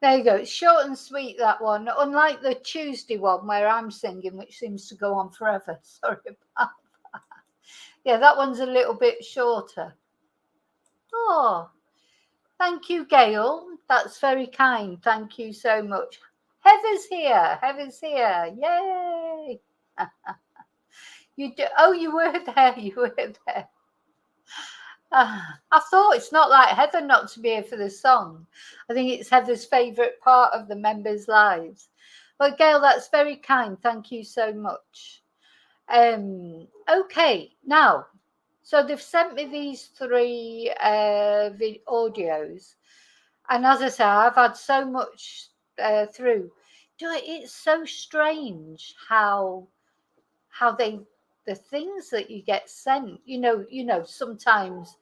There you go. It's short and sweet, that one. Unlike the Tuesday one where I'm singing, which seems to go on forever. Sorry about that. Yeah, that one's a little bit shorter. Oh, thank you, Gail. That's very kind. Thank you so much. Heather's here. Heather's here. Yay. You do, oh, you were there. You were there. I thought it's not like Heather not to be here for the song. I think it's Heather's favourite part of the members' lives. But Gail, that's very kind. Thank you so much. Okay, now, so they've sent me these three audios, and as I say, I've had so much through. It's so strange how they the things that you get sent. Sometimes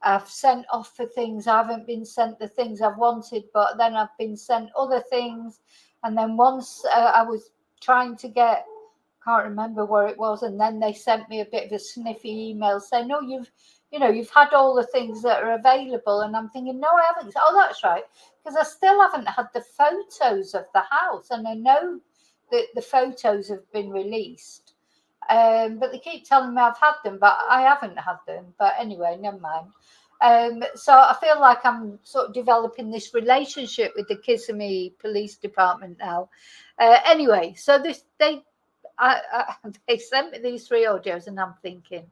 I've sent off for things, I haven't been sent the things I've wanted, but then I've been sent other things. And then once I was trying to get, can't remember where it was, and then they sent me a bit of a sniffy email saying, "No, you've had all the things that are available." And I'm thinking, no, I haven't. Oh, that's right, because I still haven't had the photos of the house, and I know that the photos have been released. But they keep telling me I've had them, but I haven't had them. But anyway, never mind. So I feel like I'm sort of developing this relationship with the Kissimmee Police Department now. Anyway, so they sent me these three audios, and I'm thinking,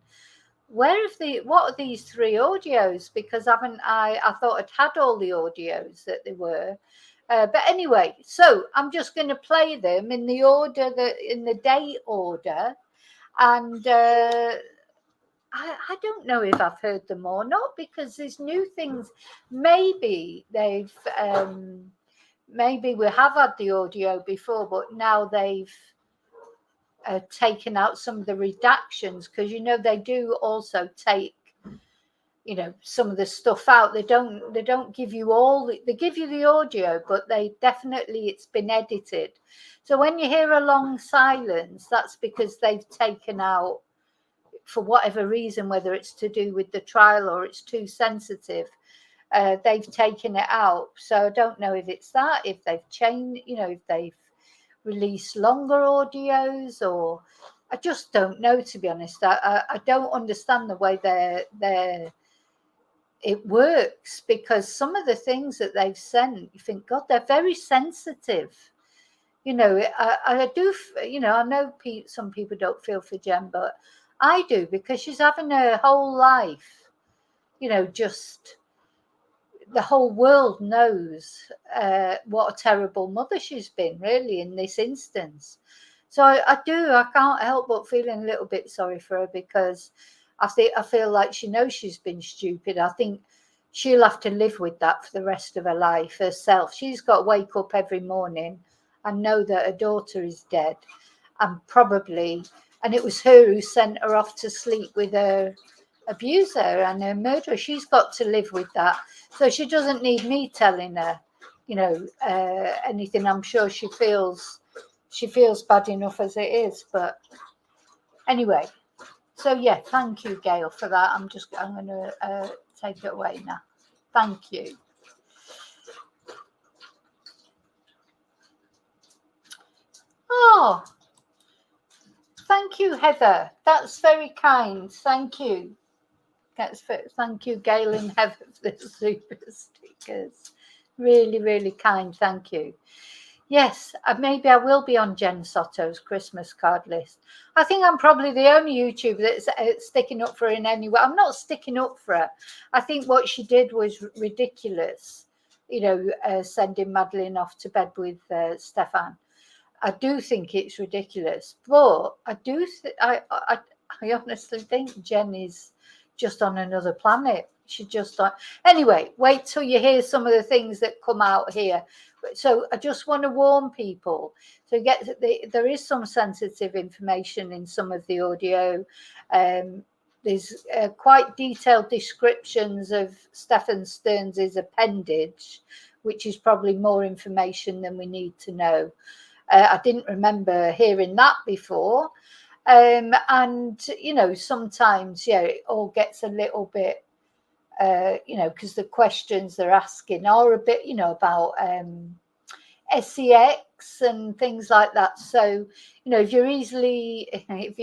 what are these three audios? Because I thought I'd had all the audios that they were. But anyway, so I'm just going to play them in the order in the day order. And I don't know if I've heard them or not, because there's new things. Maybe maybe we have had the audio before, but now they've taken out some of the redactions, because they do also take some of the stuff out. They don't give you they give you the audio, but it's been edited. So when you hear a long silence, that's because they've taken out, for whatever reason, whether it's to do with the trial or it's too sensitive, they've taken it out. So I don't know if it's that, if they've changed, if they've released longer audios, or I just don't know, to be honest. I don't understand the way it works, because some of the things that they've sent, you think, God, they're very sensitive. I do, I know some people don't feel for Jen, but I do, because she's having her whole life, just the whole world knows what a terrible mother she's been, really, in this instance. So I can't help but feeling a little bit sorry for her, because I feel like she knows she's been stupid. I think she'll have to live with that for the rest of her life herself. She's got to wake up every morning and know that her daughter is dead, and it was her who sent her off to sleep with her abuser and her murderer. She's got to live with that. So she doesn't need me telling her, anything. I'm sure she feels bad enough as it is. But anyway, so yeah, thank you, Gail, for that. I'm going to take it away now. Thank you. Oh, thank you, Heather. That's very kind. Thank you. Thank you, Gail and Heather, for the super stickers. Really, really kind. Thank you. Yes, maybe I will be on Jenn Soto's Christmas card list. I think I'm probably the only YouTuber that's sticking up for her in any way. I'm not sticking up for her. I think what she did was ridiculous, sending Madeline off to bed with Stefan. I do think it's ridiculous, but I honestly think Jenn is just on another planet. She just anyway. Wait till you hear some of the things that come out here. So I just want to warn people. So there is some sensitive information in some of the audio. There's quite detailed descriptions of Stefan Stearns' appendage, which is probably more information than we need to know. I didn't remember hearing that before. And sometimes, it all gets a little bit because the questions they're asking are a bit, about sex and things like that. So, if you're easily offended,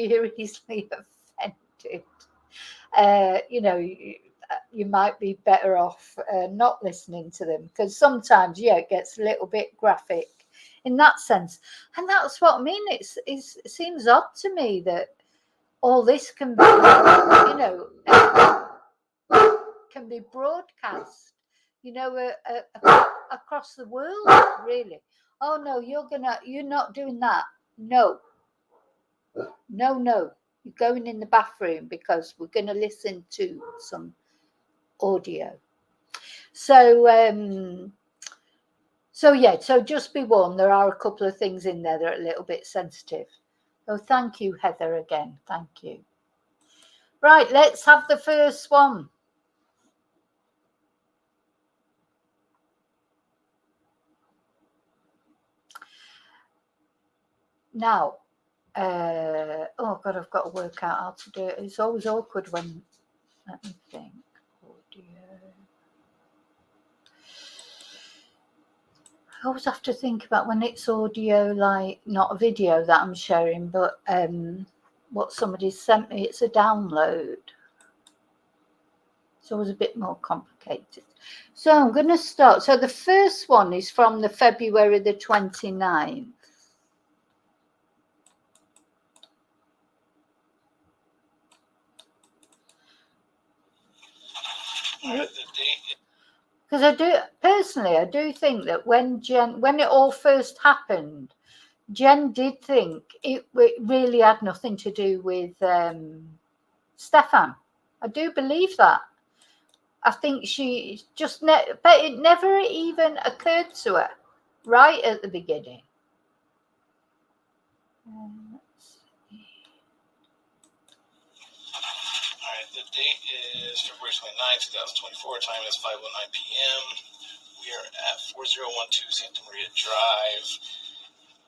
you might be better off not listening to them, because sometimes, it gets a little bit graphic in that sense. And that's what I mean. It seems odd to me that all this can be, can be broadcast, across the world, really. Oh no, you're not doing that. No, no, you're going in the bathroom because we're going to listen to some audio. So so just be warned, there are a couple of things in there that are a little bit sensitive. Oh, thank you, Heather, again. Thank you. Right, let's have the first one. Now, oh God, I've got to work out how to do it. It's always awkward when, let me think. Audio. I always have to think about when it's audio, like not a video that I'm sharing, but what somebody sent me. It's a download. It's always a bit more complicated. So I'm going to start. So the first one is from the February the 29th. Because I do think that when it all first happened, Jenn did think it really had nothing to do with Stefan. I do believe that. I think she just, but it never even occurred to her right at the beginning. Let's see. All right, the date is February 29th, 2024. Time is 5:09 p.m. We are at 4012 Santa Maria Drive.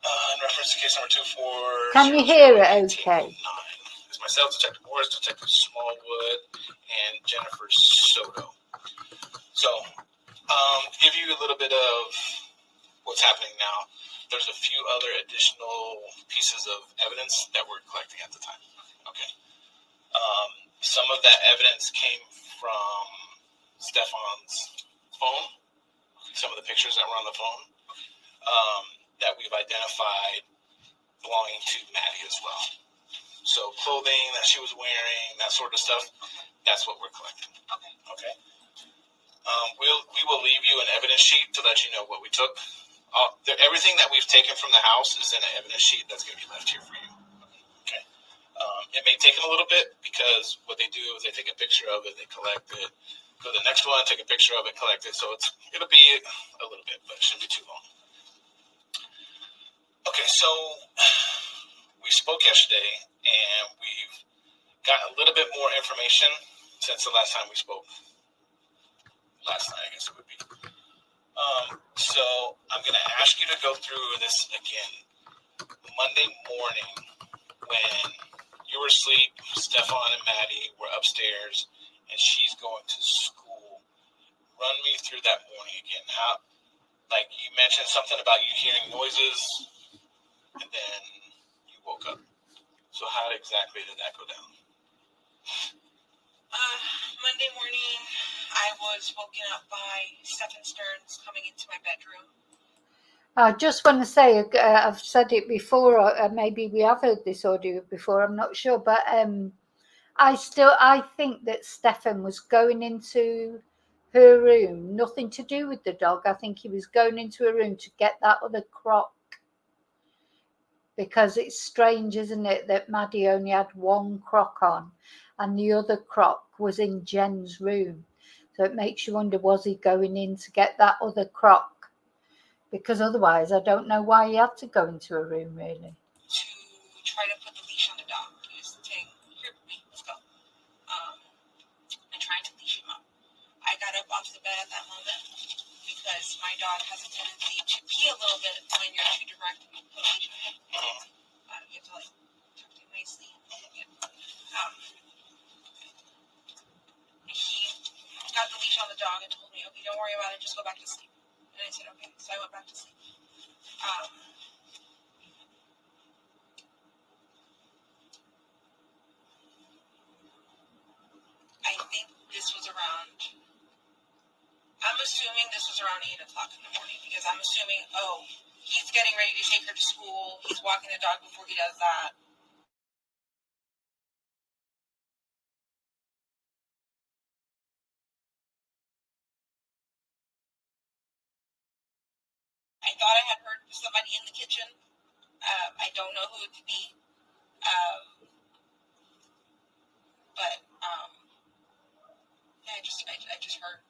In reference to case number 24. Can you hear it okay? It's myself, Detective Morris, Detective Smallwood, and Jennifer Soto. So, to give you a little bit of what's happening now, there's a few other additional pieces of evidence that we're collecting at the time. Okay. Some of that evidence came from Stefan's phone, some of the pictures that were on the phone, that we've identified belonging to Maddie as well. So clothing that she was wearing, that sort of stuff, that's what we're collecting. Okay. We will leave you an evidence sheet to let you know what we took. Everything that we've taken from the house is in an evidence sheet that's going to be left here for you. Okay. It may take them a little bit, because what they do is they take a picture of it, they collect it, go to the next one, take a picture of it, collect it. So it'll be a little bit, but it shouldn't be too long. Okay, so we spoke yesterday, and we've got a little bit more information since the last time we spoke. Last night, I guess it would be. So I'm going to ask you to go through this again. Monday morning, when you were asleep, Stefan and Maddie were upstairs, and she's going to school. Run me through that morning again. How, like, you mentioned something about you hearing noises, and then you woke up. So how exactly did that go down? Monday morning, I was woken up by Stefan Stearns coming into my bedroom. I just want to say, I've said it before, or maybe we have heard this audio before, I'm not sure, but I think that Stefan was going into her room, nothing to do with the dog. I think he was going into her room to get that other croc, because it's strange, isn't it, that Maddie only had one croc on and the other croc was in Jenn's room. So it makes you wonder, was he going in to get that other croc? Because otherwise, I don't know why he had to go into a room, really. To try to put the leash on the dog. He was saying, here, let's go. And trying to leash him up. I got up off the bed at that moment because my dog has a tendency to pee a little bit when you're too direct and you put a leash on him. You have to, like, tuck him nicely. He got leash on the dog and told me, okay, don't worry about it, just go back to sleep. And I said, okay. So I went back to sleep. I think this was around, I'm assuming this was around 8 o'clock in the morning, because I'm assuming, he's getting ready to take her to school. He's walking the dog before he does that. I thought I had heard somebody in the kitchen. I don't know who it could be. But yeah, I just heard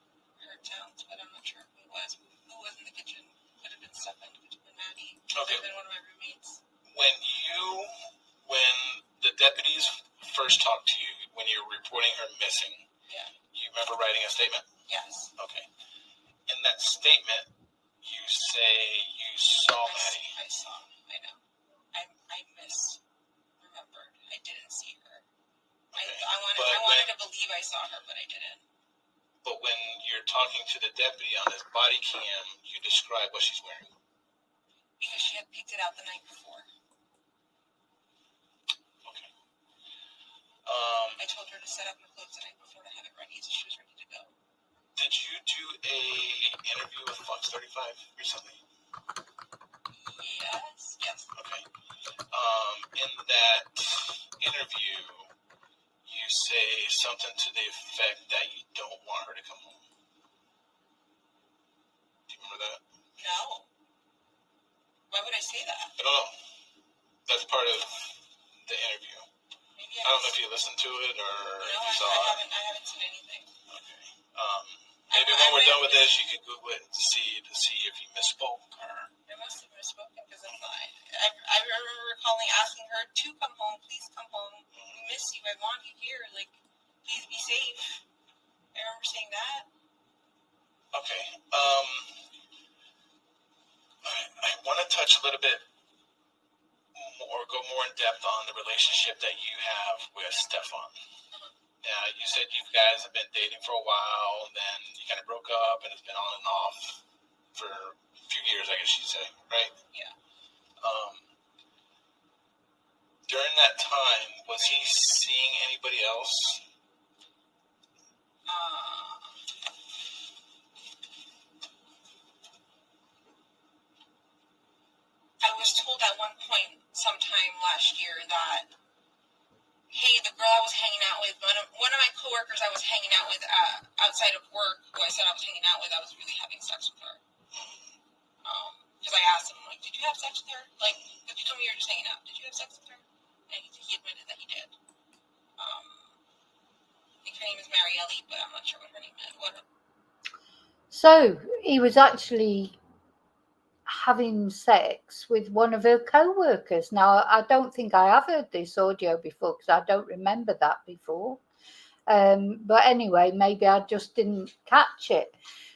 sounds, but I'm not sure who it was. Who was in the kitchen? Could have been Stefan, could have been Maddie, could have been one of my roommates. When the deputies first talked to you, when you were reporting her missing, you remember writing a statement? Yes. Okay. In that statement, you say you saw Maddie. I know. I misremembered. I didn't see her. Okay. I wanted to believe I saw her, but I didn't. But when you're talking to the deputy on his body cam, you describe what she's wearing. Because she had picked it out the night before. Okay. I told her to set up my clothes the night before to have it ready, so she was ready to go. Did you do a interview with Fox 35 recently? Yes. Okay. In that interview, you say something to the effect that you don't want her to come home. Do you remember that? No. Why would I say that? I don't know. That's part of the interview. Maybe I don't know if you listened to it or if you saw it. I haven't seen anything. Okay. Maybe when we're done with this, you can Google it to see if you misspoke. I must have misspoken because I'm not. I remember asking her to come home. Please come home. We miss you. I want you here. Like, please be safe. I remember saying that. Okay. I want to touch a little bit more, go more in depth on the relationship that you have with Stefan. Now, you said you guys have been dating for a while, and then you kind of broke up, and it's been on and off for a few years, I guess you'd say, right? Yeah. During that time, was he seeing anybody else? I was told at one point, sometime last year, that, hey, the girl I was hanging out with, one of my coworkers I was hanging out with outside of work, who I said I was hanging out with, I was really having sex with her. Because I asked him, like, did you have sex with her? Like, because you told me you were just hanging out. Did you have sex with her? And he admitted that he did. I think her name is Marielle, but I'm not sure what her name is. So he was actually having sex with one of her co-workers. Now, I don't think I have heard this audio before because I don't remember that before. But anyway, maybe I just didn't catch it.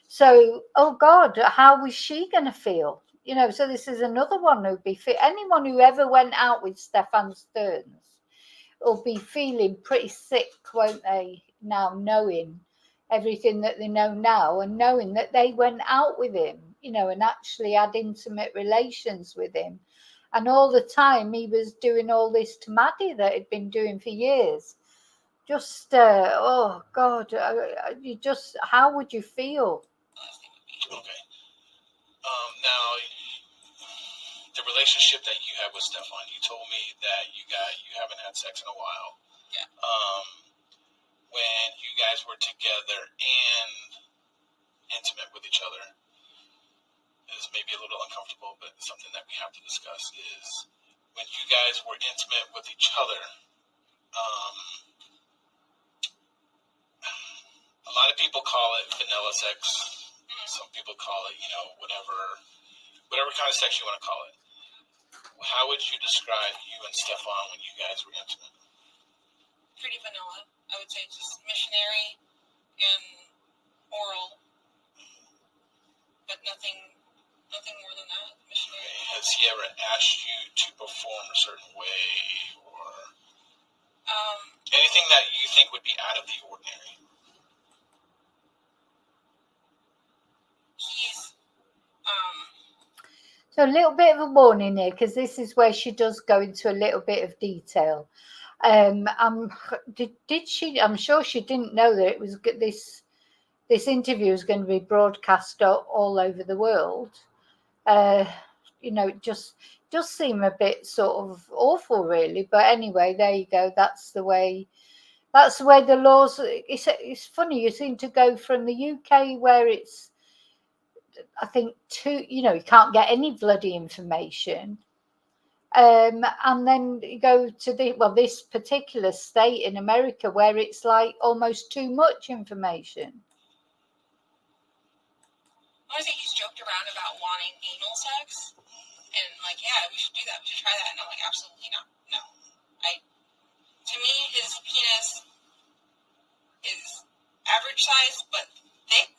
So, oh God, how was she going to feel? You know, so this is another one who'd be fit. Anyone who ever went out with Stefan Stearns will be feeling pretty sick, won't they? Now knowing everything that they know now and knowing that they went out with him, you know, and actually had intimate relations with him. And all the time he was doing all this to Maddie that he'd been doing for years. Just, oh God, you just, how would you feel? Okay. Now, the relationship that you have with Stefan, you told me that you haven't had sex in a while. Yeah. When you guys were together and intimate with each other, is maybe a little uncomfortable, but something that we have to discuss is when you guys were intimate with each other, a lot of people call it vanilla sex. Some people call it, whatever kind of sex you want to call it. How would you describe you and Stefan when you guys were intimate? Pretty vanilla. I would say just missionary and oral, but nothing more than that. Missionary. Okay. Has he ever asked you to perform a certain way or anything that you think would be out of the ordinary? So a little bit of a warning here, because this is where she does go into a little bit of detail. Did she? I'm sure she didn't know that it was this interview is going to be broadcast all over the world. It just does seem a bit sort of awful, really. But anyway, there you go. That's the way. That's the way the laws. It's funny. You seem to go from the UK where it's, I think, you can't get any bloody information. And then you go to this particular state in America where it's like almost too much information. I want to say he's joked around about wanting anal sex, and like, yeah, we should do that. We should try that. And I'm like, absolutely not. No. To me, his penis is average size but thick,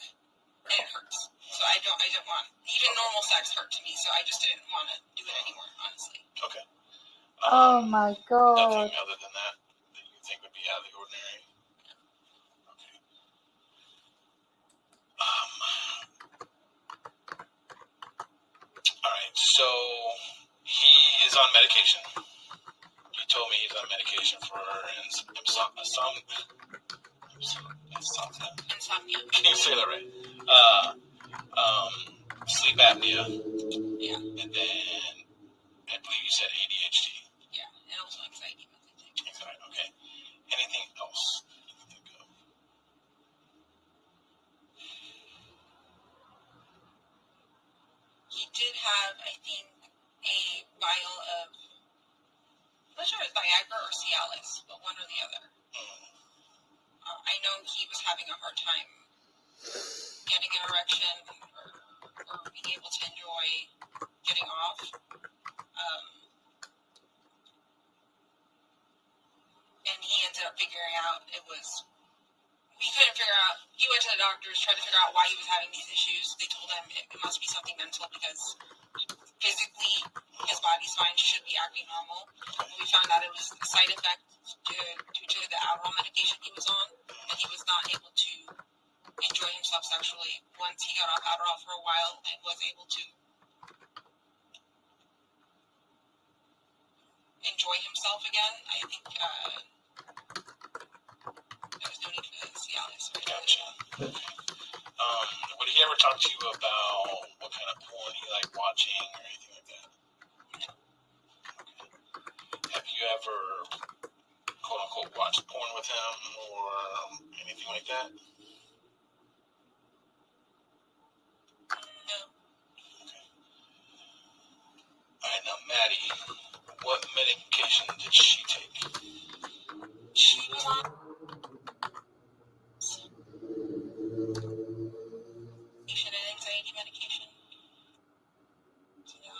and it hurts. So I don't want, even normal sex hurt to me. So I just didn't want to do it anymore, honestly. Okay. Oh my God. Nothing other than that you think would be out of the ordinary? Okay. All right. So he is on medication. He told me he's on medication for insomnia. Can you say that right? Sleep apnea. Yeah. And then I believe you said ADHD. Yeah, and also anxiety. Anxiety. Okay. Anything else you can think of? He did have, I think, a vial of, I'm not sure if it was Viagra or Cialis, but one or the other. I know he was having a hard time getting an erection or being able to enjoy getting off. And he ended up figuring out we couldn't figure out, he went to the doctors, tried to figure out why he was having these issues. They told him it must be something mental because physically his body signs should be acting normal. And we found out it was a side effect due to the Adderall medication he was on, and he was not able to enjoy himself sexually. Once he got off Adderall for a while and was able to enjoy himself again, I think there was no need for the Cialis. Gotcha. Would he ever talk to you about what kind of porn he liked watching or anything like that? No. Okay. Have you ever, quote unquote, watched porn with him or anything like that? No. Okay. All right, now Maddie, what medication did she take? She was on and anxiety medication. So that,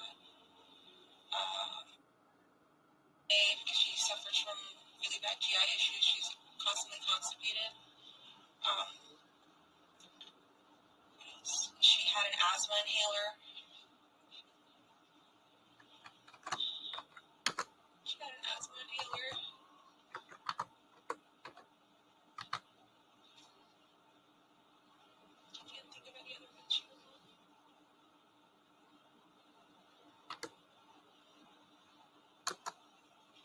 because she suffers from really bad GI issues, she's constantly constipated. She had an asthma inhaler. I can't think of any other ones she was on.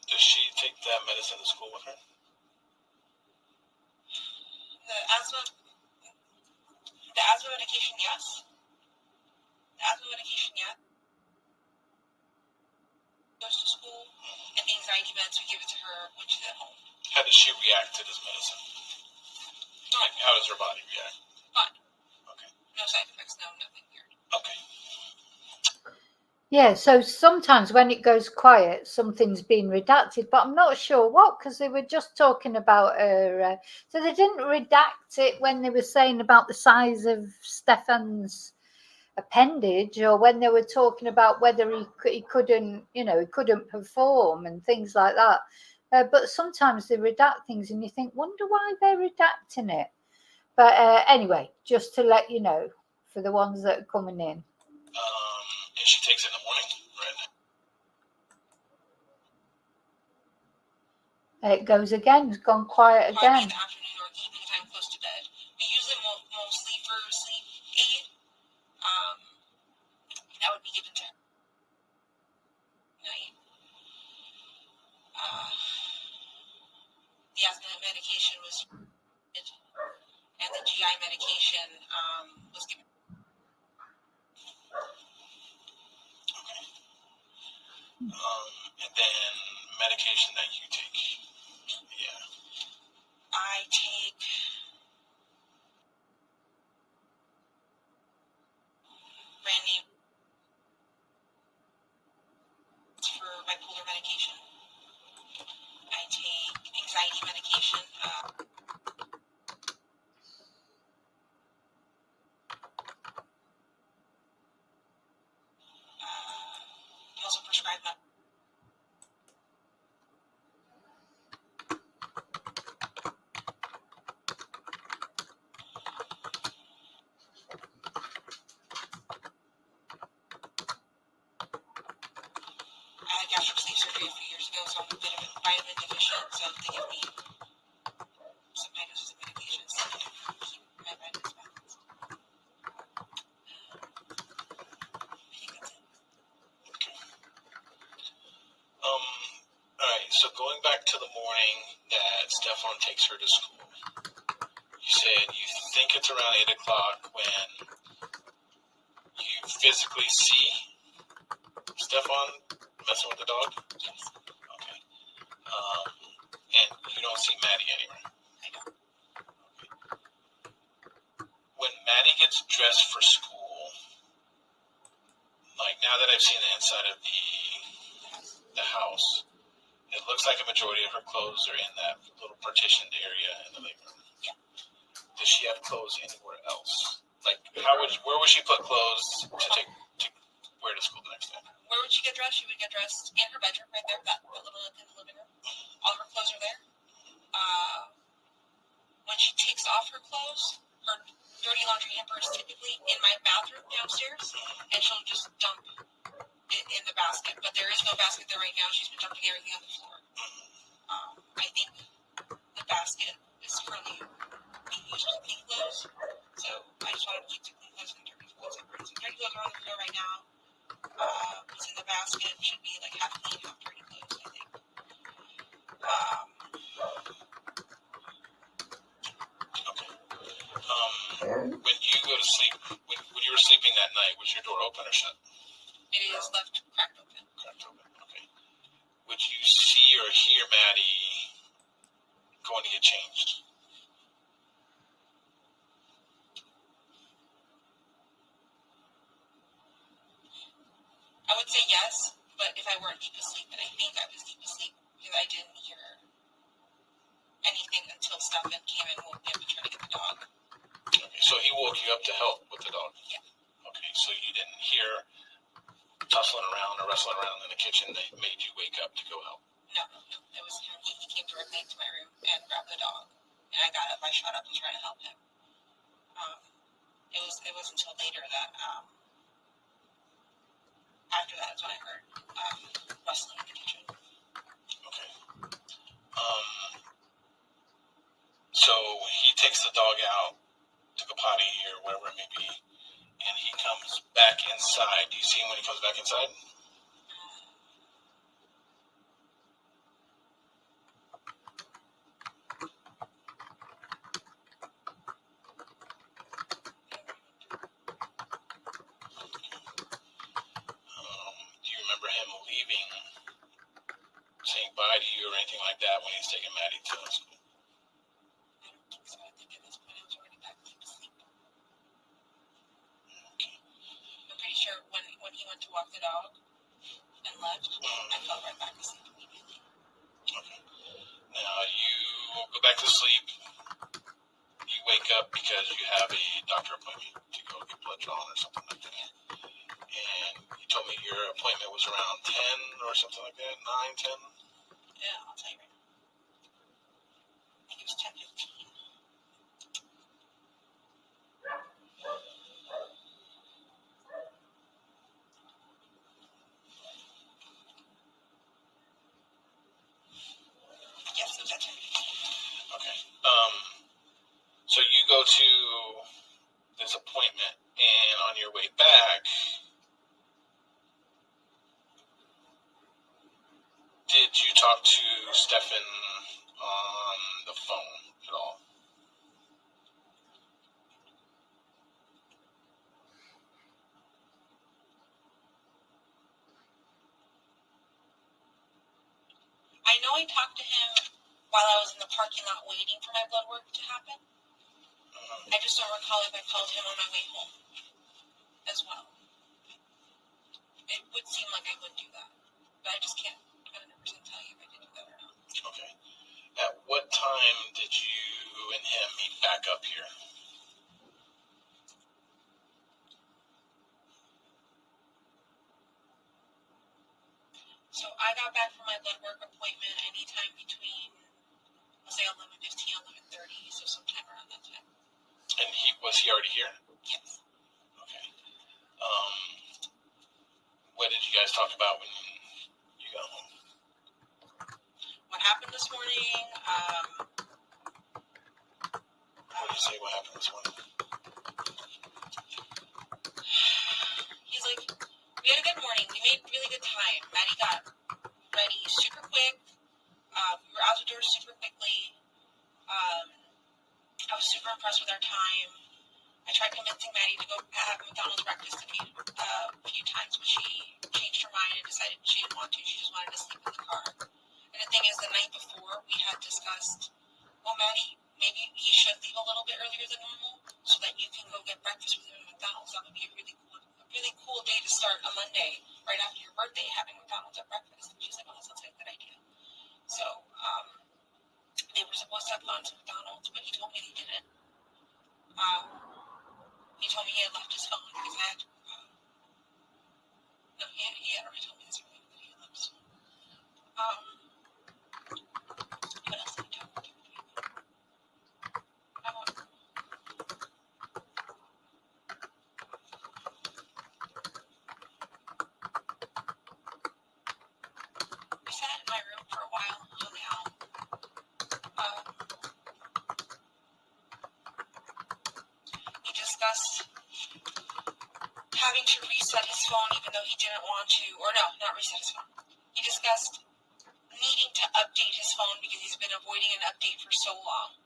Does she take that medicine to school with her? The asthma medication, yes. The asthma medication, yes. Goes to school, and the anxiety meds, we give it to her when she's at home. How does she react to this medicine? Fine. How does her body react? Fine. Okay. No side effects, nothing weird. Okay. Yeah, so sometimes when it goes quiet, something's been redacted, but I'm not sure what, because they were just talking about her. So they didn't redact it when they were saying about the size of Stefan's appendage, or when they were talking about whether he couldn't, he couldn't perform and things like that. But sometimes they redact things, and you think, wonder why they're redacting it. But anyway, just to let you know, for the ones that are coming in. And she takes it in the morning, right? It goes again. It's gone quiet again. In the afternoon or evening time close to bed. We usually won't sleep for sleep aid. That would be given to her. And then medication that you take. Yeah. I take brand name for bipolar medication. I take anxiety medication. You also prescribe that. I had gastric sleeve surgery a few years ago, so I'm a bit of a vitamin deficient, so they give me some doses of medications to keep my vitamins balanced. I think that's it. Alright, so going back to the morning that Stefan takes her to school, you said you think it's around 8 o'clock when you physically see Stefan messing with the dog? Yes. Okay. And you don't see Maddie anywhere? I don't. Okay. When Maddie gets dressed for school, like now that I've seen the inside of the house, it looks like a majority of her clothes are in that little partitioned area in the living room. Yeah. Does she have clothes anywhere else? Like, where would she put clothes to wear to school the next day? Where would she get dressed? She would get dressed in her bedroom, right there, that little nook in the living room. All her clothes are there. When she takes off her clothes, her dirty laundry hamper is typically in my bathroom downstairs, and she'll just dump it in the basket. But there is no basket there right now. She's been dumping everything on the floor. I think the basket is currently being used to clean clothes, so I just wanted to keep the clean clothes and dirty clothes separate. So dirty clothes are on the floor right now. What's in the basket should be like half clean, half dirty clothes, I think. When you go to sleep, when you were sleeping that night, was your door open or shut? It is left cracked open. Cracked open, okay. Would you see or hear Maddie going to get changed? I would say yes, but if I weren't deep asleep, and I think I was deep asleep because I didn't hear anything until Stefan came and woke me up to try to get the dog. Okay, so he woke you up to help with the dog? Yeah. Okay, so you didn't hear tussling around or wrestling around in the kitchen that made you wake up to go help? No. It was him. He came directly into my room and grabbed the dog, and I got up. I shot up to try to help him. It was until later that after that is when I heard rustling in the kitchen. Okay. So he takes the dog out to the potty or whatever it may be, and he comes back inside. Do you see him when he comes back inside? Do you remember him leaving, saying bye to you or anything like that when he's taking Maddie to school? I don't think so. I think at this point I was already back to sleep. Okay. I'm pretty sure when he went to walk the dog and left, I fell right back asleep immediately. Okay. Now you go back to sleep. You wake up because you have a doctor appointment to go get blood drawn or something like that. And you told me your appointment was around 10 or something like that, 9, 10? Yeah, I'll tell you right now. I think it was 10:15. Yes, it was at 10:15. Okay. So you go to this appointment, and on your way back, did you talk to Stefan on the phone at all? I know I talked to him while I was in the parking lot waiting for my blood work to happen. I just don't recall if I called him on my way home as well. It would seem like I would do that, but I just can't 100% tell you if I did do that or not. Okay. At what time did you and him meet back up here? So I got back from my blood work appointment anytime between, I'll say 11:15, 11:30, so sometime around that time. And was he already here? Yes. Okay. What did you guys talk about when you got home? What happened this morning? What did you say? What happened this morning? He's like, we had a good morning. We made really good time. Maddie got ready super quick. We were out the door super quickly. I was super impressed with our time. I tried convincing Maddie to go have McDonald's breakfast a few times, but she changed her mind and decided she didn't want to. She just wanted to sleep in the car. And the thing is, the night before, we had discussed, well, Maddie, maybe he should leave a little bit earlier than normal so that you can go get breakfast with him at McDonald's. That would be a really cool day to start a Monday right after your birthday, having McDonald's at breakfast. And she's like, oh, that sounds like a good idea. So they were supposed to have gone to McDonald's, but he told me they didn't. He told me he had left his phone because I had no, he had already told me this morning that he had left his phone. What else did he tell me? We sat in my room for a while, hung out. He discussed having to reset his phone even though he didn't want to, or no, not reset his phone. He discussed needing to update his phone because he's been avoiding an update for so long.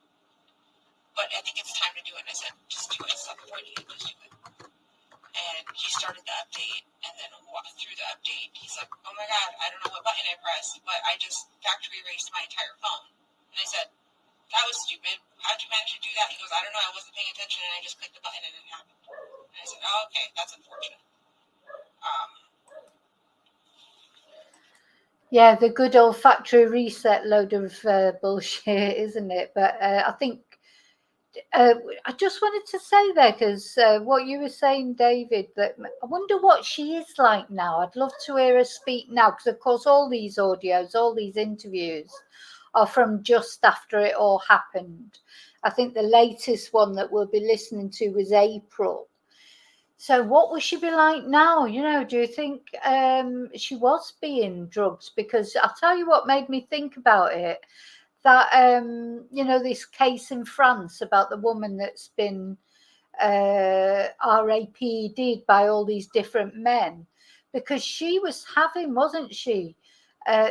But I think it's time to do it. And I said, just do it. Stop avoiding it. Just do it. And he started the update, and then through the update, he's like, oh my God, I don't know what button I pressed, but I just factory erased my entire phone. And I said, that was stupid. How'd you manage to do that? He goes, I don't know. I wasn't paying attention, and I just clicked the button, and it happened. And I said, oh, okay, that's unfortunate. Yeah, the good old factory reset load of bullshit, isn't it? But I think I just wanted to say there, because what you were saying, David, that I wonder what she is like now. I'd love to hear her speak now, because of course all these audios, all these interviews are from just after it all happened. I think the latest one that we'll be listening to was April. So what will she be like now? You know, do you think she was being drugged? Because I'll tell you what made me think about it. That, you know, this case in France about the woman that's been RAPD'd by all these different men. Because she was having, wasn't she?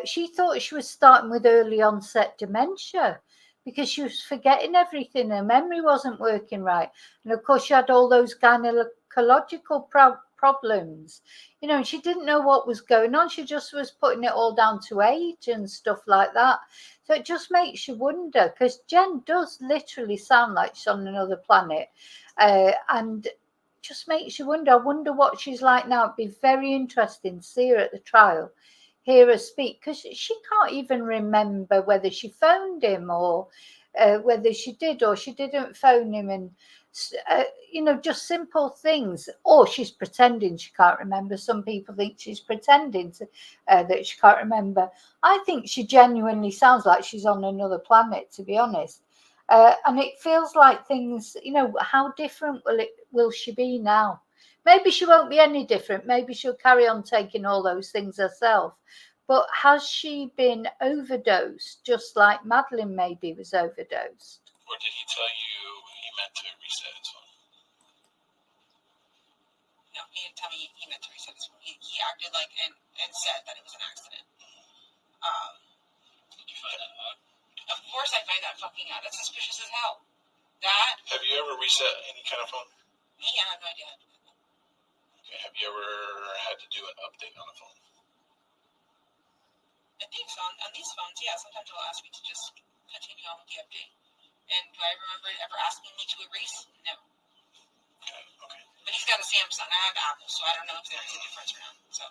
She thought she was starting with early onset dementia, because she was forgetting everything. Her memory wasn't working right. And of course, she had all those gynecological problems. You know, she didn't know what was going on. She just was putting it all down to age and stuff like that. So it just makes you wonder, because Jenn does literally sound like she's on another planet. And just makes you wonder. I wonder what she's like now. It'd be very interesting to see her at the trial, hear her speak, because she can't even remember whether she phoned him or whether she did or she didn't phone him, and you know, just simple things. Or she's pretending she can't remember. Some people think she's pretending that she can't remember. I think she genuinely sounds like she's on another planet, to be honest. And it feels like things, you know, how different will she be now? Maybe she won't be any different. Maybe she'll carry on taking all those things herself. But has she been overdosed, just like Madeline maybe was overdosed? Or did he tell you he meant to reset his phone? No, he didn't tell me he meant to reset his phone. He acted like and said that it was an accident. Did you find that out? Of course I find that fucking out. That's suspicious as hell. That. Have you ever reset any kind of phone? Me, I have no idea how to do that. Okay. Have you ever had to do an update on a phone? I think so. On these phones, yeah, sometimes it'll ask me to just continue on with the update. And do I remember it ever asking me to erase? No. Okay. But he's got a Samsung. I have Apple, so I don't know if there is a difference or not. So.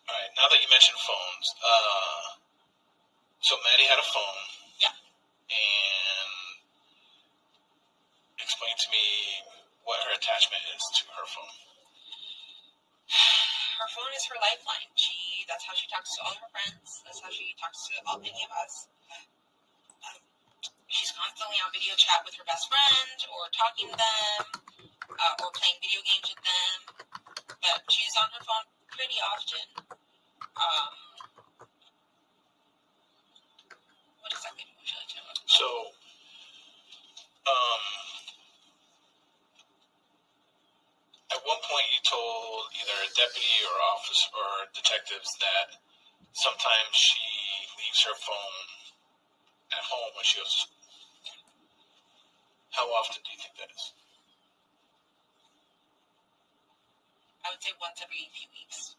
All right. Now that you mentioned phones, so Maddie had a phone. Yeah. And explain to me what her attachment is to her phone. Her phone is her lifeline. That's how she talks to all of her friends. That's how she talks to any of us. She's constantly on video chat with her best friend, or talking to them, or playing video games with them. But she's on her phone pretty often. What exactly would you like to know? So, at one point you told either a deputy or officer or detectives that sometimes she leaves her phone at home when she goes to school. How often do you think that is? I would say once every few weeks.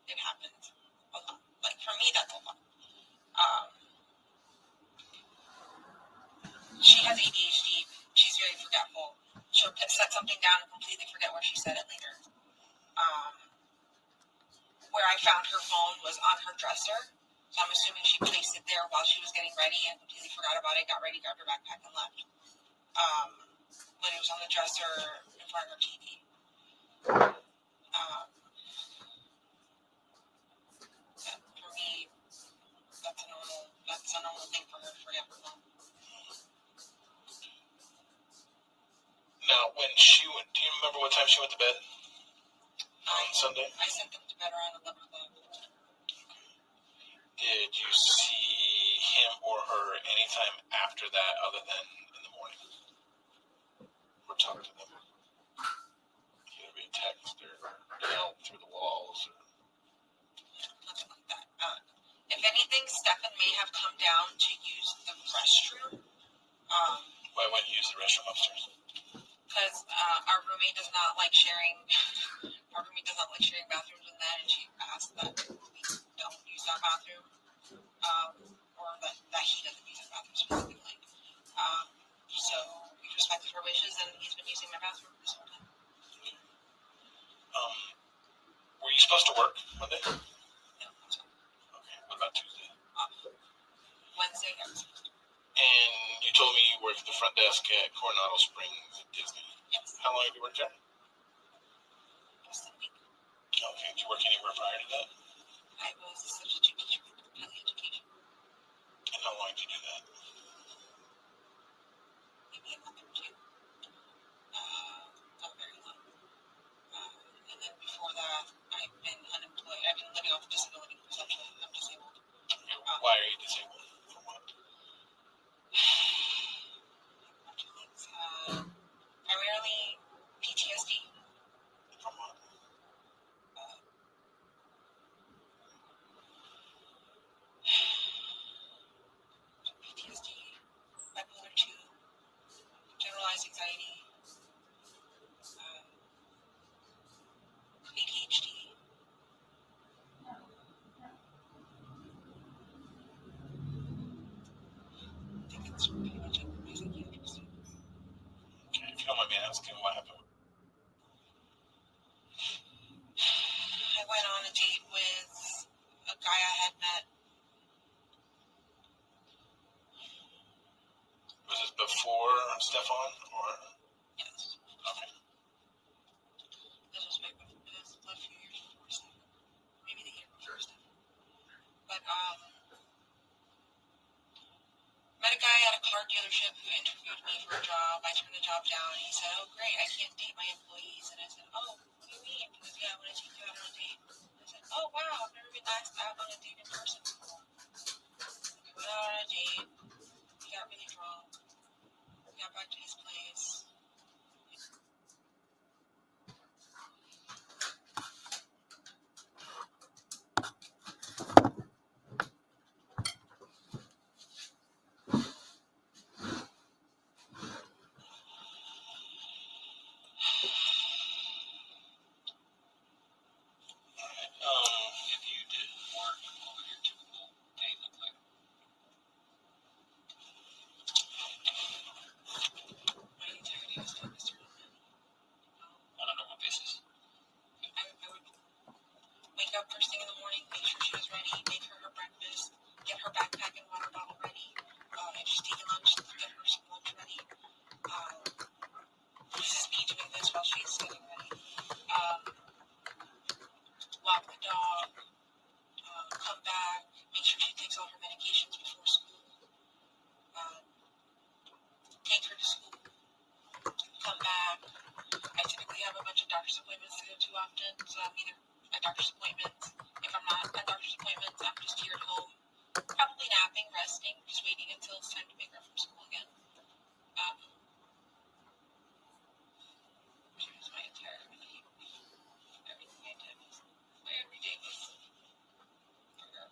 It happens a lot. Like, for me, that's a lot. She has ADHD. She's very forgetful. She'll set something down and completely forget where she said it later. Where I found her phone was on her dresser. So I'm assuming she placed it there while she was getting ready and completely forgot about it, got ready, grabbed her backpack, and left. But it was on the dresser in front of her TV. For me, that's a normal thing for her to forget her phone. Now, when she went, do you remember what time she went to bed on Sunday? I sent them to bed around 11 o'clock. Did you see him or her anytime after that other than in the morning? Or talk to them? Either via text or yell through the walls? Or... Nothing like that. If anything, Stefan may have come down to use the restroom. Why wouldn't you use the restroom upstairs? Because our roommate does not like sharing. Our roommate does not like sharing bathrooms with that, and she asked that we don't use that bathroom, or that he doesn't use that bathroom specifically. So we respected her wishes, and he's been using my bathroom this whole time. Were you supposed to work Monday? No, I'm sorry. Okay. What about Tuesday? Wednesday, I was supposed to. And you told me you work at the front desk at Coronado Springs at Disney. Yes. How long have you worked there? Less than a week. Okay. Did you work anywhere prior to that? I was a substitute teacher for Kelly Education. And how long did you do that? Maybe a month or two. Not very long. And then before that, I've been unemployed. I've been living off disability, essentially. I'm disabled. Okay. Why are you disabled? From what? Primarily PTSD. From what? PTSD, bipolar 2, generalized anxiety, ADHD. I think that's pretty much it. My psychiatrist. Okay. If you don't mind me asking, what happened? I went on a date with a guy I had met. Was this before Stefan or? Yes. Okay. This was a few years before Stefan. Maybe the year before Stefan. But, met a guy at a car dealership who interviewed me for a job. I turned the job down. He said, "Oh, great, I can't date my employees." And I said, "Oh, what do you mean?" He goes, "Yeah, I want to take you out on a date." I said, "Oh, wow, up first thing in the morning, make sure she was ready, make her breakfast, get her backpack and water bottle ready, and she's taking lunch, get her some lunch ready. This is me doing this while she's getting ready. Walk the dog, come back, make sure she takes all her medications before school, take her to school, come back. I typically have a bunch of doctor's appointments to go to often, so I'm either at doctor's appointments. If I'm not at doctor's appointments, I'm just here at home, probably napping, resting, just waiting until it's time to pick her up from school again. Here's my entire everything I did. My everyday was for her.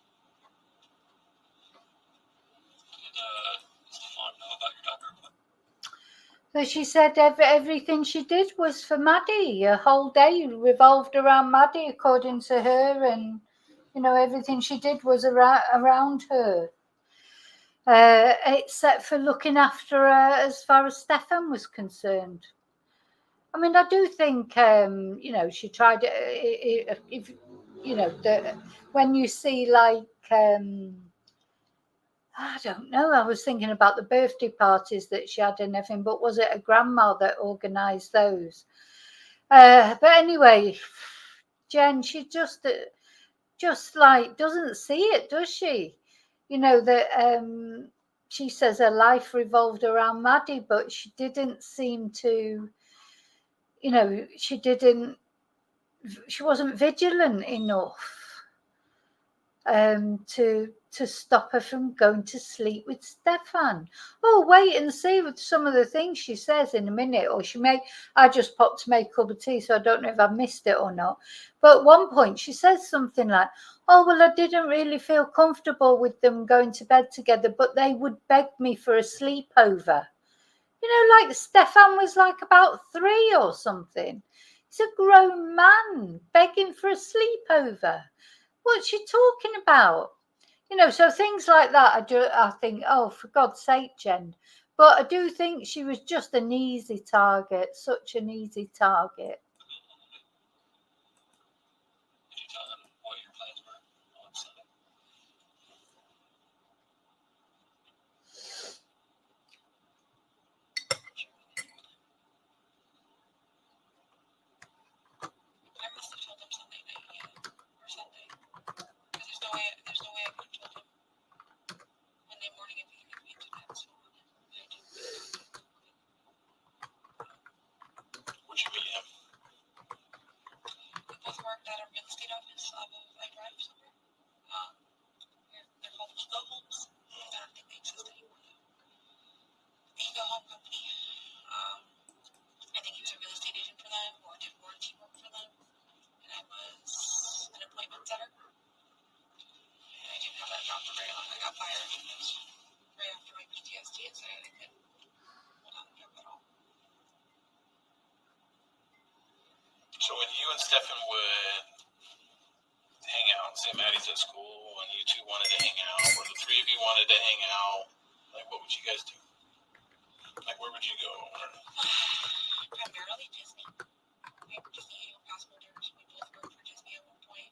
Did Stefan know about your doctor appointment? So she said everything she did was for Maddie. Her whole day revolved around Maddie, according to her, and everything she did was around her, except for looking after her as far as Stefan was concerned. I mean, I do think she tried. If when you see like. I don't know. I was thinking about the birthday parties that she had and everything, but was it a grandma that organised those? But anyway, Jen, she just like doesn't see it, does she? That she says her life revolved around Maddie, but she didn't seem to. She wasn't vigilant enough to stop her from going to sleep with Stefan. Oh, wait and see with some of the things she says in a minute. Or I just popped to make a cup of tea, so I don't know if I missed it or not. But at one point she says something like, oh, well, I didn't really feel comfortable with them going to bed together, but they would beg me for a sleepover. Like Stefan was like about 3 or something. He's a grown man begging for a sleepover. What's she talking about? So things like that, I think, oh, for God's sake, Jen. But I do think she was just an easy target, such an easy target. Did you tell them what your plans were on Sunday? I must have told them Sunday night, or Sunday. Because there's no way I could have told them Monday morning if he could be into that. So Where'd you meet him? we both worked at a real estate office off of I Drive somewhere. They're called Ego Homes. I don't think they exist anymore though. Ego Home Company. I think he was a real estate agent for them or did warranty work for them. And I was an appointment setter. And I didn't have that job for very long. I got fired right after my PTSD incident. I couldn't hold on to the job at all. So when you and Stefan would hang out, say Maddie's at school, and you two wanted to hang out, or the three of you wanted to hang out, like what would you guys do? Like where would you go? Primarily Disney. We have Disney annual pass holders. We both worked for Disney at one point.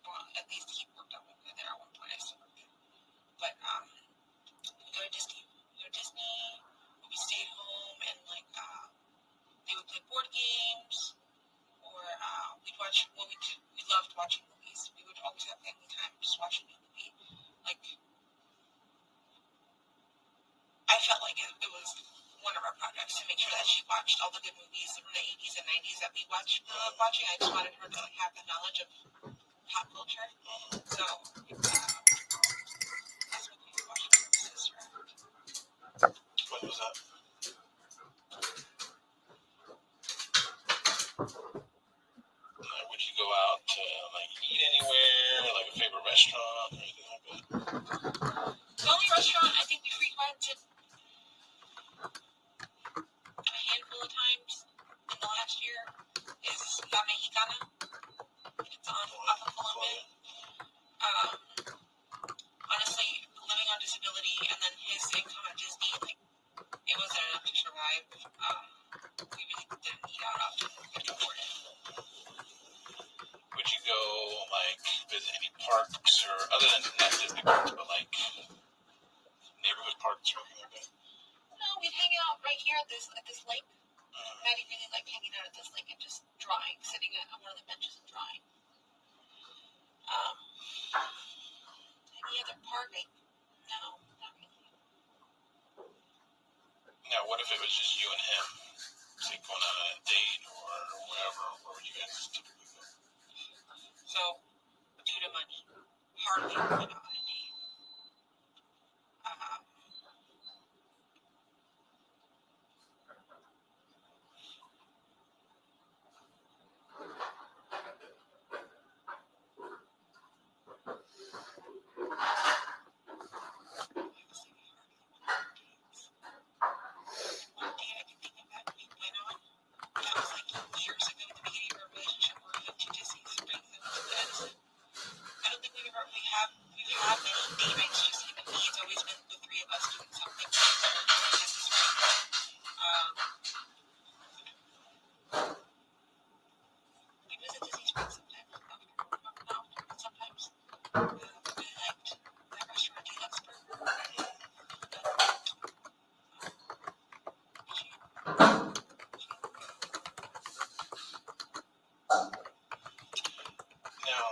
Well, at least he worked there at one point. I still work there. But we go to Disney. We stayed home and like they would play board games, or we'd watch. Well, we loved watching movies. We would always have family time just watching a movie. Like I felt like it was one of our projects to make sure that she watched all the good movies from the 80s and 90s that we watching. I just wanted her to like have the knowledge of pop culture. So that's what we would watch with my sister. What was that? Would you go out to like eat anywhere, like a favorite restaurant or anything like that? The only restaurant I think we frequented a handful of times in the last year is La Mexicana. It's on off of Columbia. Honestly, living on disability and then his income at Disney, like it wasn't enough to survive. We really didn't eat out often. We could afford it. parks or other than not Disney parks, but like neighborhood parks or anything like that? No, we'd hang out right here at this lake. Maddie really liked hanging out at this lake and just drawing, sitting on one of the benches and drawing. Any other park? No, not really. Now, what if it was just you and him? Say going on a date or whatever, where would you guys typically go? So, due to money, hardly ever went on a date. One day I can think of that we went on. That was like years ago at the beginning of our relationship where we went to Disney Springs and to Edison. I don't think we've had many date nights just him and me. It's always been the three of us doing something. Disney Springs. We visit Disney Springs sometimes. Not often, but sometimes. We liked that restaurant, Deluxe Burger. Now,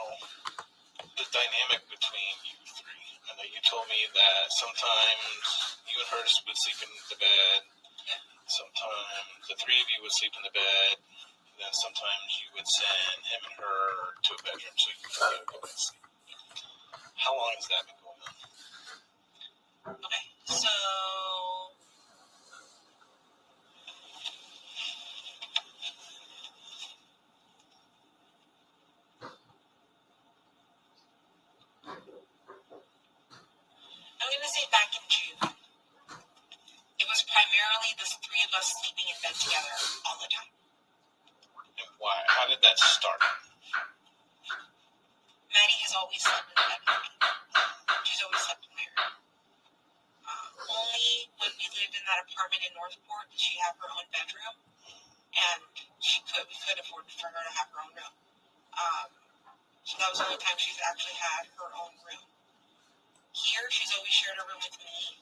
the dynamic between you three. I know you told me that sometimes you and her would sleep in the bed. Yeah. Sometimes the three of you would sleep in the bed. And then sometimes you would send him and her to a bedroom so you could go to sleep. How long has that been going on? Okay, so I'm going to say back in June. It was primarily the three of us sleeping in bed together all the time. And why? How did that start? Maddie has always slept in bed with me. She's always slept in my room. Only when we lived in that apartment in Northport did she have her own bedroom, and we could afford for her to have her own room. So that was the only time she's actually had her own room. Here, she's always shared a room with me.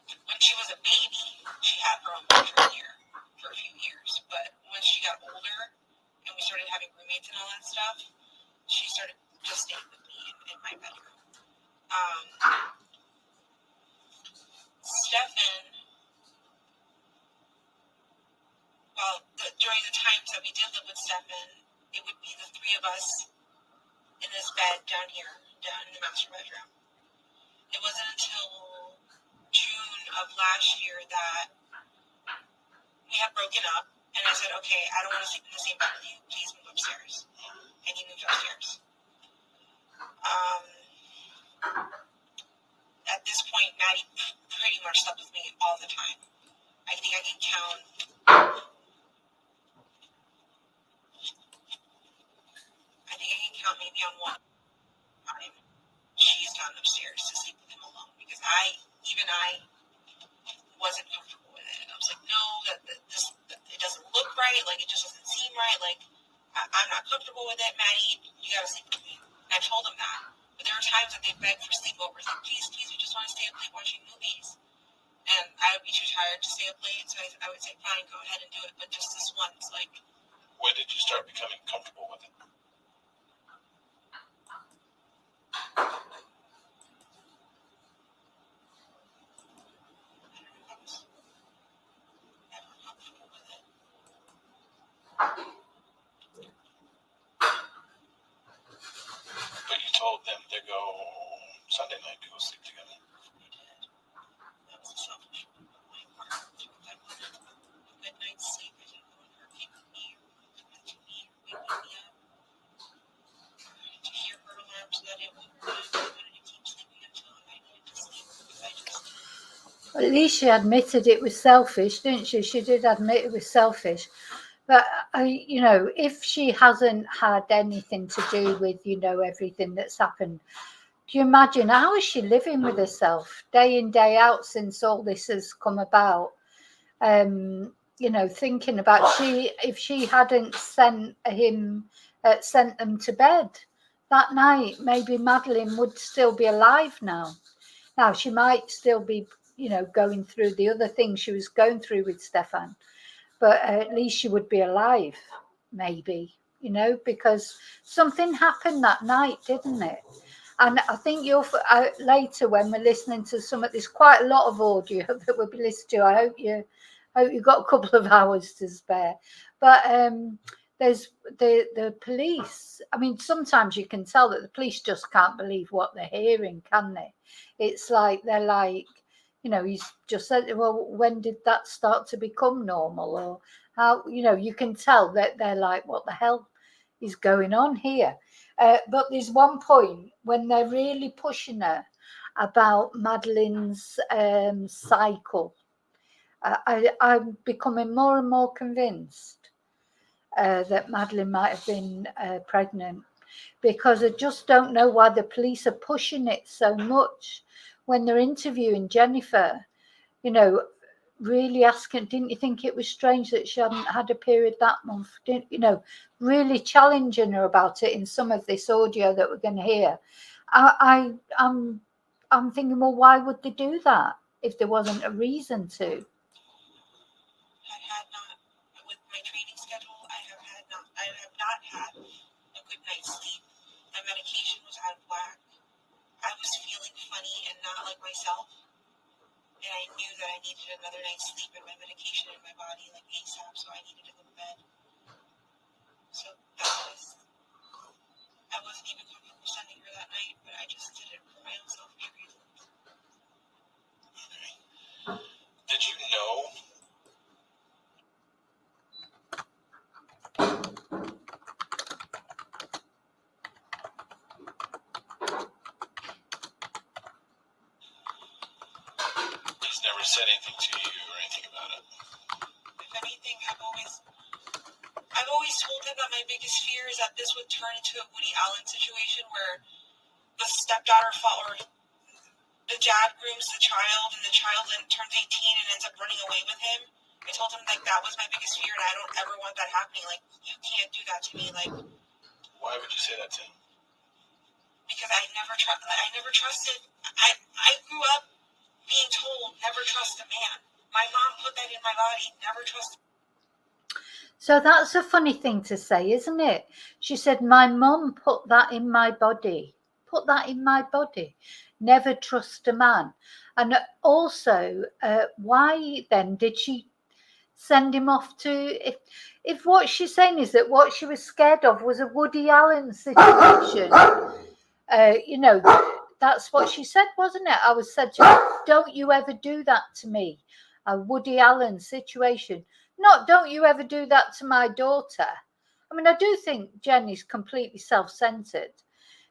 When she was a baby, she had her own bedroom here for a few years. But when she got older and we started having roommates and all that stuff, she started just staying with me in my bedroom. Stefan, during the times that we did live with Stefan, it would be the three of us in this bed down here, down in the master bedroom. It wasn't until June of last year that we had broken up, and I said, okay, I don't want to sleep in the same bed with you. Please move upstairs. And he moved upstairs. At this point, Maddie pretty much slept with me all the time. I think I can count maybe on one time she's gone upstairs to sleep with him alone, because I wasn't comfortable with it. I was like, no, it doesn't look right. Like, it just doesn't seem right. Like, I'm not comfortable with it. Maddie, you gotta sleep with me. And I told him that. But there were times that they begged for sleepovers. Like, please, we just want to stay up late watching movies. And I would be too tired to stay up late, so I would say, fine, go ahead and do it. But just this once, like... When did you start becoming comfortable with it? But you told them to go Sunday night to go sleep together. We did. That was a selfish one on my part. I wanted a good night's sleep. I didn't want her kicking me or tormenting me or waking me up. To hear her alarm so that it woke her up. I wanted to keep sleeping until I needed to sleep. At least she admitted it was selfish, didn't she? She did admit it was selfish. But, if she hasn't had anything to do with, everything that's happened, do you imagine how is she living with herself day in, day out since all this has come about? Thinking about if she hadn't sent him sent them to bed. That night, maybe Madeline would still be alive now. Now, she might still be, going through the other things she was going through with Stefan, but at least she would be alive, maybe, because something happened that night, didn't it? And I think later when we're listening to there's quite a lot of audio that we'll be listening to. I hope you got a couple of hours to spare. But there's the police. I mean, sometimes you can tell that the police just can't believe what they're hearing, can they? It's like they're like, he's just said, well, when did that start to become normal? Or how, you can tell that they're like, what the hell is going on here? But there's one point when they're really pushing her about Madeline's cycle. I'm becoming more and more convinced that Madeline might have been pregnant, because I just don't know why the police are pushing it so much when they're interviewing Jennifer, really asking, didn't you think it was strange that she hadn't had a period that month? Really challenging her about it in some of this audio that we're going to hear. I'm thinking, well, why would they do that if there wasn't a reason to? With my training schedule, I have not had a good night's sleep. My medication was out of whack. I was feeling funny and not like myself. And I knew that I needed another night's sleep and my medication in my body like ASAP, so I needed to go to bed. So I wasn't even comfortable sending her that night, but I just did it for my own selfish reasons. Did you know he's never said anything to you or anything about it? If anything, I've always told him that my biggest fear is that this would turn into a Woody Allen situation where the stepdaughter or the dad grooms the child and the child then turns 18 and ends up running away with him. I told him that was my biggest fear and I don't ever want that happening. You can't do that to me. Why would you say that to him? Because I never trusted. I grew up being told never trust a man. My mom put that in my body. Never trust. So that's a funny thing to say, isn't it? She said, my mum put that in my body. Put that in my body. Never trust a man. And also, why then did she send him off to... If what she's saying is that what she was scared of was a Woody Allen situation, that's what she said, wasn't it? I was said to her, don't you ever do that to me. A Woody Allen situation. Not, don't you ever do that to my daughter. I mean, I do think Jenn is completely self-centered.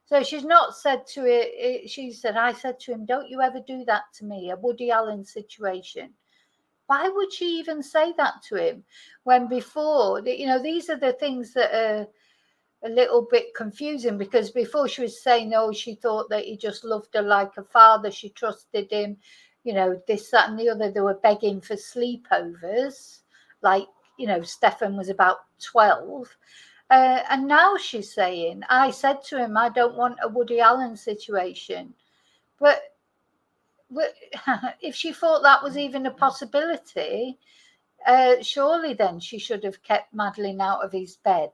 So she's not said to it, she said, I said to him, don't you ever do that to me, a Woody Allen situation. Why would she even say that to him when before, these are the things that are a little bit confusing, because before she was saying, oh, she thought that he just loved her like a father, she trusted him, this, that and the other. They were begging for sleepovers, like, Stefan was about 12. And now she's saying, I said to him, I don't want a Woody Allen situation. But if she thought that was even a possibility, surely then she should have kept Madeline out of his bed.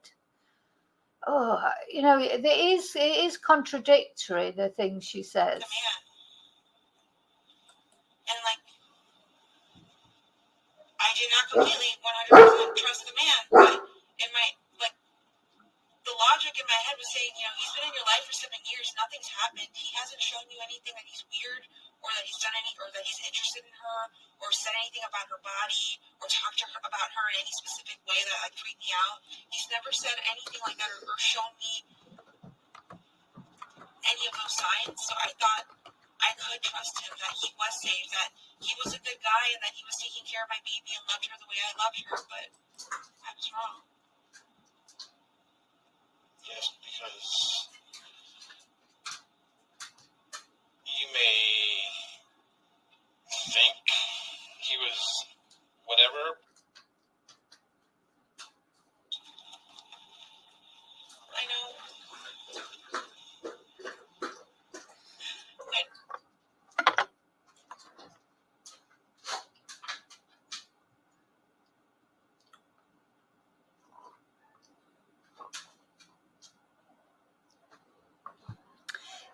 Oh, it is contradictory, the things she says. The man. And I do not completely 100% trust the man, but in my the logic in my head was saying, he's been in your life for 7 years, nothing's happened. He hasn't shown you anything that he's weird, or that he's done or that he's interested in her, or said anything about her body, or talked to her about her in any specific way that freaked me out. He's never said anything like that or shown me any of those signs. So I thought I could trust him, that he was safe, that he was a good guy, and that he was taking care of my baby and loved her the way I loved her. But I was wrong. Yes, because you may think he was whatever,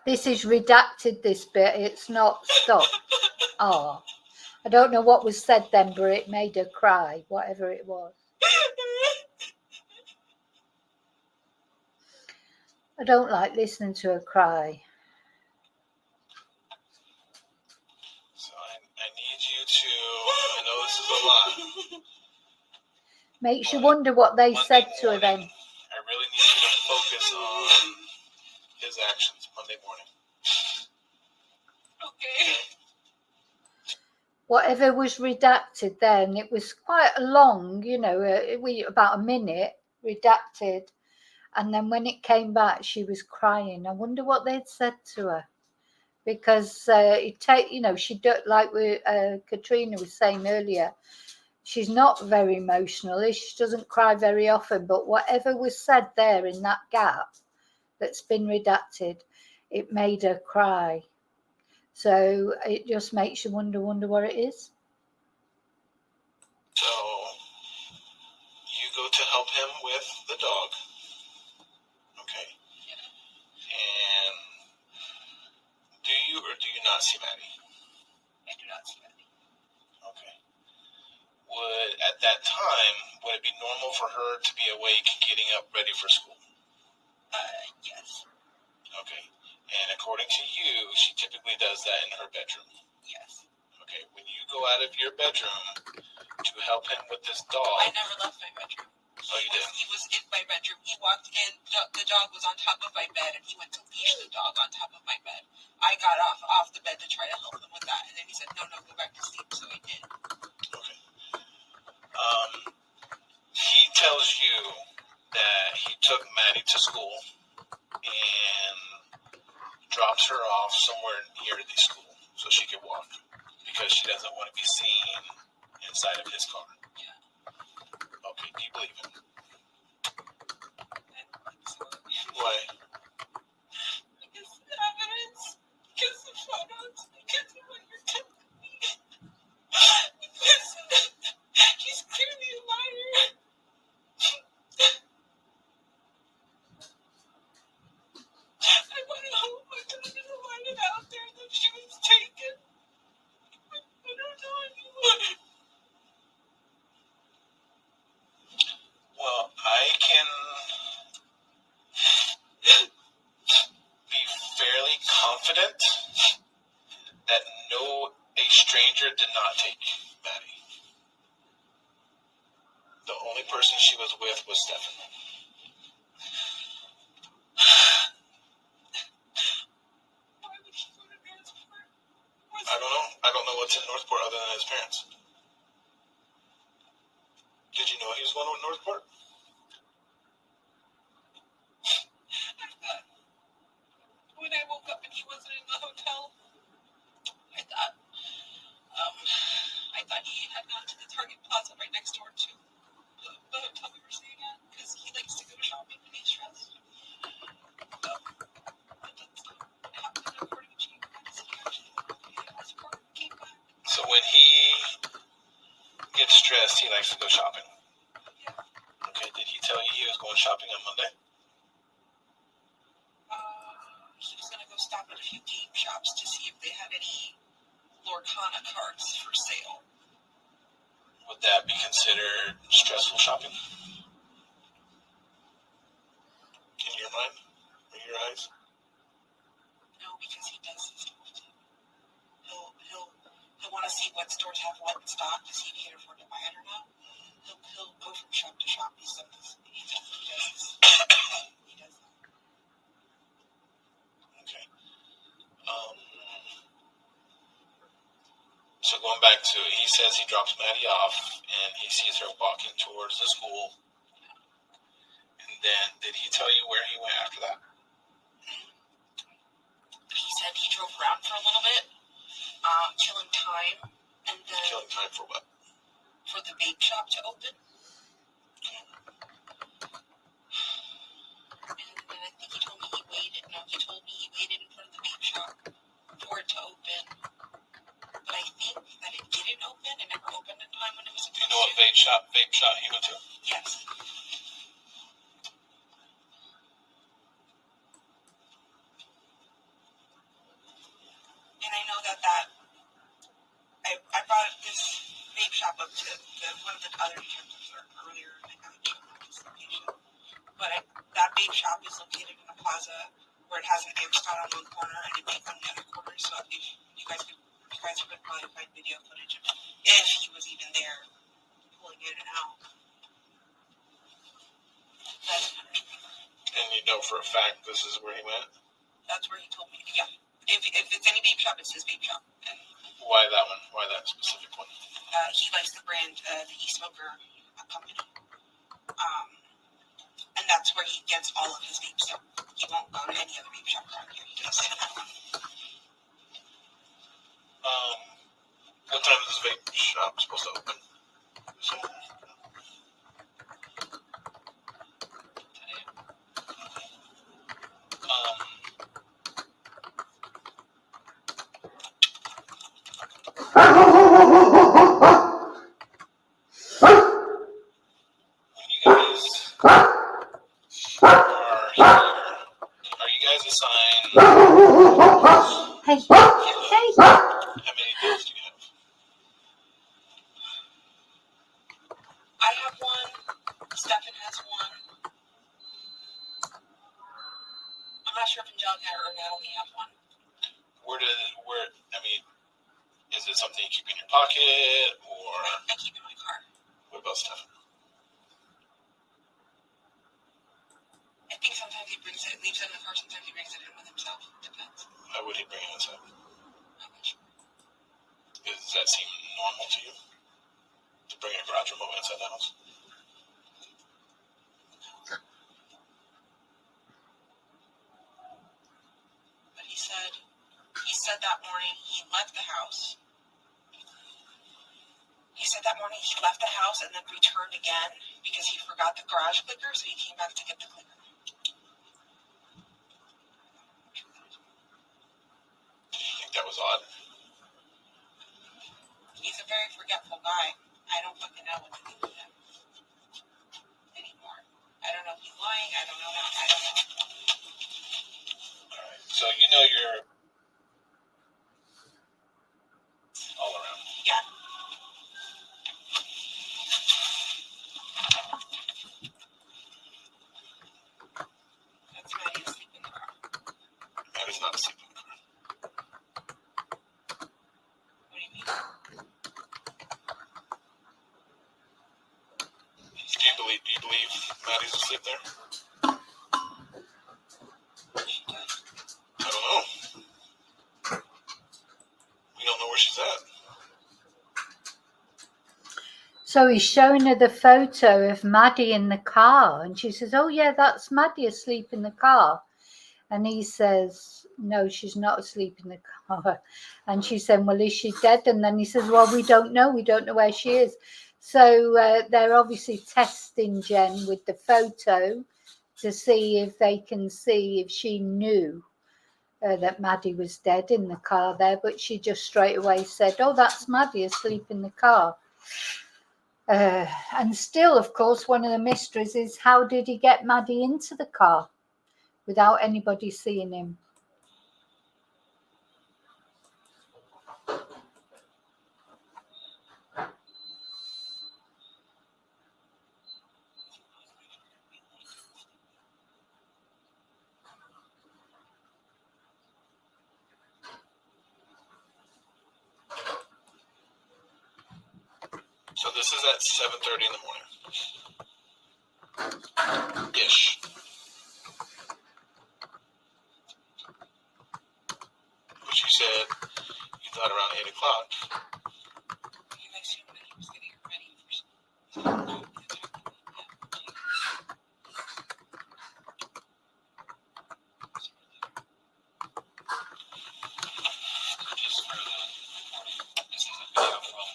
This is redacted, this bit. It's not stuck. Oh, I don't know what was said then, but it made her cry, whatever it was. I don't like listening to her cry. So I need you to, I know this is a lot. Makes you wonder what they Monday said to her morning, then. I really need you to focus on his actions Monday morning. Okay. Whatever was redacted then, it was quite long, about a minute redacted. And then when it came back, she was crying. I wonder what they'd said to her. Because Katrina was saying earlier, she's not very emotional. She doesn't cry very often. But whatever was said there in that gap that's been redacted, it made her cry. So it just makes you wonder what it is. So you go to help him with the dog. Okay. And do you or do you not see Maddie? I do not see Maddie. Okay. At that time, would it be normal for her to be awake, getting up, ready for school? Yes. Okay. And according to you, she typically does that in her bedroom. Yes. Okay. When you go out of your bedroom to help him with this dog. I never left my bedroom. Oh, you did? He was in my bedroom. He walked in. The dog was on top of my bed, and he went to leash the dog on top of my bed. I got off the bed to try to help him with that, and then he said, "No, go back to sleep." So I did. Okay. He tells you that he took Maddie to school and drops her off somewhere near the school so she could walk because she doesn't want to be seen inside of his car. Yeah. Okay, do you believe him? So, Why? because the evidence, because the photos, because of what you're telling me. Because he's clearly a liar. I want to hope I could have let it out there that she was taken. But I don't know anymore. Well, I can be fairly confident that a stranger did not take Maddie. The only person she was with was Stefan. Why would she go to Northport? I don't know. I don't know what's in Northport other than his parents. Did you know he was going to Northport? I thought, when I woke up and he wasn't in the hotel, I thought he had gone to the Target Plaza right next door to the hotel we were staying at, because he likes to go shopping when he's stressed. But that's not what happened according to you guys. He actually went to Northport and came back. So when he gets stressed, he likes to go shopping. Yeah. Okay, did he tell you he was going shopping on Monday? He was going to go stop at a few game shops to see if they had any Lorcana cards for sale. Would that be considered stressful shopping? In your mind? Or your eyes? No, because he does this often. He'll want to see what stores have what in stock to see if he can afford to buy it or not. He'll go from shop to shop. He does this. He does that. Okay. So going back to it, he says he drops Maddie off and he sees her walking towards the school. And then did he tell you where he went after that? He said he drove around for a little bit, killing time, and then Killing time for what? for the vape shop to open. And then I think he told me he waited. No, he told me he waited in front of the vape shop for it to open. But I think that it didn't open. It never opened in time when it was supposed to. Do you know what vape shop he went to? Yes. other detectives earlier, and I got to check out this location. But that vape shop is located in a plaza where it has an amp spot on one corner and a vape on the other corner. So if you guys could probably find video footage of if he was even there pulling in and out. And you know for a fact this is where he went? That's where he told me. Yeah. If it's any vape shop, it's his vape shop. And why that one? Why that specific one? He likes the brand, the e-smoker company. And that's where he gets all of his vapes. So he won't go to any other vape shop around here. He goes to that one. What time is this vape shop supposed to open? So, are you guys assigned? Hey. How many deals do you have? I have one. Stefan has one. I'm not sure if Angelica or Natalie have one. Is it something you keep in your pocket, or? I keep in my car. What about Stefan? I think sometimes he leaves it in the car, sometimes he brings it in with himself. Depends. Why would he bring it inside? I'm not sure. Does that seem normal to you? To bring a garage remote inside the house? But he said that morning he left the house. He said that morning he left the house and then returned again because he forgot the garage clicker, so he came back to get the clicker. Do you think that was odd? He's a very forgetful guy. I don't fucking know what to do with him anymore. I don't know if he's lying. I don't know. Alright, so you know you're all around. Yeah. That's Maddie asleep in the car. Maddie's not asleep in the car. What do you mean? Do you believe Maddie's asleep there? She does. I don't know. We don't know where she's at. So he's showing her the photo of Maddie in the car, and she says, "Oh yeah, that's Maddie asleep in the car." And he says, "No, she's not asleep in the car." And she said, "Well, is she dead?" And then he says, "Well, we don't know where she is." So they're obviously testing Jenn with the photo to see if they can see if she knew that Maddie was dead in the car there, but she just straight away said, "Oh, that's Maddie asleep in the car." And still, of course, one of the mysteries is how did he get Maddie into the car without anybody seeing him? So this is at 7:30 in the morning. Ish. But you said you thought around 8 o'clock. You guys assumed that he was getting ready for Just for the recording, this is a video from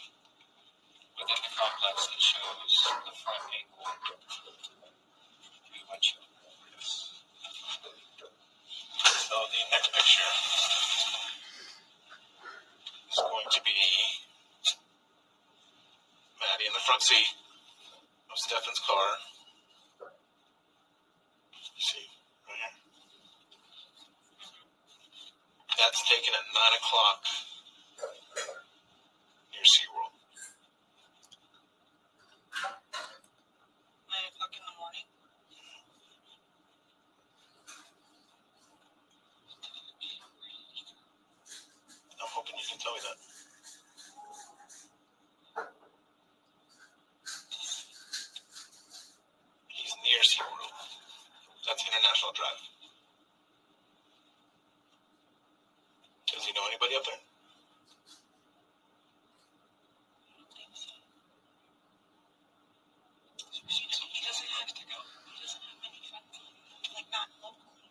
within the complex that shows the front angle windshield. So the next picture is going to be Maddie in the front seat of Stefan's car. See, right here. That's taken at 9 o'clock near SeaWorld. International Drive. Does he know anybody up there? I don't think so. He doesn't have to go. He doesn't have many friends, like not locally.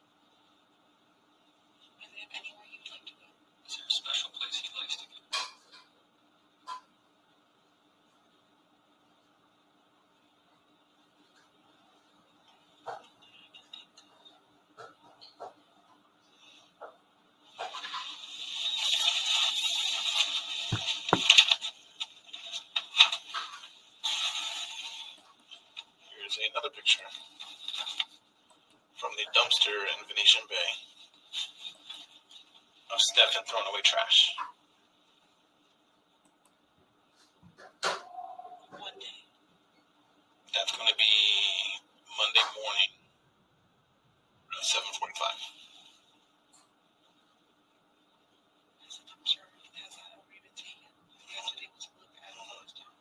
Is there anywhere you'd like to go? Is there a special place he likes to go? Here's another picture from the dumpster in Venetian Bay of Stefan throwing away trash. One day. That's going to be Monday morning around 7:45. I'm sure it has that already been taken. You guys were able to look at it when it was down.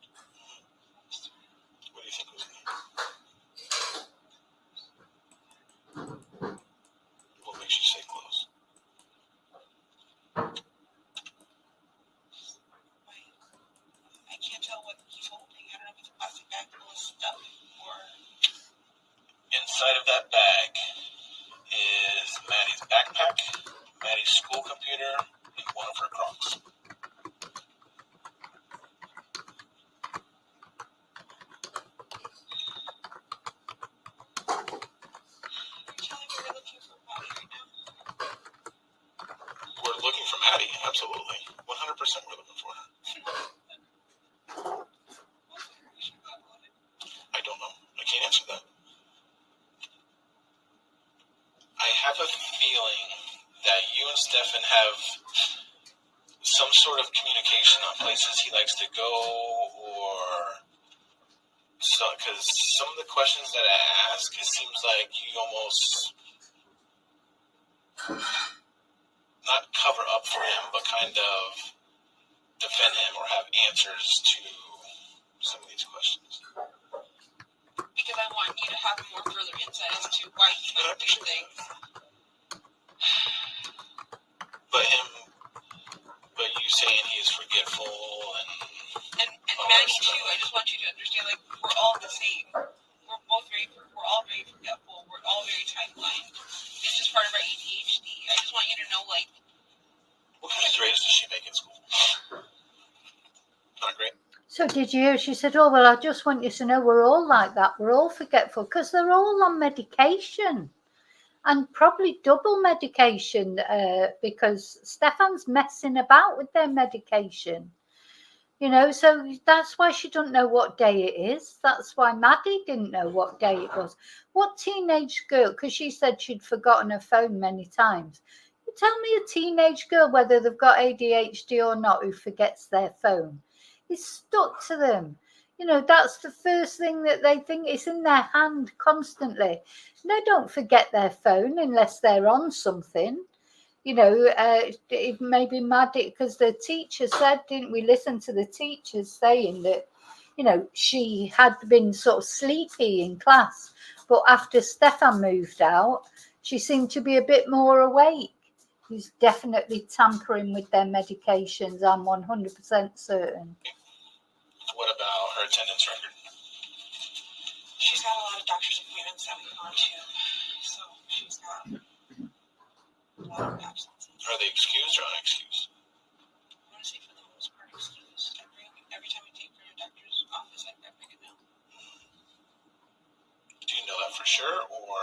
What do you think was in there? What makes you say close? I can't tell what he's holding. I don't know if it's a plastic bag full of stuff or. Inside of that bag is Maddie's backpack, Maddie's school computer, and one of her Crocs. Are you telling me we're looking for Bobby right now? We're looking for Maddie, absolutely. 100% we're looking for her. What's the information about it? I don't know. I can't answer that. I have a feeling that you and Stefan have some sort of communication on places he likes to go, or so, because some of the questions that I ask, it seems like you almost not cover up for him, but kind of defend him or have answers to some of these questions. Because I want you to have more further insight as to why he might do things. But you saying he's forgetful and Maddie too. I just want you to understand, like, we're all the same. We're all very forgetful. We're all very time blind. It's just part of our ADHD. I just want you to know, like, what kind of grades does she make in school? Not great. So did you hear? She said, "Oh well, I just want you to know we're all like that. We're all forgetful because they're all on medication, and probably double medication because Stefan's messing about with their medication. You know, so that's why she doesn't know what day it is. That's why Maddie didn't know what day it was. What teenage girl? Because she said she'd forgotten her phone many times. You tell me a teenage girl, whether they've got ADHD or not, who forgets their phone. It's stuck to them. You know, that's the first thing that they think. It's in their hand constantly. They don't forget their phone unless they're on something. You know, it may be mad because the teacher said, didn't we listen to the teachers saying that, you know, she had been sort of sleepy in class, but after Stefan moved out, she seemed to be a bit more awake. He's definitely tampering with their medications, I'm 100% certain. What about her attendance record? she's got a lot of doctor's appointments that we've gone to, so she's got a lot of absences. Are they excused or unexcused? I want to say for the most part excused. Every time we take her to the doctor's office, I pick a note. Do you know that for sure, or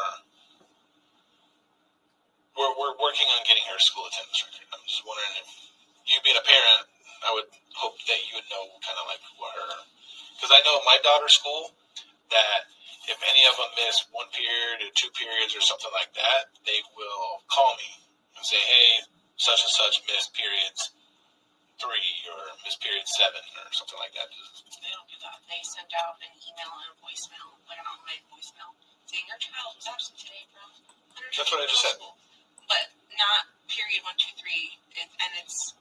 we're working on getting her school attendance record? I'm just wondering if you being a parent, I would hope that you would know kind of like what her, because I know my daughter's school that if any of them miss one period or 2 periods or something like that, they will call me and say, hey, such and such missed periods 3 or missed period 7 or something like that. They don't do that. They send out an email and a voicemail, like an automated voicemail, saying your child was absent today from. That's what I just said. But not period 1, 2, 3, and it's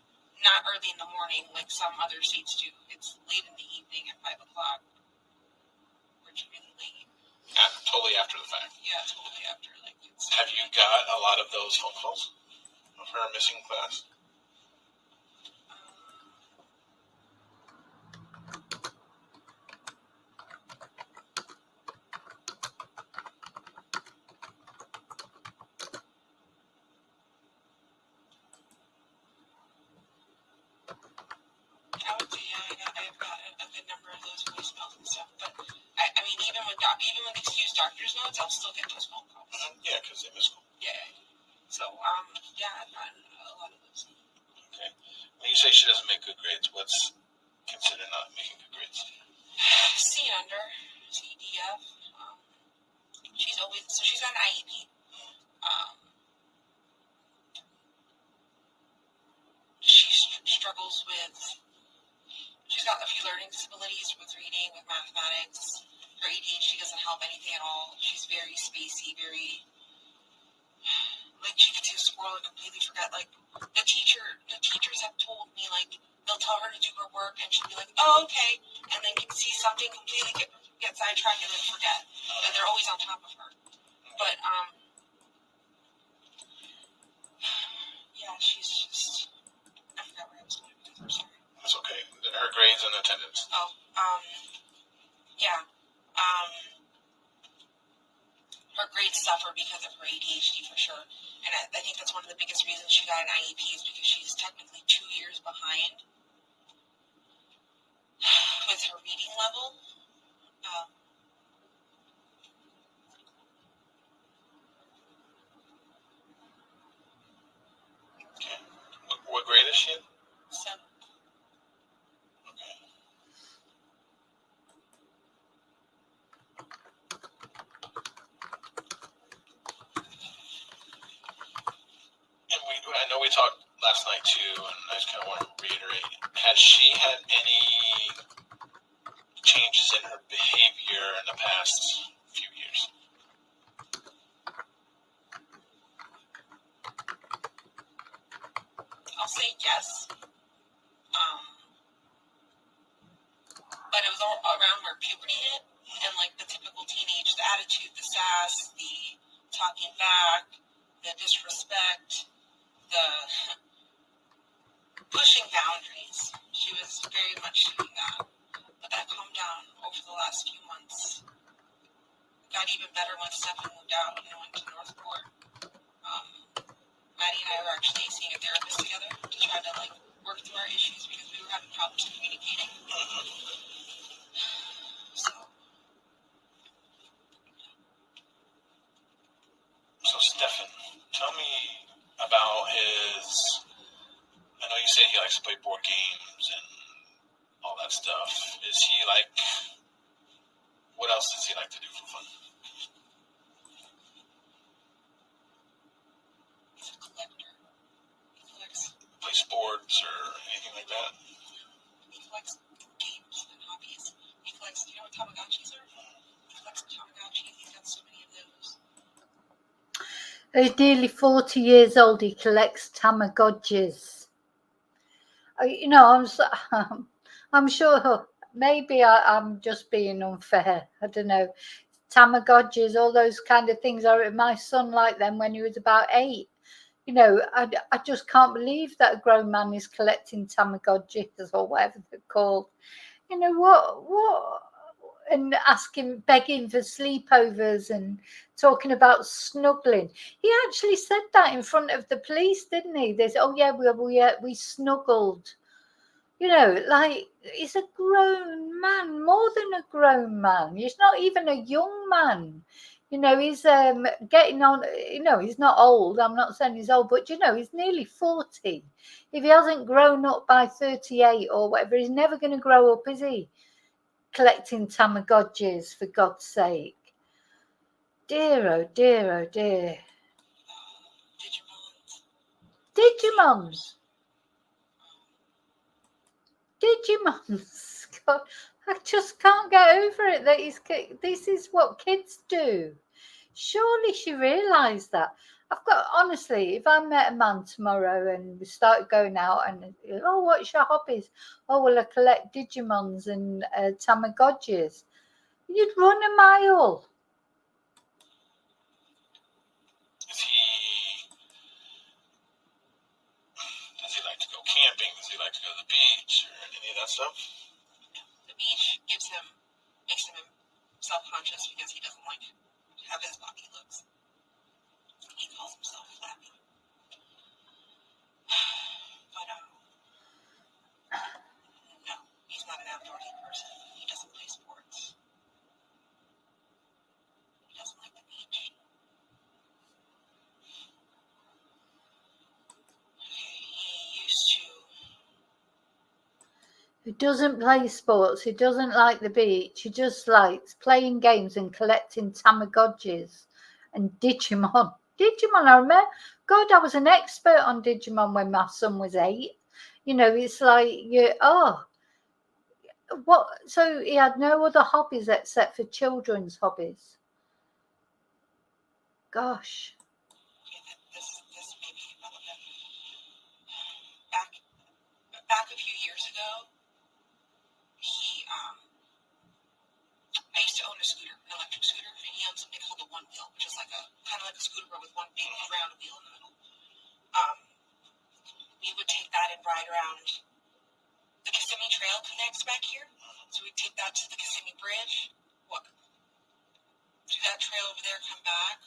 not early in the morning like some other states do. It's late in the evening at 5 o'clock, which is really late. Totally after the fact. Yeah, totally after. Like it's got a lot of those phone calls of her missing class? I would say, yeah, I've got a good number of those voicemails and stuff. But I mean, even with excused doctor's notes, I'll still get those phone calls. Yeah, because they miss school. Yeah. So, yeah, I've gotten a lot of those. Okay. When you say she doesn't make good grades, what's considered not making good grades? C under, C, D, F. She's got an IEP. She struggles with. She's got a few learning disabilities with reading, with mathematics. Her ADHD doesn't help anything at all. She's very spacey, very, like, she could see a squirrel and completely forget. Like, the teachers have told me, like, they'll tell her to do her work and she'll be like, oh, okay, and then can see something completely get sidetracked and then forget. And they're always on top of her. But, yeah, she's just, I forgot where I was going with this, I'm sorry. That's okay. Her grades and attendance. Oh, yeah. Her grades suffer because of her ADHD for sure. And I think that's one of the biggest reasons she got an IEP is because she's technically 2 years behind with her reading level. Okay. What grade is she in? 7th. Okay. And I know we talked last night too, and I just kind of want to reiterate. Has she had any changes in her behavior in the past few years? I'll say yes. But it was all around where puberty hit, and like the typical teenage, the attitude, the sass, the talking back, the disrespect, the pushing boundaries. She was very much doing that. But that calmed down over the last few months. It got even better when Stefan moved out and went to Northport. Maddie and I were actually seeing a therapist together to try to like work through our issues because we were having problems communicating. So Stefan, tell me about his. I know you say he likes to play board games and all that stuff. Is he like? What else does he like to do for fun? He's a collector. He collects. Play sports or anything like that? He collects games and hobbies. He collects. Do you know what Tamagotchis are? He collects Tamagotchis. He's got so many of those. He's nearly 40 years old. He collects Tamagotchis. You know, I'm sure maybe I'm just being unfair. I don't know. Tamagotchis, all those kind of things. My son liked them when he was about 8. You know, I just can't believe that a grown man is collecting Tamagotchis or whatever they're called. You know, what? And begging for sleepovers and talking about snuggling. He actually said that in front of the police, didn't he? They said, "Oh yeah, we snuggled." You know, like, he's a grown man, more than a grown man. He's not even a young man. You know, he's getting on. You know, he's not old. I'm not saying he's old, but you know, he's nearly 40. If he hasn't grown up by 38 or whatever, he's never going to grow up, is he? Collecting Tamagotchis, for God's sake. Dear, oh dear, oh dear. Digimons. God, I just can't get over it that this is what kids do. Surely she realised that. Honestly, if I met a man tomorrow and we started going out and, oh, what's your hobbies? Oh, well, I collect Digimons and Tamagotchis. You'd run a mile. Is he He doesn't play sports. He doesn't like the beach. He just likes playing games and collecting Tamagotchis and Digimon. Digimon, I remember. God, I was an expert on Digimon when my son was 8. You know, it's like, what? So he had no other hobbies except for children's hobbies. Gosh. This may be relevant. Back a few years ago, I used to own a scooter, an electric scooter, and he owned something called a one wheel, which is like kind of like a scooter but with one big round wheel in the middle. We would take that and ride around. The Kissimmee Trail connects back here, so we'd take that to the Kissimmee Bridge, do that trail over there, come back,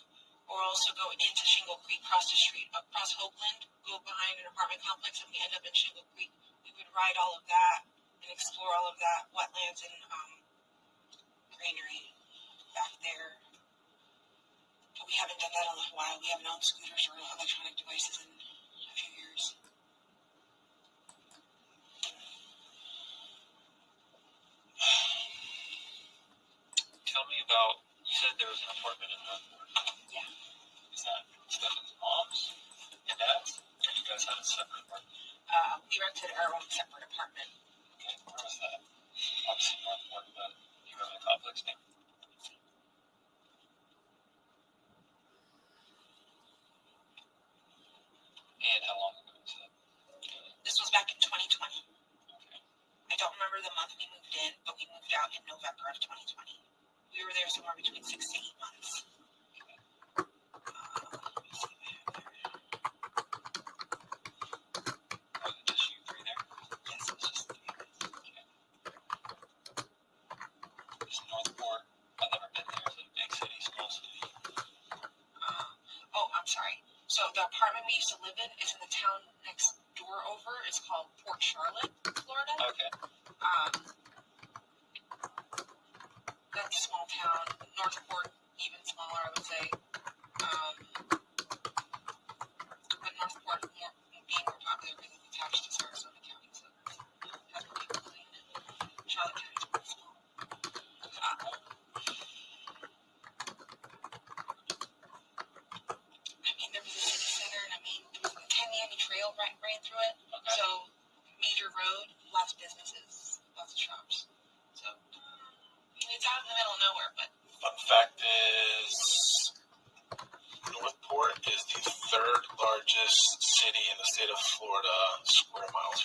or also go into Shingle Creek, cross the street, across Hopeland, go behind an apartment complex, and we end up in Shingle Creek. We would ride all of that and explore all of that wetlands and greenery back there. But we haven't done that in a while. We haven't owned scooters or electronic devices in a few years. Tell me about, you said there was an apartment in Northport. Yeah. Is that Stefan's mom's and dad's? Or you guys had a separate apartment? We rented our own separate apartment. Okay, where was that? Obviously Northport, but do you remember the complex name? And how long ago was that? This was back in 2020. Okay. I don't remember the month we moved in, but we moved out in November of 2020. We were there somewhere between 6 to 8 months. Just you three there? Yes, it's just Okay. Is Northport, I've never been there. Is it a big city, small city? I'm sorry. So the apartment we used to live in is in the town next door over. It's called Port Charlotte, Florida. Okay. That's a small town. Northport, even smaller, I would say. But Northport being more popular because it's attached to Sarasota County, so that's really Charlotte County is pretty small. There was a city center, and there was a Kenyanny Trail ran through it. Okay. So major road, lots of businesses, lots of shops. So it's out in the middle of nowhere, but. Fun fact is, Northport is the 3rd largest city in the state of Florida, square miles.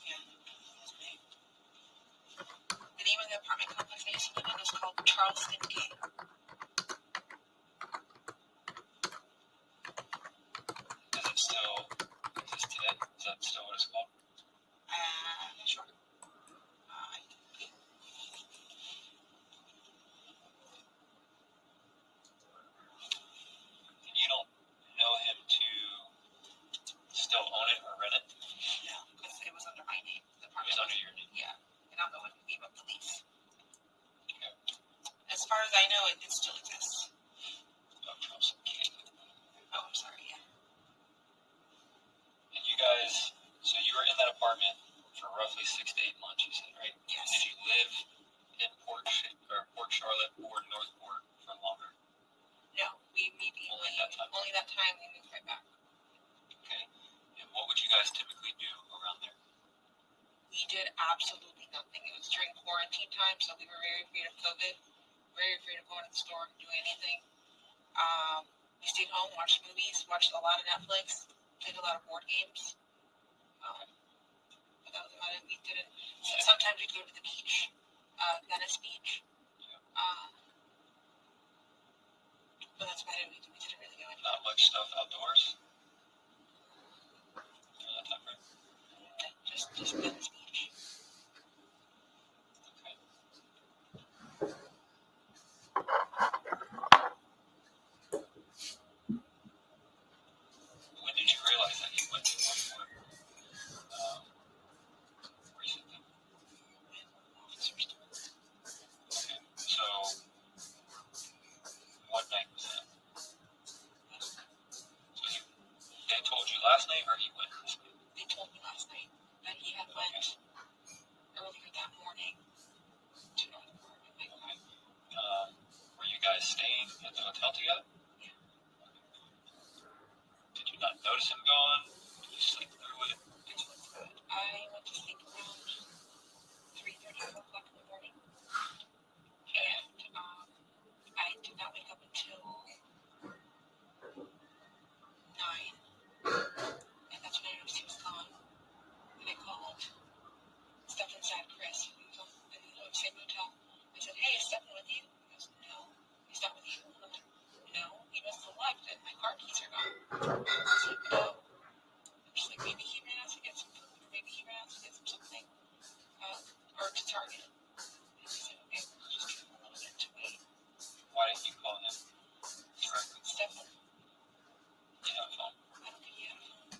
Yeah. The name of the apartment complex I used to live in is called Charleston King. Does it still exist today? Is that still what it's called? Sure. You don't know him to still own it or rent it? No, because it was under my name. The It apartment was under your name? Yeah, and I'm the one who gave up the lease. Okay. As far as I know, it still exists. Oh, Charleston King. Oh, I'm sorry, yeah. And you guys, so you were in that apartment for roughly 6 to 8 months, you said, right? Yes. Did you live in Port Charlotte or Northport for longer? No, we Only that time? Only that time we moved right back. Okay. And what would you guys typically do around there? We did absolutely nothing. It was during quarantine time, so we were very afraid of COVID, very afraid of going to the store and doing anything. We stayed home, watched movies, watched a lot of Netflix, played a lot of board games. But that was about it. We didn't. Sometimes we'd go to the beach, Venice Beach. But that's about it. We didn't really go anywhere. Not much stuff outdoors? That time frame? Just Venice Beach. Okay. When did you realize that you went to Northport recently? Okay. So, what night was that? So staying at the hotel together? Yeah. Did you not notice him gone? Did you sleep through it? I went to sleep around 3:30, 4 o'clock in the morning. And I did not wake up until 9. And that's when I noticed he was gone. And I called Stefan's dad, Chris, who was in the same hotel. I said, hey, is Stefan with you? He goes, no. He's not with you? I'm like, no. He must have left and my car keys are gone. I said, no. I'm just like, maybe he ran out to get some food. Or maybe he ran out to get some something. Or to Target. And he said, okay, we'll just give him a little bit to wait. Why didn't you call him directly? Stefan. You have a phone? I don't think he had a phone.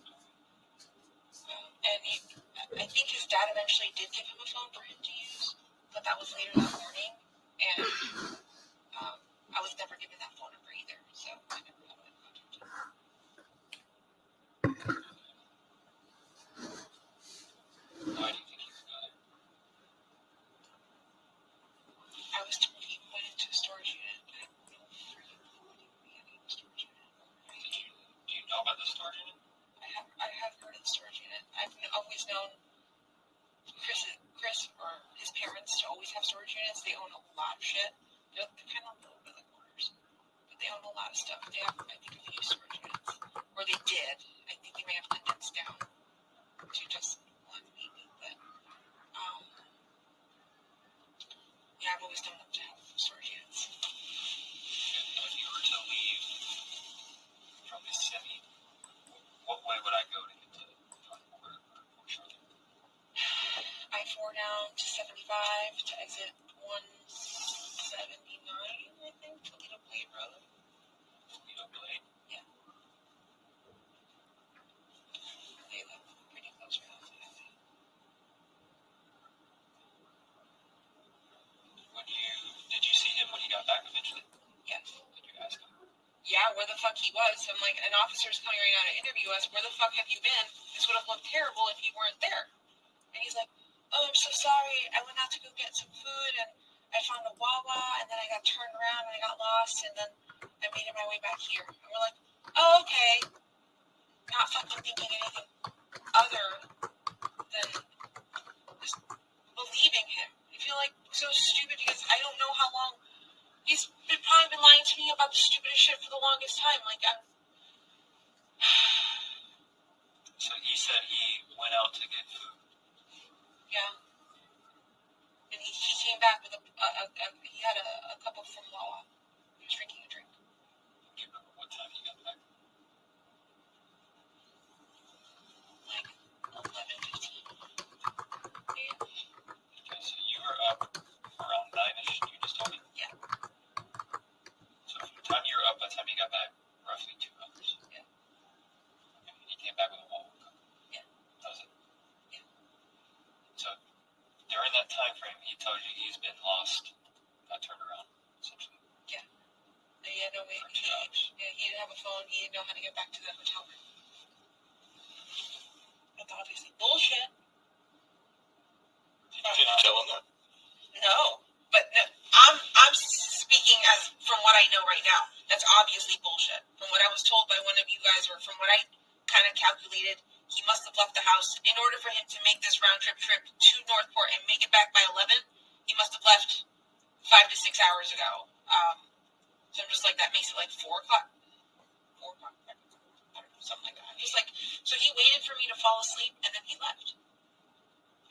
And I think his dad eventually did give him a phone for him to use, but that was later that morning, and I was never given that phone number either, so I never had a contact him. Why do you think he would go there? I was told he went into a storage unit. I have no freaking clue what he would be getting in a storage unit. Do you know about the storage unit? I have heard of the storage unit. I've always known Chris or his parents to always have storage units. They own a lot of shit. They're kind of a little bit like owners, but they own a lot of stuff. They have, I think, a few storage units, or they did. I think they may have condensed down to just one, maybe. But yeah, I've always known them to have storage units. If you were to leave from Mississippi, what way would I go to get to Charlotte? I-4 down to 75 to exit 179, I think, Toledo Blade Road. Toledo Blade? Yeah. They live pretty close right off the highway. Did you see him when he got back eventually? Yes. Did you ask him? Yeah, where the fuck he was. I'm like, an officer's coming right now to interview us. Where the fuck have you been? This would have looked terrible if you weren't there. And he's like, oh, I'm so sorry. I went out to go get some food, and I found a Wawa, and then I got turned around, and I got lost, and then I made my way back here. And we're like, oh, okay. Not fucking thinking anything other than just believing him. I feel like so stupid because I don't know how long. He's probably been lying to me about the stupidest shit for the longest time. Like, So he said he went out to get food. yeah. And he came back with he had a cup of from Wawa. He was drinking a drink. Do you remember what time he got back? Like 11:15. Yeah. Okay, so you were up around 9ish, you just told me? Yeah. So from the time you were up by the time you got back, roughly 2 hours. Yeah. And he came back with a Wawa cup. Yeah. That was it? Yeah. So during that time frame, he told you he's been lost, got turned around, essentially. Yeah. He had no way. He didn't have a phone. He didn't know how to get back to the hotel room. That's obviously bullshit. Did you tell him that? No, but no, I'm speaking as from what I know right now. That's obviously bullshit. From what I was told by one of you guys, or from what I kind of calculated, he must have left the house in order for him to make this round trip to Northport and make it back by 11. He must have left 5 to 6 hours ago. So I'm just like, that makes it like 4 o'clock. 4 o'clock, I don't know, something like that. I'm just like, so he waited for me to fall asleep and then he left.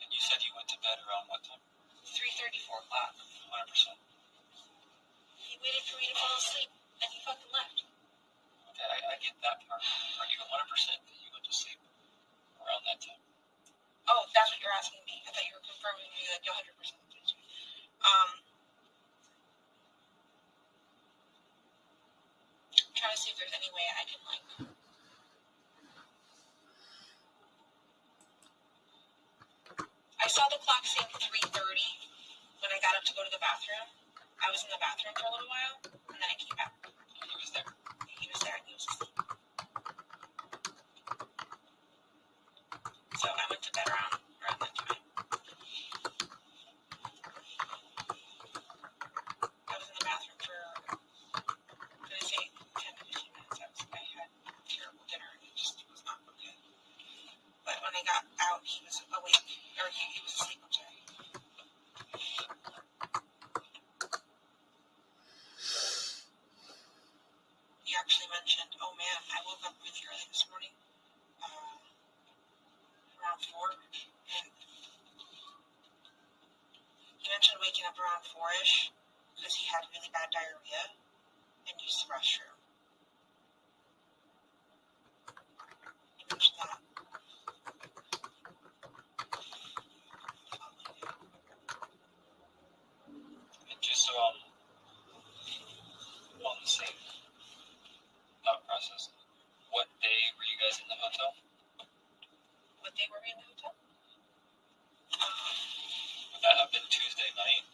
And you said you went to bed around what time? 3:30, 4 o'clock. 100%. He waited for me to fall asleep and he fucking left. Okay, I get that part. Are you 100% that you went to sleep around that time? Oh, that's what you're asking me. I thought you were confirming me like 100%. I'm trying to see if there's any way I can like. I saw the clock saying 3:30 when I got up to go to the bathroom. I was in the bathroom for a little while, and then I came back. And he was there. He was there and he was asleep. So I went to bed around that time. I was in the bathroom for up really early this morning, around 4, and he mentioned waking up around 4-ish because he had really bad diarrhea and used the restroom. He mentioned that. And just so I'm on the same thought process, what day were you guys in the hotel? What day were we in the hotel? Would that have been Tuesday night?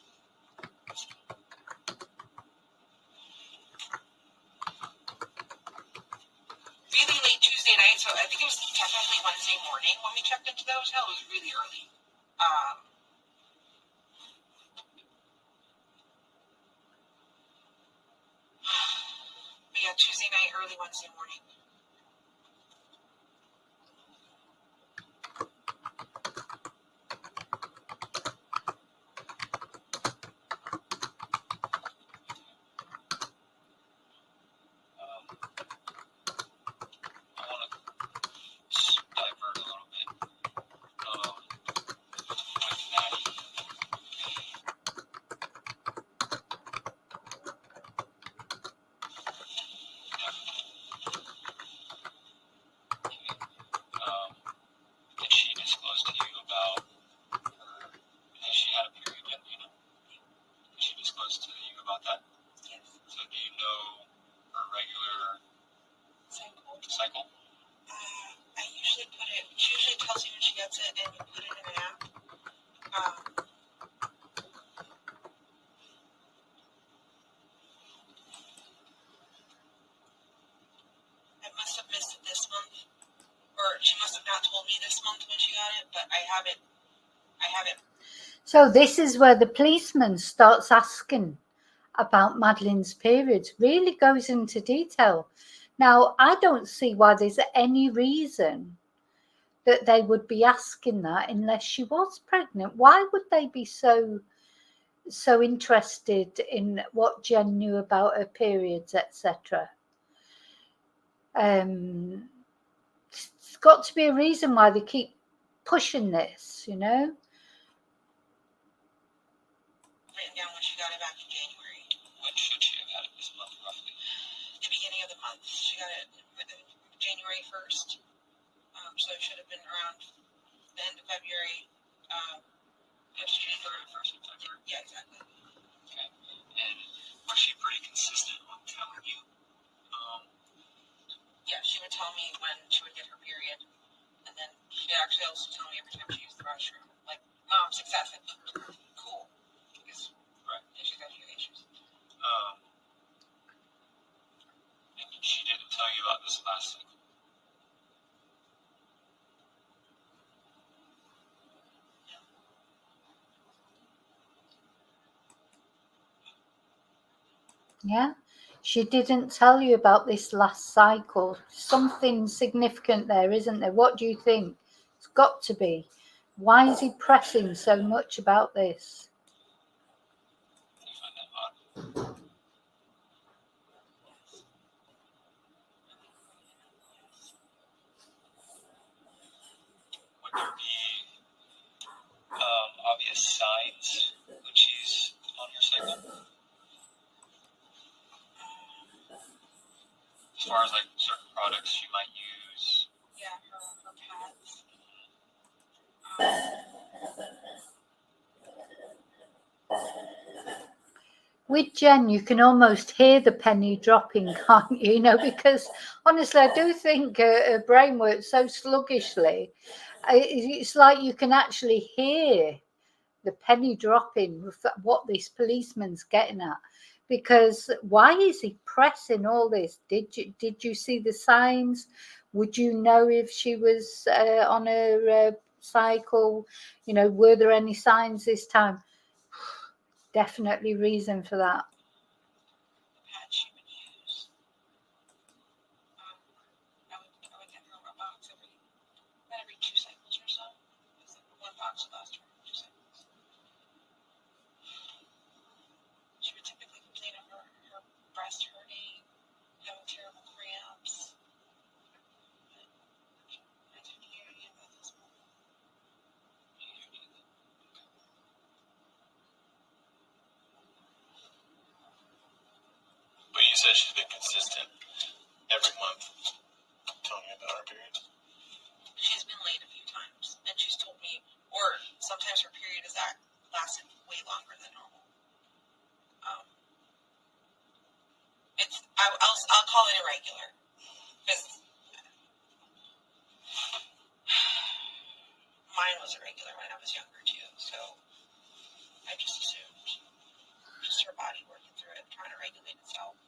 Really late Tuesday night, so I think it was technically Wednesday morning when we checked into the hotel. It was really early. But yeah, Tuesday night, early Wednesday morning. I want to divert a little bit with Maddie. Did she disclose to you about her, has she had a period yet, you know? Did she disclose to you about that? Yes. So do you know her regular cycle? I usually put it, she usually tells you when she gets it and you put it in an app. I must have missed it this month, or she must have not told me this month when she got it, but I have it. So this is where the policeman starts asking about Madeline's periods, really goes into detail. Now, I don't see why there's any reason that they would be asking that unless she was pregnant. Why would they be so interested in what Jenn knew about her periods, etc.? It's got to be a reason why they keep pushing this, you know. Written down when she got it back in January. When should she have had it this month, roughly? The beginning of the month. She got it January 1st. So it should have been around the end of February. January 1st of February. Yeah, exactly. Okay. And was she pretty consistent on telling you? Yeah, she would tell me when she would get her period. And then she actually also tell me every time she used the restroom. Like, success. Like, cool. Because, right. Yeah, she's got issues. And she didn't tell you about this last cycle? Yeah, she didn't tell you about this last cycle. Something significant there, isn't there? What do you think? It's got to be. Why is he pressing so much about this? You find that odd? Would there be obvious signs when she's on her cycle? As far as like certain products she might use? Yeah, her pads. With Jenn, you can almost hear the penny dropping, can't you? You know, because honestly, I do think her brain works so sluggishly. It's like you can actually hear the penny dropping with what this policeman's getting at. Because why is he pressing all this? Did you see the signs? Would you know if she was on her cycle? You know, were there any signs this time? Definitely reason for that. The pads she would use. I would get her a box every 2 cycles or so. One box would last her 2 cycles. She would typically complain of her breast hurting, having terrible cramps. said she's been consistent every month telling me about her period. She's been late a few times, and she's told me, or sometimes her period has lasted way longer than normal. I'll call it irregular, because mine was irregular when I was younger too. So I just assumed just her body working through it, trying to regulate itself.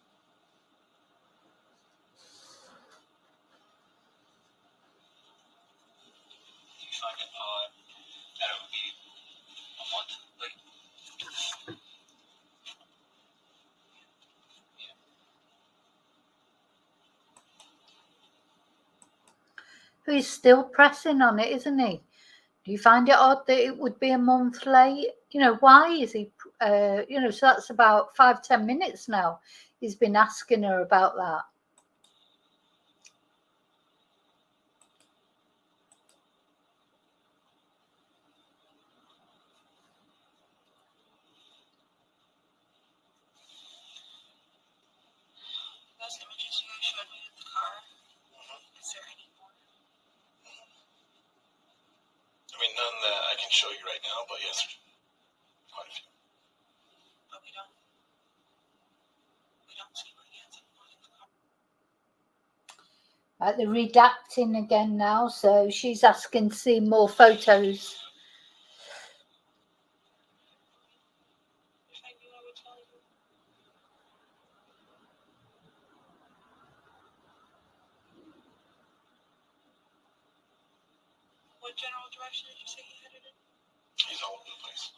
Do you find it odd that it would be a month late? He's still pressing on it, isn't he? Do you find it odd that it would be a month late? Why is he, so that's about 5-10 minutes now. He's been asking her about that. Those images you guys showed me in the car, is there any more? I mean, none that I can show you right now, but yes, quite a few. But we don't see her hands anymore in the car. They're redacting again now, so she's asking to see more photos. If I knew, I would tell you. What general direction did you say he headed in? He's all over the place.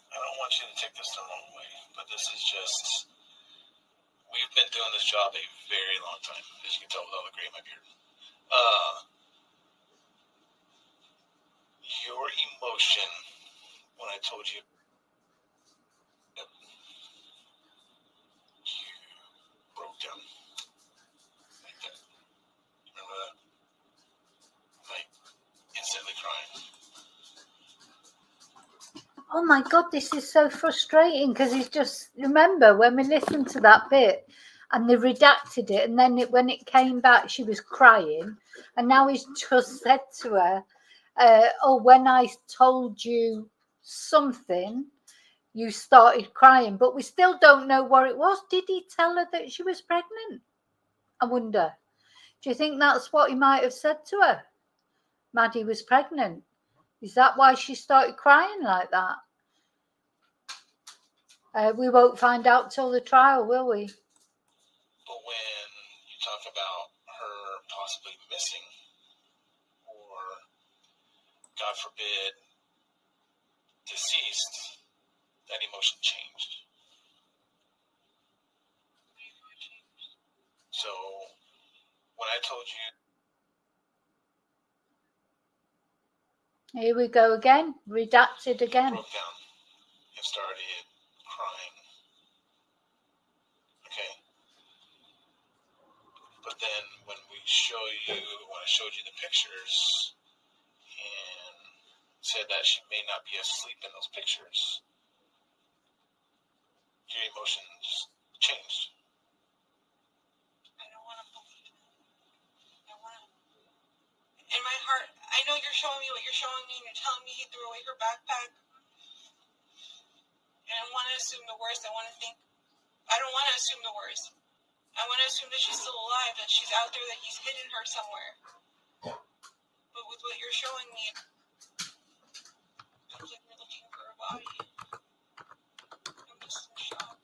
I don't want you to take this the wrong way, but this is just, we've been doing this job a very long time, as you can tell with all the gray in my beard. Your emotion when I told you you broke down like that. Remember that? Like instantly crying. Oh my God, this is so frustrating because it's just, remember when we listened to that bit and they redacted it, and then when it came back, she was crying, and now he's just said to her, when I told you something, you started crying, but we still don't know what it was. Did he tell her that she was pregnant? I wonder. Do you think that's what he might have said to her? Maddie was pregnant. Is that why she started crying like that? We won't find out till the trial, will we? But when you talk about her possibly missing, or God forbid, deceased, that emotion changed. So when I told you, Here we go again, redacted again. broke down and started crying. Okay. But then when I showed you the pictures and said that she may not be asleep in those pictures, your emotions changed. I don't want to believe it. In my heart, I know you're showing me what you're showing me, and you're telling me he threw away her backpack. And I want to assume the worst. I don't want to assume the worst. I want to assume that she's still alive, that she's out there, that he's hidden her somewhere. But with what you're showing me, it feels like we're looking for a body. I'm just in shock.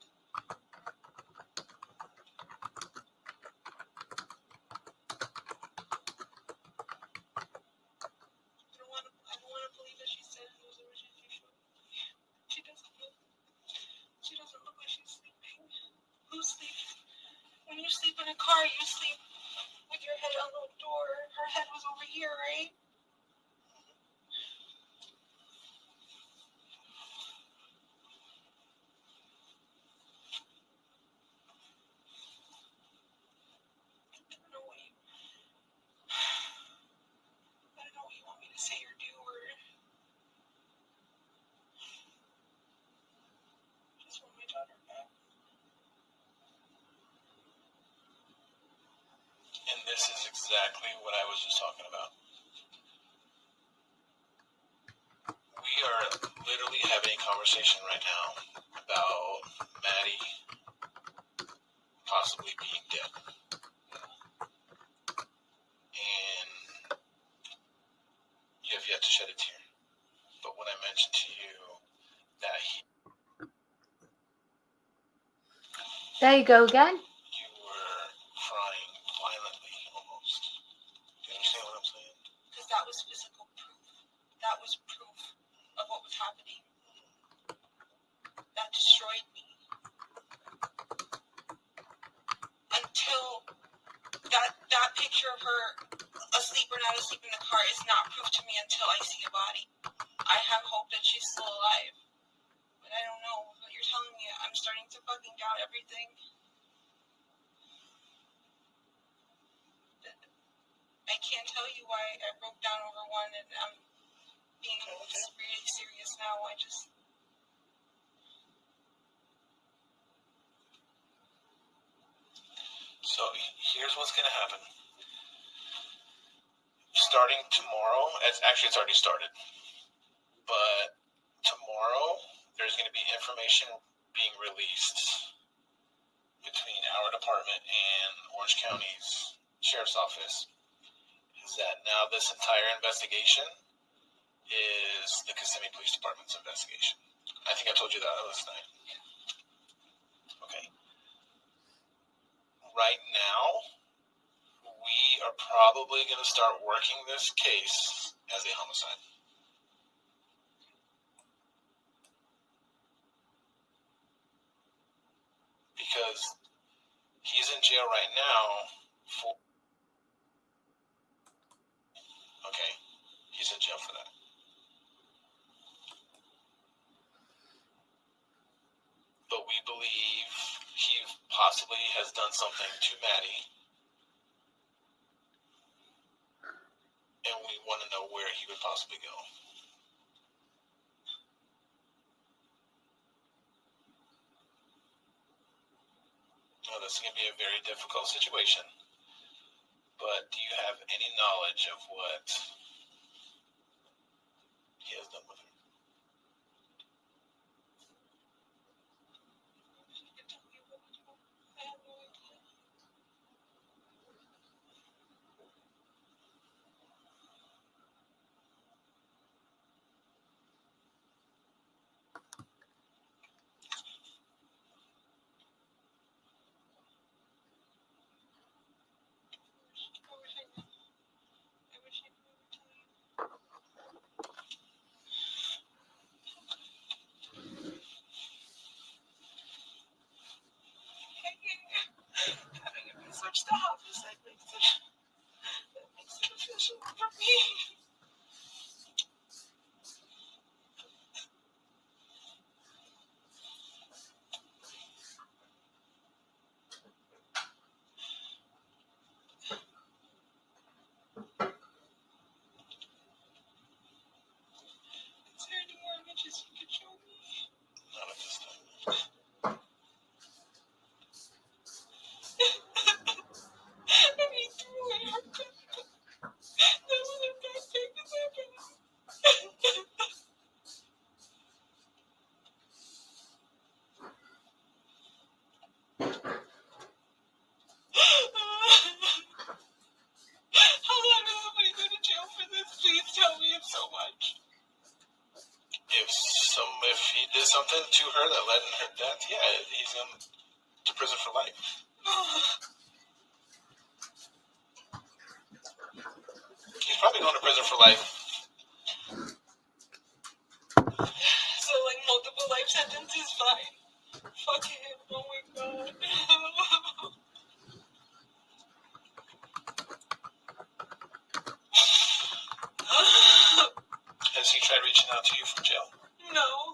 I don't want to believe that she said those images you showed me. She doesn't look like she's sleeping. Who's sleeping? When you sleep in a car, you sleep with your head on the door. Her head was over here, right? I say or do, or just want my daughter back. And this is exactly what I was just talking about. We are literally having a conversation right now about Maddie possibly being dead. And you have yet to shed a tear. But when I mentioned to you that There you go again. you were crying violently almost. Do you understand what I'm saying? Because that was physical proof. That was proof of what was happening. That destroyed me. Until that picture of her asleep or not asleep in the car is not proof to me until I see a body. I have hope that she's still alive. But I don't know what you're telling me. I'm starting to fucking doubt everything. I can't tell you why I broke down over one, and I'm being really serious now. So here's what's going to happen. Starting tomorrow, it's already started. But tomorrow, there's going to be information being released between our department and Orange County's Sheriff's Office. Is that now this entire investigation is the Kissimmee Police Department's investigation. I think I told you that last night. Okay. Right now, we are probably going to start working this case as a homicide. Because he's in jail right now for... Okay, he's in jail for that. But we believe he possibly has done something to Maddie. And we want to know where he would possibly go. Now, this is going to be a very difficult situation. But do you have any knowledge of what he has done with her? I have no idea. I wish I knew. I wish I knew what to tell you. Having it research the office, that makes it official for me. Is there any more images you could show me? Not at this time. I mean, through it. That was a bad thing that's happening. How long does somebody go to jail for this? Please tell me it's so much. If he did something to her that led in her death, yeah, he's going to prison for life. He's probably going to prison for life. So, like, multiple life sentences, fine. Fuck him. Oh my god. Has he tried reaching out to you from jail? No.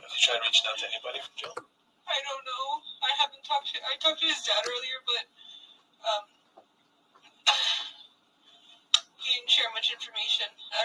Has he tried reaching out to anybody from jail? I don't know. I talked to his dad earlier, but he didn't share much information. I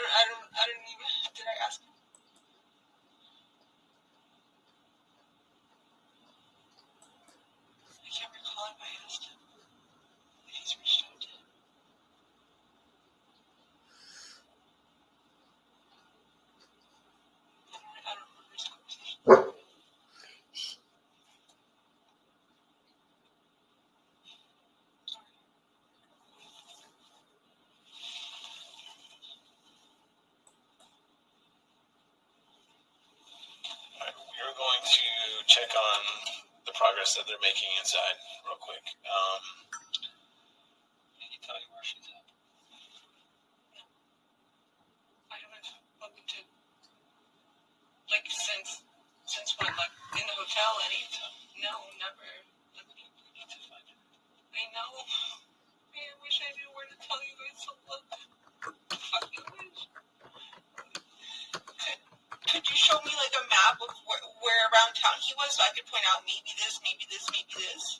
progress that they're making inside, real quick. Did he tell you where she's at? I haven't spoken to, like, since when, like, in the hotel, no, never. We need to find her. I know. I wish I knew where to tell you guys to look. Fucking wish. Could you show me, like, a map of where around town he was so I could point out maybe this, maybe this, maybe this?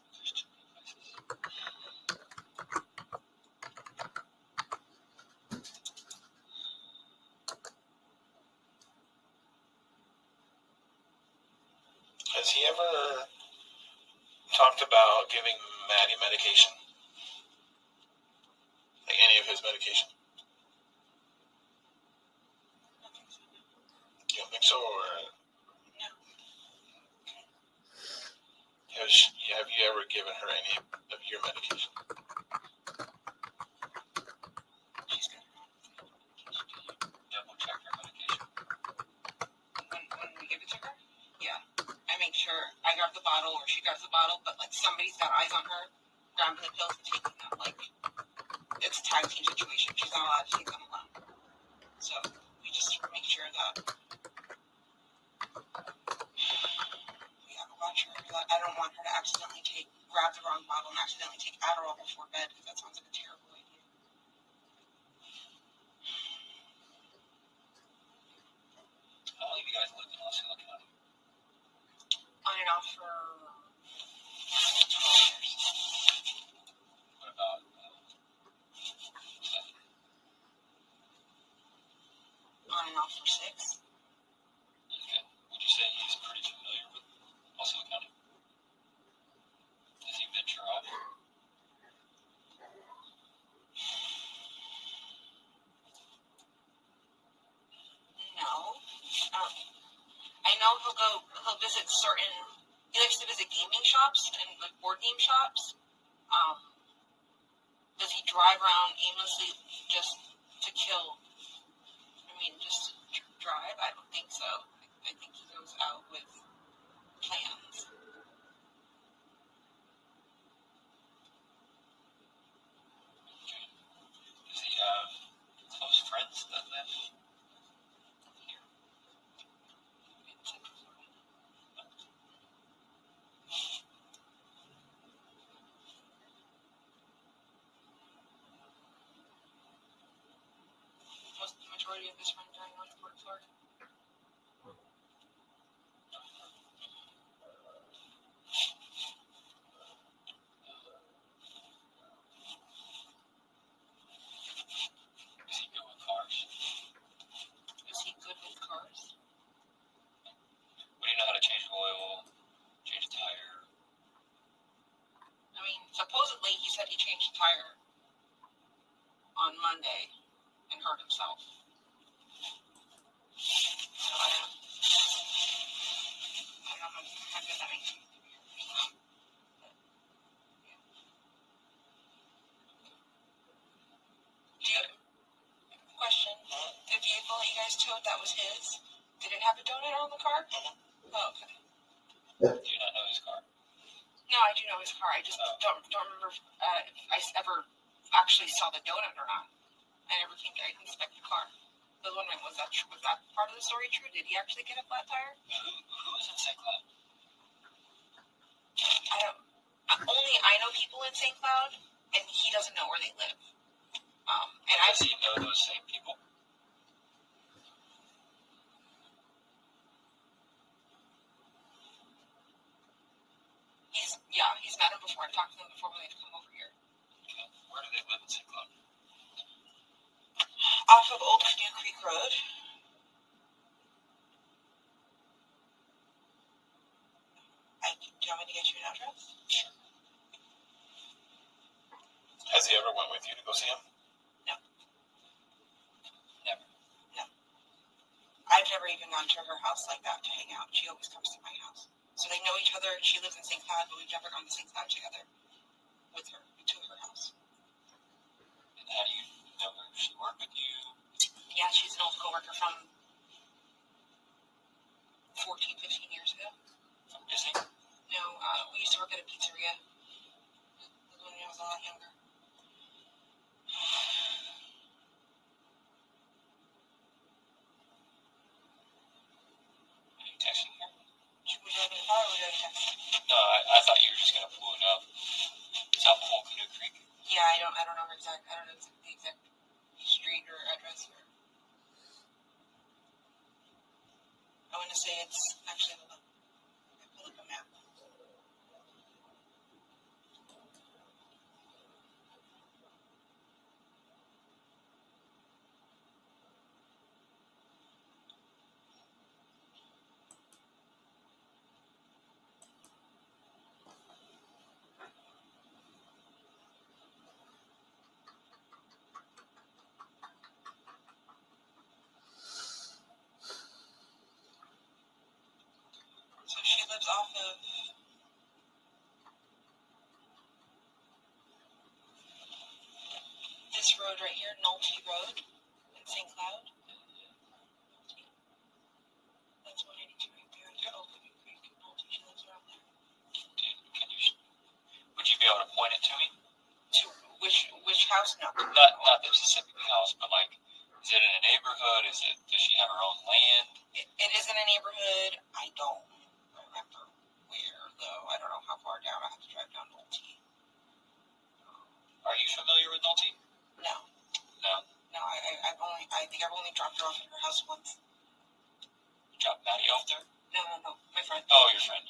Has he ever talked about giving Maddie medication? Like any of his medication? You don't think so, or No. have you ever given her any of your medication? She's got her own medication. Double check her medication. When we give it to her? Yeah. I make sure I grab the bottle or she grabs the bottle, but, like, somebody's got eyes on her, grabbing the pills and taking them. Like, it's a tag team situation. She's not allowed to take them alone. So we just make sure that we have to watch her. I don't want her to accidentally grab the wrong bottle and accidentally take Adderall before bed, because that sounds like a terrible idea. How long have you guys lived in Osceola County? On and off for 12 years. What about On and off for 6. Okay. Would you say he's pretty familiar with Osceola County? Does he venture off? No. I know he'll visit he likes to visit gaming shops and, like, board game shops. Does he drive around aimlessly just to kill? Just to drive? I don't think so. I think he goes out with plans. Does he have close friends that live here? In Central Florida. The majority of his friends are in Northport, Florida. Does he go with cars? Is he good with cars? Would he know how to change oil, change a tire? Supposedly he said he changed a tire on Monday and hurt himself. So I don't know how good that makes him. Question. The vehicle that you guys towed, that was his? Did it have a donut on the car? Oh, okay. Do you not know his car? No, I do know his car. I just don't remember if I ever actually saw the donut or not. I never came to inspect the car. I was wondering, was that part of the story true? Did he actually get a flat tire? Who is in St. Cloud? I know people in St. Cloud, and he doesn't know where they live. Does he know those same people? He's met him before. I've talked to them before when they've come over here. Okay. Where do they live in St. Cloud? Off of Old Canoe Creek Road. Do you want me to get you an address? Sure. Has he ever went with you to go see him? No. Never. No. I've never even gone to her house like that to hang out. She always comes to my house. So they know each other. She lives in St. Cloud, but we've never gone to St. Cloud together with her, to her house. And how do you know her? She worked with you? Yeah, she's an old coworker from 14, 15 years ago. From Disney? No, we used to work at a pizzeria. This was when I was a lot younger. Are you texting her? Would you like me to call or would you like to text? No, I thought you were just gonna pull it up. South of Canoe Creek. Yeah, I don't know the exact street or address or. I want to say it's actually. I pull up a map. So she lives off of this road right here, Nolte Road in St. Cloud. That's 182 right there. It's called Canoe Creek. Nolte, she lives around there. Would you be able to point it to me? To which house? No. Not the specific house, but like, is it in a neighborhood? Does she have her own land? It is in a neighborhood. I don't remember where though. I don't know how far down. I have to drive down Nolte. Are you familiar with Nolte? No. No. No, I think I've only dropped her off at her house once. You dropped Maddie off there? No. My friend. Oh, your friend.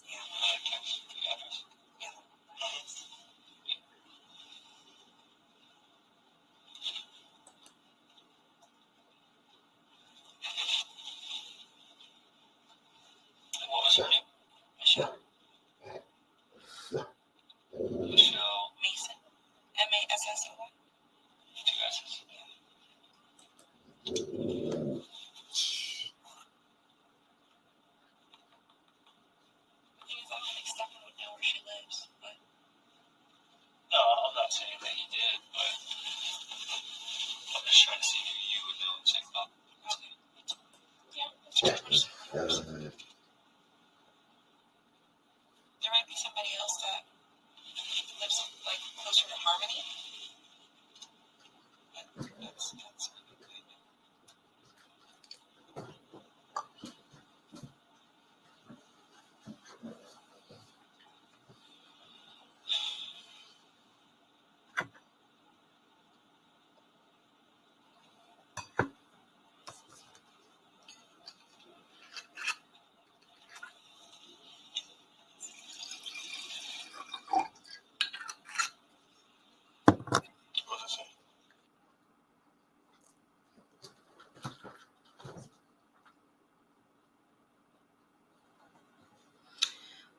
Yeah. Text the address. Yeah. And what was her name? Michelle Michelle. Mason. MASSON. 2 S's. The thing is, I don't think Stefan would know where she lives, but. No, I'm not saying that he did, but I'm just trying to see who you would know and check out. Yeah, that's pretty much similar. There might be somebody else that lives like closer to Harmony. But that's good. What does it say?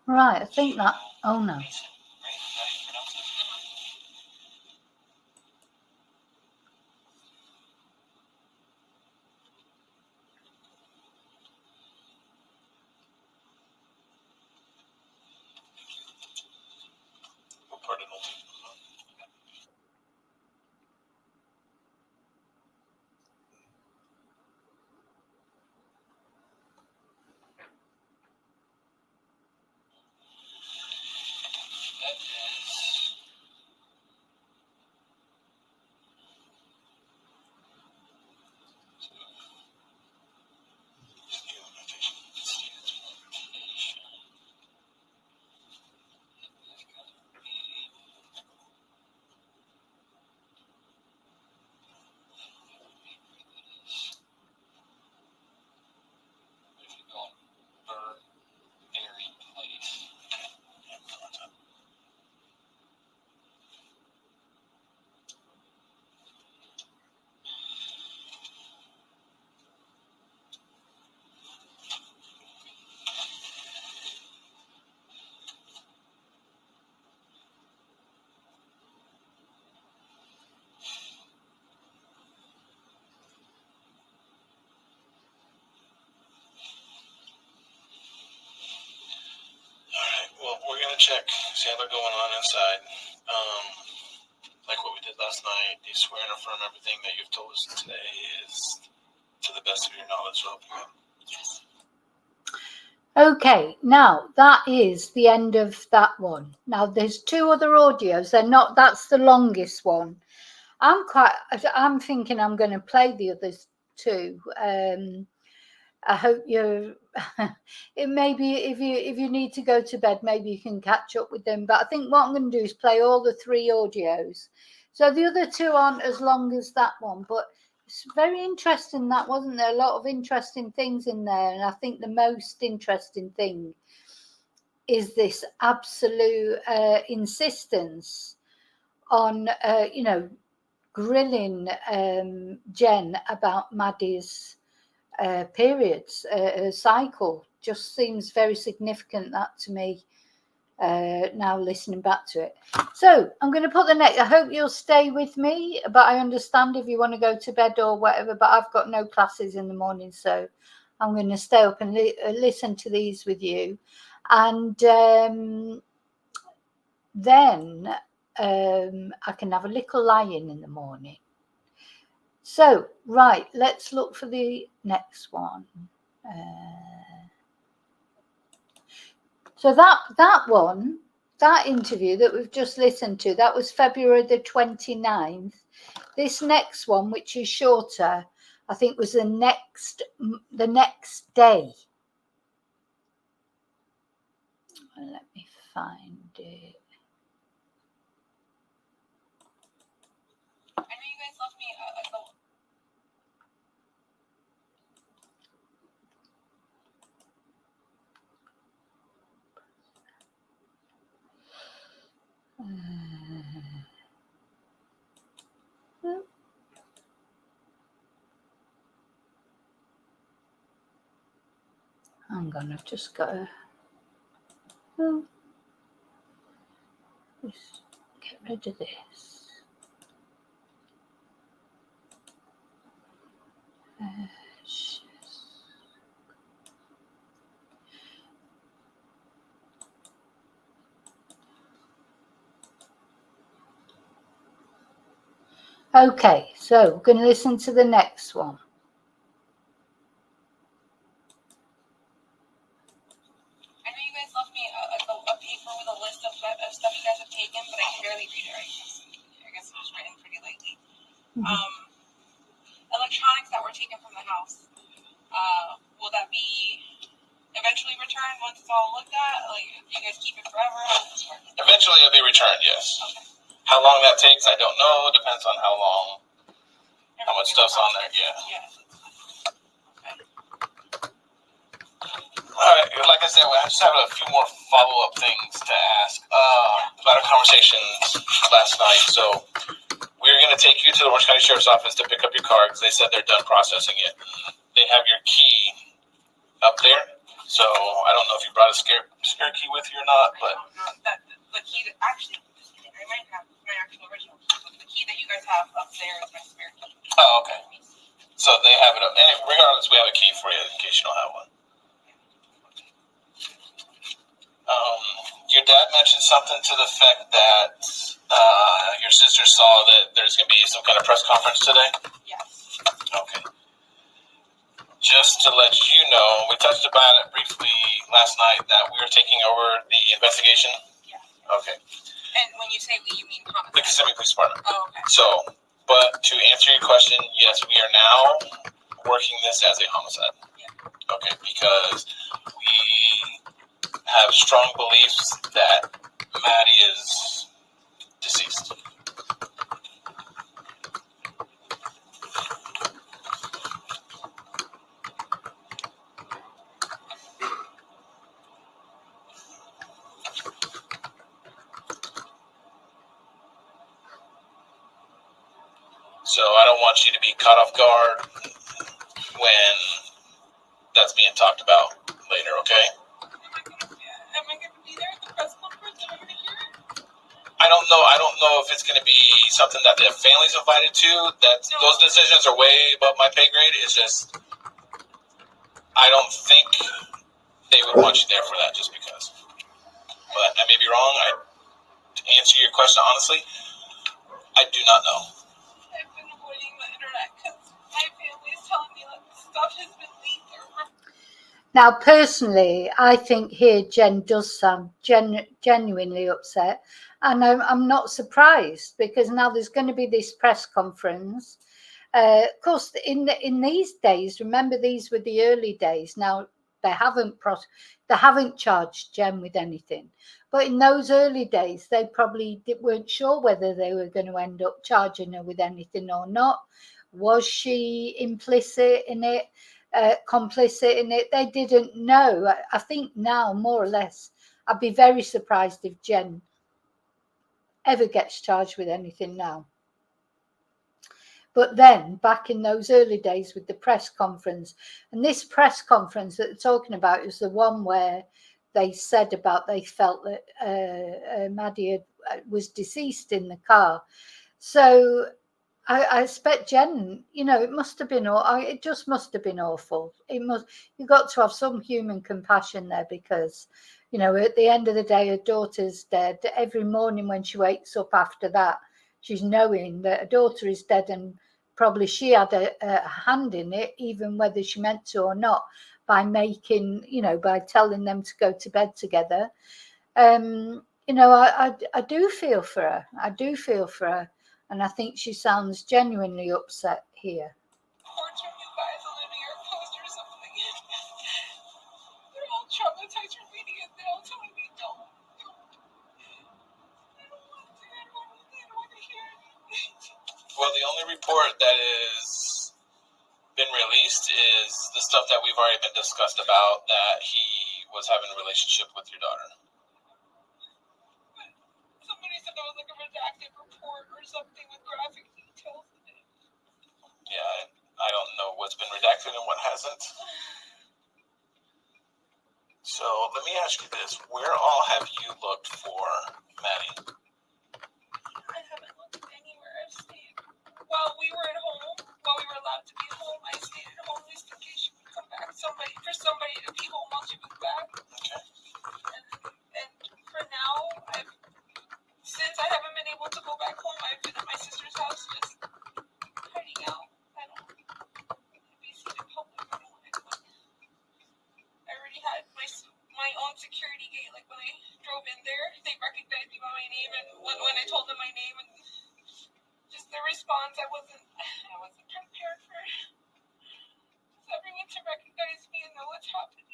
Right, I think that. Oh no. Mason, right? Is that how you pronounce it? What part of Nolte? That is. Well, we're gonna check, see how they're going on inside. Like what we did last night. You swear and affirm everything that you've told us today is to the best of your knowledge. So, Yes. Okay, now that is the end of that one. Now there's 2 other audios. That's the longest one. I'm thinking I'm going to play the others 2. I hope you're it may be if you need to go to bed, maybe you can catch up with them. But I think what I'm going to do is play all the 3 audios. So the other 2 aren't as long as that one, but it's very interesting, that wasn't there? A lot of interesting things in there, and I think the most interesting thing is this absolute insistence on grilling Jenn about Maddie's periods, cycle. Just seems very significant, that, to me, now listening back to it. So I'm going to put the next. I hope you'll stay with me, but I understand if you want to go to bed or whatever, but I've got no classes in the morning, so I'm going to stay up and listen to these with you. And then I can have a little lie-in the morning. So, right, let's look for the next one. So that interview that we've just listened to, that was February the 29th. This next one, which is shorter, I think was the next day. Let me find it. I know you guys left me a goal. Hang on, I've just got to get rid of this. Okay, so we're going to listen to the next one. I know you guys left me a paper with a list of stuff you guys have taken, but I can barely read it right now. I guess it was written pretty lightly. Electronics that were taken from the house. Will that be eventually returned once it's all looked at? Like, do you guys keep it forever? How does this work? eventually it'll be returned, yes. Okay. How long that takes, I don't know. Depends on how much stuff's on there, yeah. Yeah. All right, like I said, I just have a few more follow-up things to ask about our conversation last night. So we're going to take you to the Orange County Sheriff's Office to pick up your car because they said they're done processing it. They have your key up there. So I don't know if you brought a spare key with you or not, but The key that actually, I might have my actual original key, but the key that you guys have up there is my spare key. Oh, okay. So they have it up. And regardless, we have a key for you in case you don't have one. Your dad mentioned something to the effect that your sister saw that there's going to be some kind of press conference today? Yes. Okay. Just to let you know, we touched about it briefly last night that we were taking over the investigation. Yeah. Okay. And when you say we, you mean homicide? The Kissimmee Police Department. Oh, okay. So, but to answer your question, yes, we are now working this as a homicide. Yeah. Okay, because we have strong beliefs that Maddie is deceased. So I don't want you to be caught off guard when that's being talked about later, okay? Am I going to be there at the press conference? Am I going to hear it? I don't know if it's going to be something that the family's invited to. Those decisions are way above my pay grade. It's just I don't think they would want you there for that just because. But I may be wrong. To answer your question honestly, I do not know. I've been avoiding the internet because my family is telling me, let's stuff has been leaked. Now, personally, I think here Jen does sound genuinely upset. And I'm not surprised because now there's going to be this press conference. Of course, in these days, remember these were the early days. Now they haven't charged Jen with anything, but in those early days, they probably weren't sure whether they were going to end up charging her with anything or not. Was she implicit in it? Complicit in it? They didn't know. I think now, more or less, I'd be very surprised if Jen ever gets charged with anything now. But then, back in those early days with the press conference, and this press conference that they're talking about is the one where they said about they felt that Maddie was deceased in the car. So I expect Jen, it must have been, it just must have been awful. You've got to have some human compassion there because, at the end of the day, her daughter's dead. Every morning when she wakes up after that, she's knowing that her daughter is dead and probably she had a hand in it, even whether she meant to or not, by by telling them to go to bed together. I do feel for her. I do feel for her. And I think she sounds genuinely upset here. Reports from you guys on the New York Post or something. They're all traumatized from reading it. They're all telling me, don't. I don't want to hear it. Well, the only report that has been released is the stuff that we've already been discussed about, that he was having a relationship with your daughter. Somebody said that was like a redacted report or something with graphic details in it. Yeah, I don't know what's been redacted and what hasn't. So let me ask you this. Where all have you looked for Maddie? I haven't looked anywhere. I've stayed. While we were at home, while we were allowed to be home, I stayed at home just in case she would come back. For somebody to be home while she was back. Okay. And for now, since I haven't been able to go back home, I've been at my sister's house just hiding out. I don't be seen in public. I already had my own security gate. Like when I drove in there, they recognized me by my name, and when I told them my name and just the response, I wasn't prepared for everyone to recognize me and know what's happening.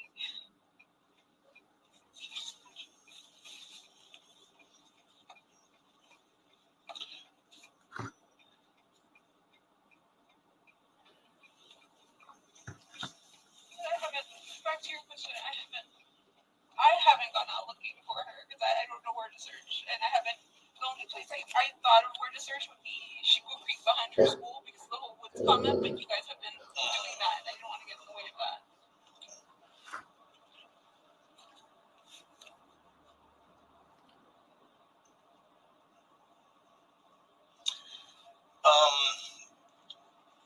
Back to your question, I haven't gone out looking for her because I don't know where to search, and the only place I thought of where to search would be Chico Creek behind her school because the whole woods comment, but you guys have been doing that, and I didn't want to get in the way of that.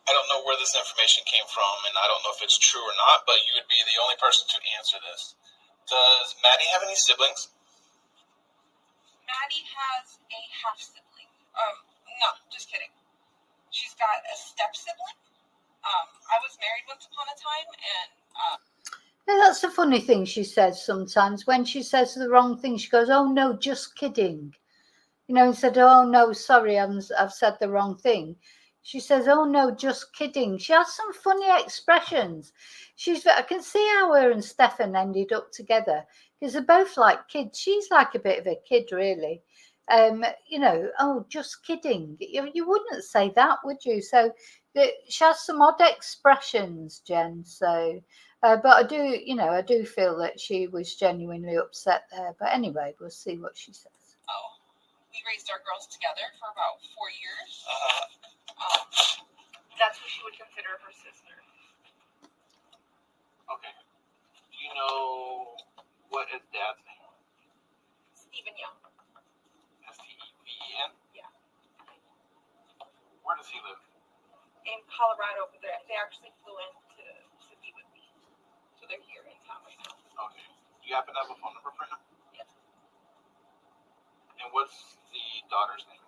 I don't know where this information came from, and I don't know if it's true or not, but you would be the only person to answer this. Does Maddie have any siblings? Maddie has a half sibling. No, just kidding. She's got a step sibling. I was married once upon a time, and Yeah, that's the funny thing she says sometimes. When she says the wrong thing, she goes, "Oh no, just kidding." Instead of, "Oh no, sorry, I've said the wrong thing." She says, "Oh no, just kidding." She has some funny expressions. I can see how her and Stefan ended up together because they're both like kids. She's like a bit of a kid, really. "Oh, just kidding." You wouldn't say that, would you? So she has some odd expressions, Jen. So, but I do feel that she was genuinely upset there. But anyway, we'll see what she says. We raised our girls together for about 4 years. That's what she would consider her sister. Okay. Do you know what his dad's name was? Stephen Young. Steven? Yeah. Where does he live? In Colorado, but they actually flew in to be with me. So they're here in town right now. Okay. Do you happen to have a phone number for him? Yes. And what's the daughter's name?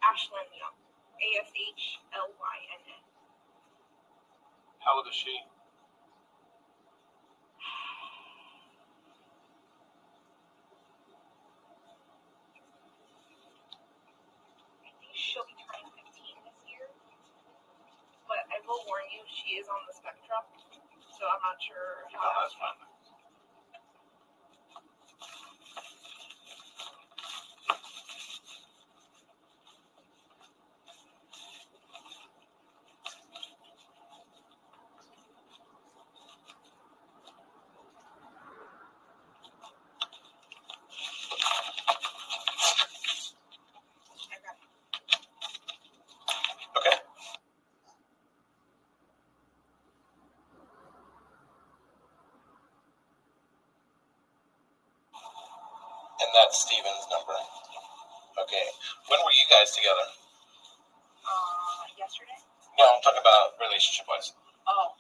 Ashlyn Young. ASHLYNN. How old is she? I think she'll be turning 15 this year. But I will warn you, she is on the spectrum. So I'm not sure how That's fine. Okay. And that's Steven's number. Okay. When were you guys together? yesterday. No, I'm talking about relationship-wise. Oh.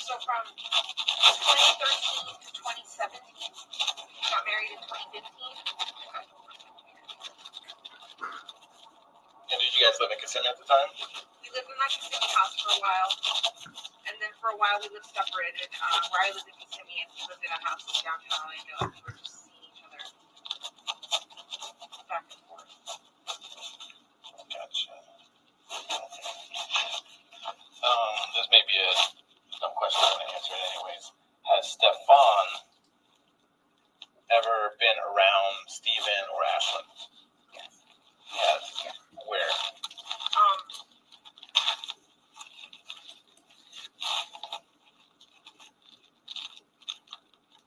So from 2013 to 2017, got married in 2015. And did you guys live in Kissimmee at the time? We lived in my Kissimmee house for a while, and then for a while we lived separated, where I lived in Kissimmee and he lived in a house in downtown. I know we were just seeing each other back and forth. Gotcha. This may be a dumb question, I'm going to answer it anyways. Has Stefan ever been around Steven or Ashlyn? Yes. Yes. Yeah. Where?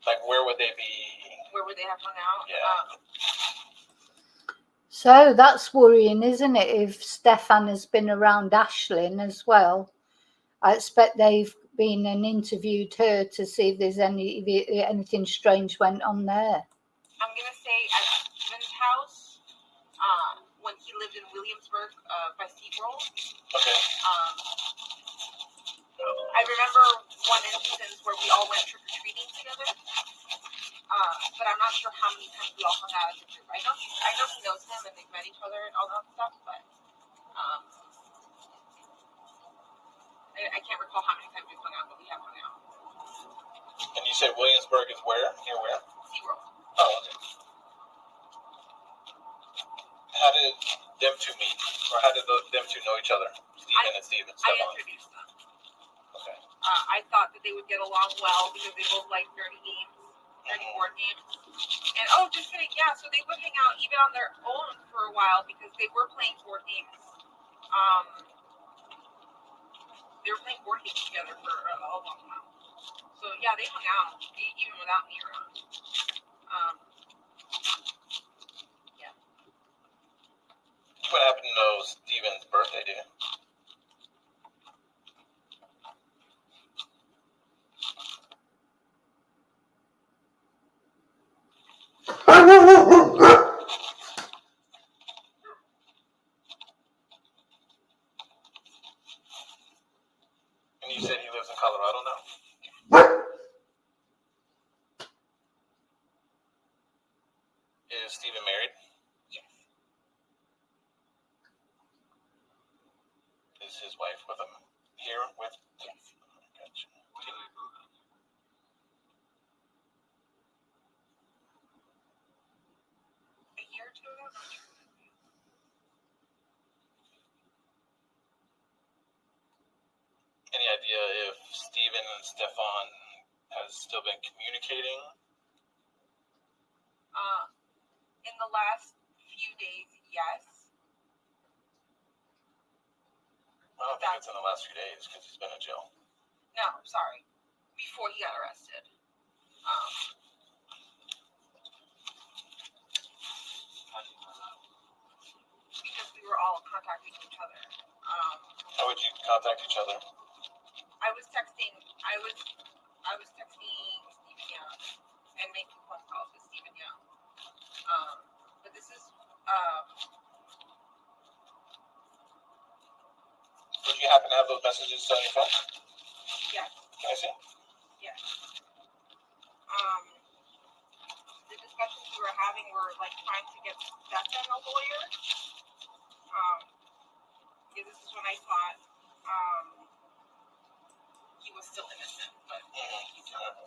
Like, where would they be? Where would they have hung out? Yeah. So that's worrying, isn't it? If Stefan has been around Ashlyn as well, I expect they've been and interviewed her to see if there's anything strange went on there. I'm gonna say at Steven's house, when he lived in Williamsburg, by SeaWorld. Okay. I remember one instance where we all went trick-or-treating together. But I'm not sure how many times we all hung out as a group. I know he knows him and they've met each other and all that stuff, but I can't recall how many times we've hung out, but we have hung out. And you said Williamsburg is where? Near where? SeaWorld. Oh, okay. How did them two meet? Or how did them two know each other? Steven and Steven. I introduced them. Okay. I thought that they would get along well because they both like nerdy games, nerdy board games. And just kidding, yeah, so they would hang out even on their own for a while because they were playing board games. They were playing board games together for a long while. So yeah, they hung out even without me around. Yeah. What happened to know Steven's birthday, do you? And you said he lives in Colorado now? Is Steven married? Yes. Is his wife with him here with? Yes. Gotcha. A year or two ago, not sure. Any idea if Steven and Stefan has still been communicating? In the last few days, yes. I don't think it's in the last few days because he's been in jail. No, sorry. Before he got arrested. Because we were all contacting each other. How would you contact each other? I was texting Stephen Young and making phone calls with Stephen Young. But this is Would you happen to have those messages on your phone? Yes. Can I see it? Yes. The discussions we were having were like trying to get Stefan a lawyer. Because this is when I thought he was still innocent, but he's not.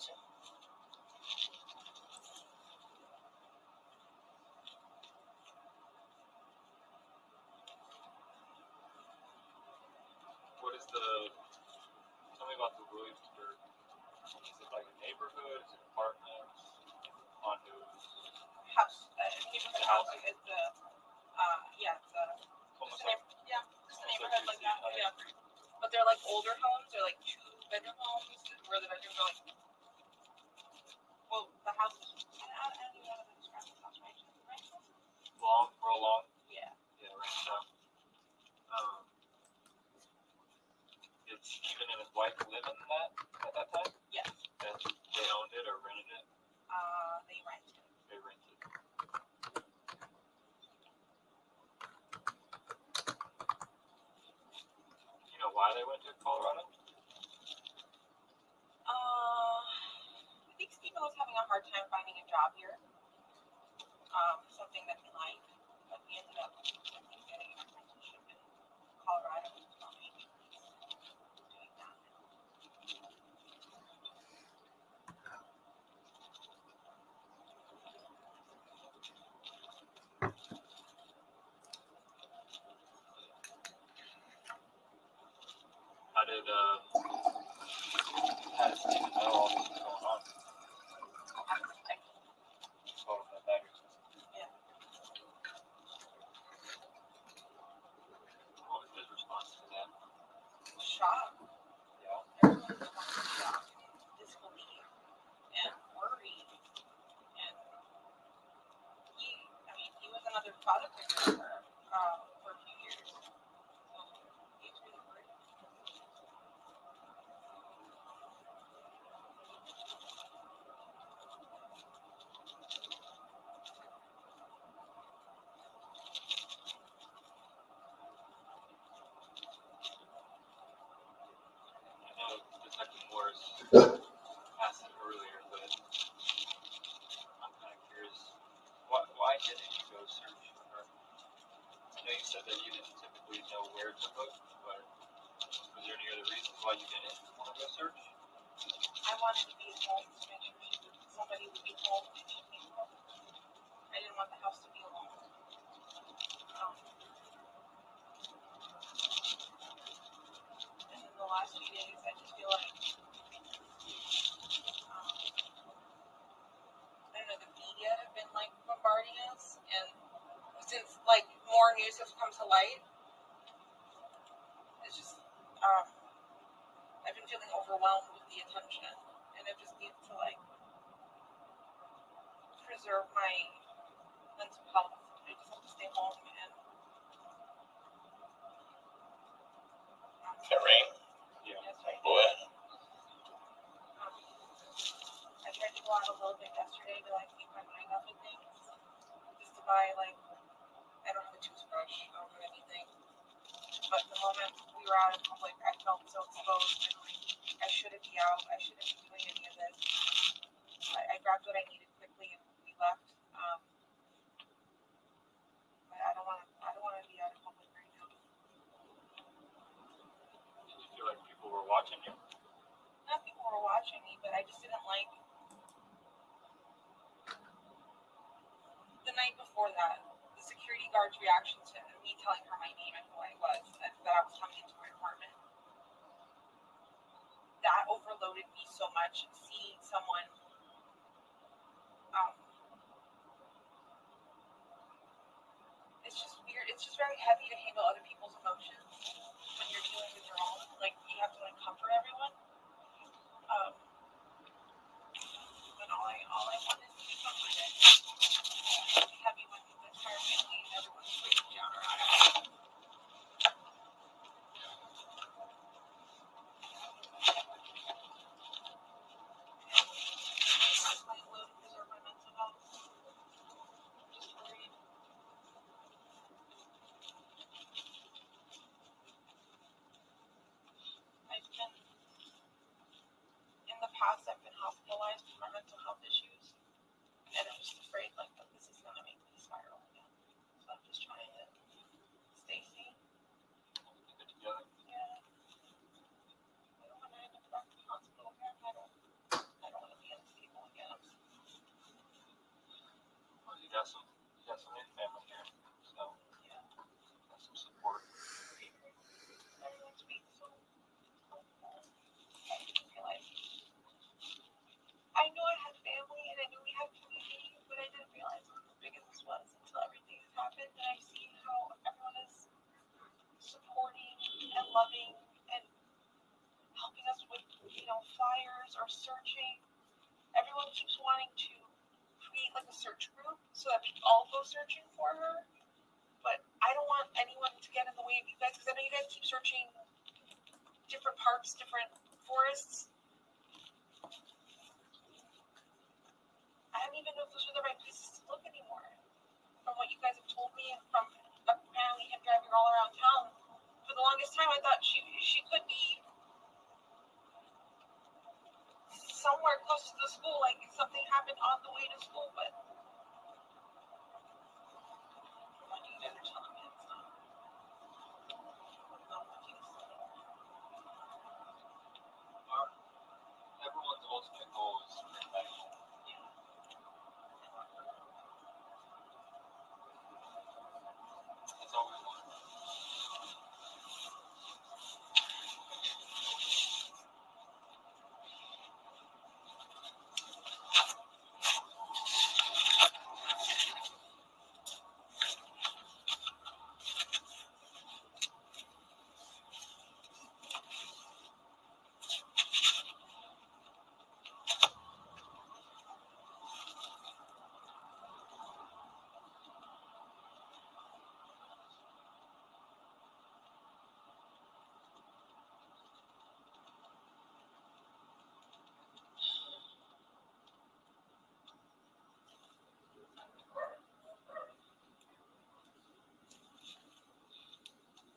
What is the? Tell me about the Williamsburg. Is it like a neighborhood? Is it apartments? Condos? House. Neighborhood house is the it's Almost just like just a neighborhood like that. Yeah. But they're like older homes. They're like 2-bedroom homes where the bedrooms are like. Well, the house. I don't even know how to describe the house, right? long, real long. Yeah. Yeah, right. So, it's even and his wife living in that at that time. Yes. And they owned it or rented it. They rented. They rented. You know why they went to Colorado? I think Stephen was having a hard time finding a job here. Something that he liked, but he ended up getting an apprenticeship in Colorado. So maybe he's doing that. How did how does Stephen know all this was going on? Told him that matters. Yeah. What was his response to that? Shock. Yeah. Everyone was shocked and disbelief and worry. And he was another father figure for a few years. So he was really worried. I know Detective Morris asked it earlier, but I'm kind of curious. Why didn't you go search for her? I know you said that you didn't typically know where to look, but was there any other reasons why you didn't want to go search? I wanted to be home to make sure somebody would be home when she came home. I didn't want the house to be alone. And in the last few days, I just feel like, I don't know, the media have been like bombarding us, and since like more news has come to light, it's just, I've been feeling overwhelmed with the attention, and I just need to like preserve my mental health. I just have to stay home and. That rain? Yeah. Yes, right. Boy. I tried to go out a little bit yesterday to like keep my mind off of things, just to buy like, I don't have a toothbrush, I don't have anything. But the moment we were out in public, I felt so exposed and like I shouldn't be out. I shouldn't be doing any of this. I grabbed what I needed quickly and we left. But I don't want to be out in public right now. Did you feel like people were watching you? Not people were watching me, but I just didn't like the night before that. The security guard's reaction to me telling her my name and who I was, that I was coming into my apartment. That overloaded me so much. Seeing someone, it's just weird. It's just very heavy to handle other people's emotions when you're dealing with your own. Like you have to like comfort everyone. And all I want is to be comforted. It's heavy when the entire family and everyone's breaking down around it. That's my will to preserve my mental health. I'm just worried. got some in family here, so Yeah. got some support. Everyone's being so. I didn't realize. I knew I had family and I knew we had community, but I didn't realize how big this was until everything has happened and I see how everyone is supporting and loving and helping us with, flyers or searching. Everyone keeps wanting to create like a search group so that we all go searching for her. But I don't want anyone to get in the way of you guys because I know you guys keep searching different parks, different forests. I don't even know if those are the right places to look anymore. From what you guys have told me and from apparently him driving all around town. For the longest time I thought she could be somewhere close to the school, like something happened on the way to school, but what you guys are telling me it's not the case. Everyone's ultimate goal is to bring back home. That's all we want.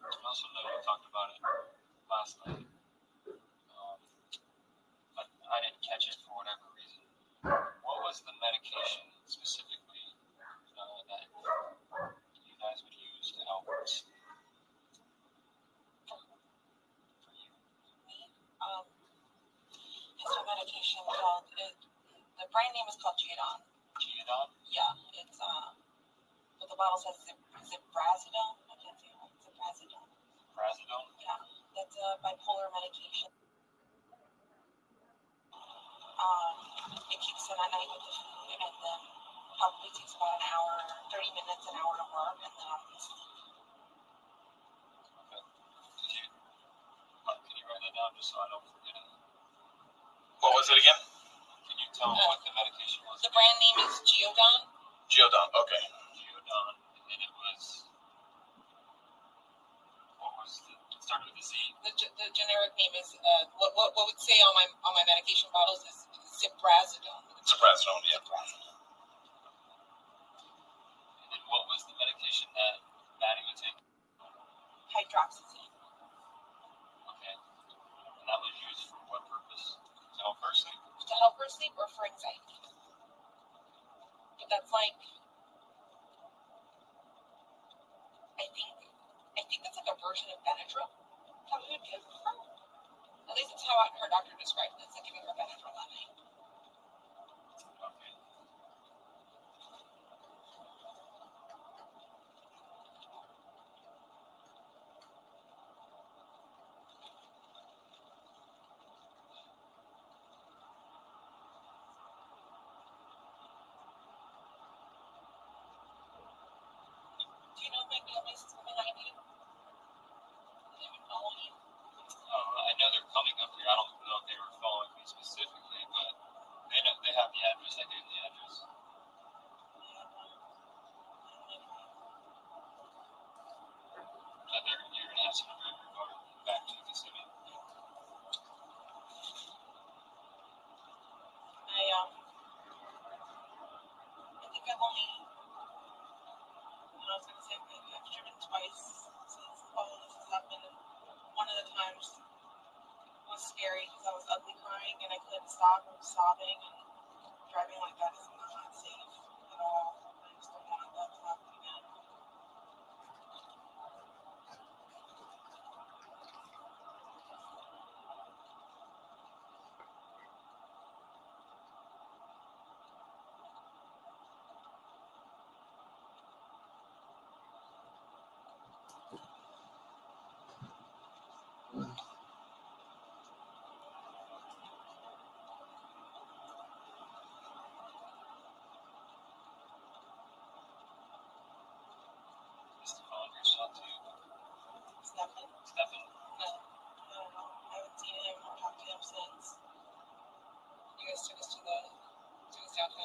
I also know we talked about it last night, but I didn't catch it for whatever reason. What was the medication specifically that you guys would use to help us? For you? Me, it's a medication called the brand name is called Geodon. Geodon? Yeah, it's but the bottle says Ziprazidone. I can't say it right. Ziprazidone. Prazodone? Yeah, that's a bipolar medication. It kicks in at night with the food, and then probably takes about an hour, 30 minutes, an hour to work, and then I'll be asleep. Okay. Can you write that down just so I don't forget it? What was it again? Can you tell me what the medication was? The brand name is Geodon. Geodon. Okay. Geodon, and then it was. What was the? It started with a Z. The generic name is what would say on my medication bottles is Ziprazidone. Ziprazidone, yeah. Ziprazidone. And then what was the medication that Maddie would take? Hydroxyzine. Okay. And that was used for what purpose? To help her sleep? To help her sleep or for anxiety. But that's like I think that's like a version of Benadryl that we would give her. At least that's how her doctor described it. It's like giving her Benadryl that night. Okay. Do you know if my family's behind you? Do they even follow you? I know they're coming up here. I don't know if they were following me specifically, but they have the address. I gave the address. That you're gonna have some drive your car back to the city. I think I've only I was gonna say maybe I've driven twice since all of this has happened and one of the times was scary because I was ugly crying and I couldn't stop. I was sobbing and driving like that is not safe at all. I just don't want that to happen again. Stefan, your son too. Stefan. No, I don't know. I haven't seen him or talked to him since. You guys took us downtown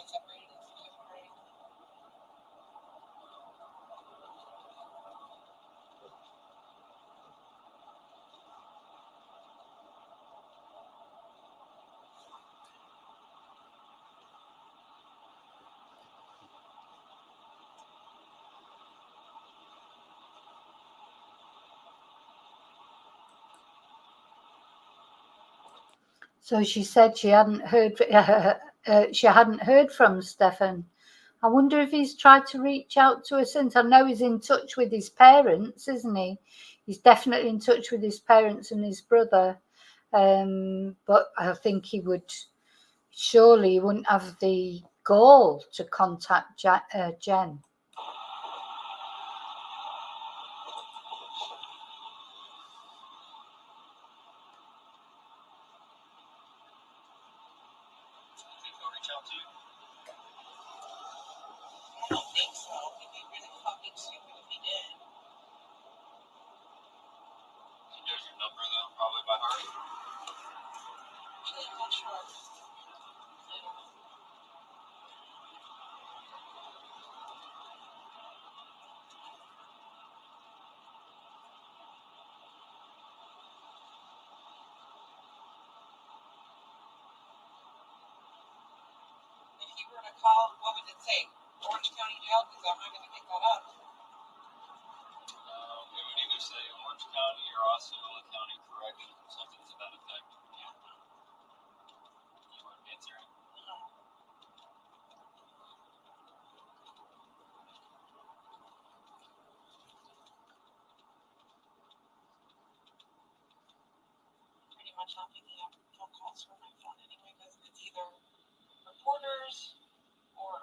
and separated us. Right? So she said she hadn't heard from Stefan. I wonder if he's tried to reach out to her since. I know he's in touch with his parents, isn't he? He's definitely in touch with his parents and his brother. But I think he wouldn't have the gall to contact Jenn. He'll reach out to you. I don't think so. He'd be really fucking stupid if he did. He knows your number though, probably by heart. Actually, I'm not sure. I don't know. If you were to call, what would it say? Orange County Jail? Because I'm not going to pick that up. It would either say Orange County or Osceola County Corrections, something to that effect. Yeah. You wouldn't answer it. No. Pretty much not picking up phone calls from my phone anyway, because it's either reporters or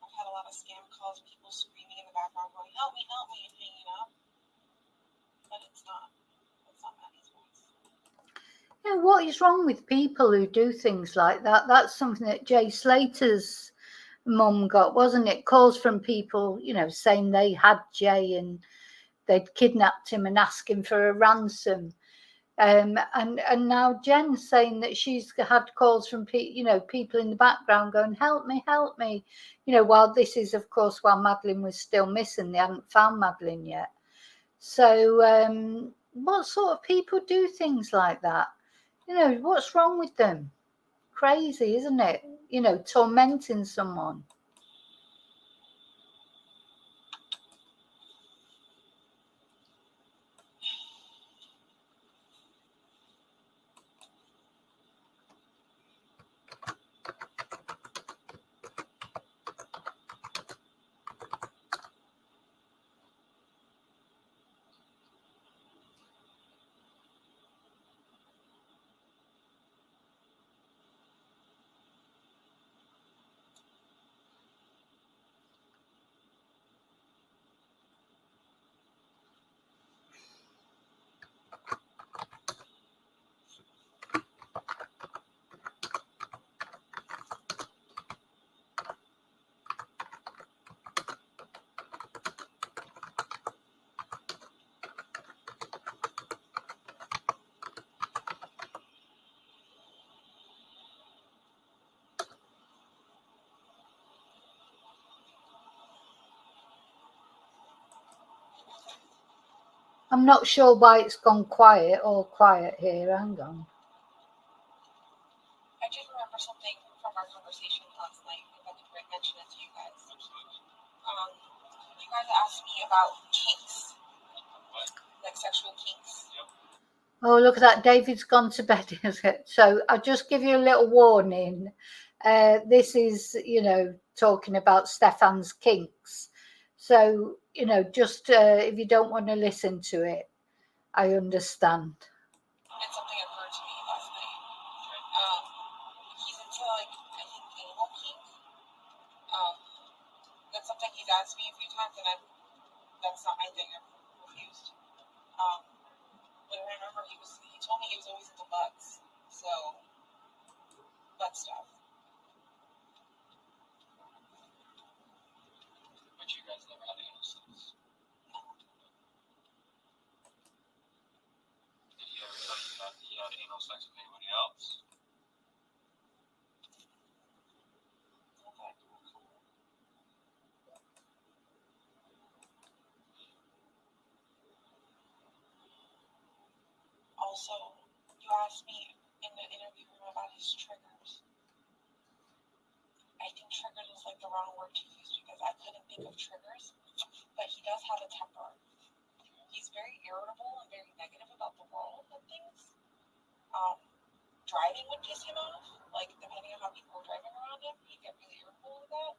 I've had a lot of scam calls, people screaming in the background going, help me, and hanging up. But it's not Maddie's voice. Yeah, what is wrong with people who do things like that? That's something that Jay Slater's mum got, wasn't it? Calls from people, saying they had Jay and they'd kidnapped him and asked him for a ransom. And now Jen's saying that she's had calls from people in the background going, help me, while this is, of course, while Madeline was still missing. They hadn't found Madeline yet. So what sort of people do things like that? What's wrong with them? Crazy, isn't it? Tormenting someone. I'm not sure why it's gone quiet here. Hang on. I did remember something from our conversation last night. If I could mention it to you guys. Absolutely. You guys asked me about kinks, What? like sexual kinks. Yep. Oh, look at that. David's gone to bed, is it? So I'll just give you a little warning. This is, talking about Stefan's kinks. So, just if you don't want to listen to it, I understand. And something occurred to me last night. He's into I think anal kink. That's something he's asked me a few times, and that's not my thing. I've refused. But I remember he told me he was always into butts. So, butt stuff. But you guys never had anal sex. Did he ever tell you that he had anal sex with anybody else? Okay. Also, you asked me in the interview room about his triggers. I think triggers was like the wrong word to use because I couldn't think of triggers, but he does have a temper. He's very irritable and very negative about the world and things. Driving would piss him off. Like, depending on how people are driving around him, he'd get really irritable with that.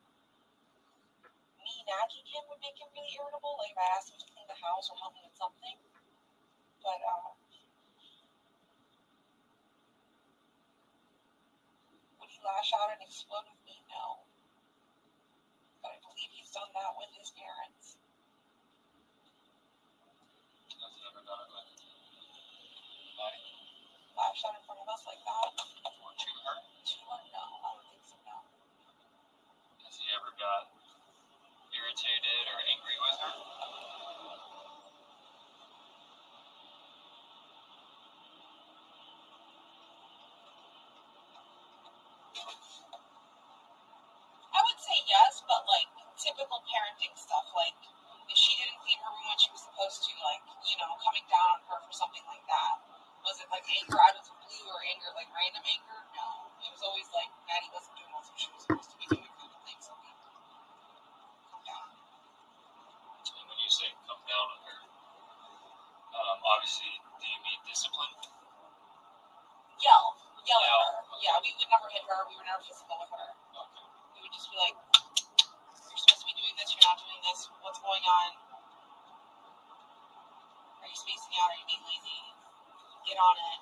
Me nagging him would make him really irritable. Like, if I asked him to clean the house or help me with something. But, would he lash out and explode with me? No. But I believe he's done that with his parents. Has he ever done it with anybody? Lash out in front of us like that? Or to her? To her? No, I don't think so, no. Has he ever got irritated or angry with her? I would say yes, but like typical parenting stuff, like if she didn't clean her room when she was supposed to, like, coming down on her for something like that. Was it like anger out of the blue or anger, like random anger? No. It was always like Maddie wasn't doing what she was supposed to be doing kind of thing, so we come down. And when you say come down on her, obviously, do you mean discipline? Yell at her. Yeah, we would never hit her, we were never physical with her. Okay. We would just be like, you're supposed to be doing this, you're not doing this, what's going on? Are you spacing out? Are you being lazy? Get on it.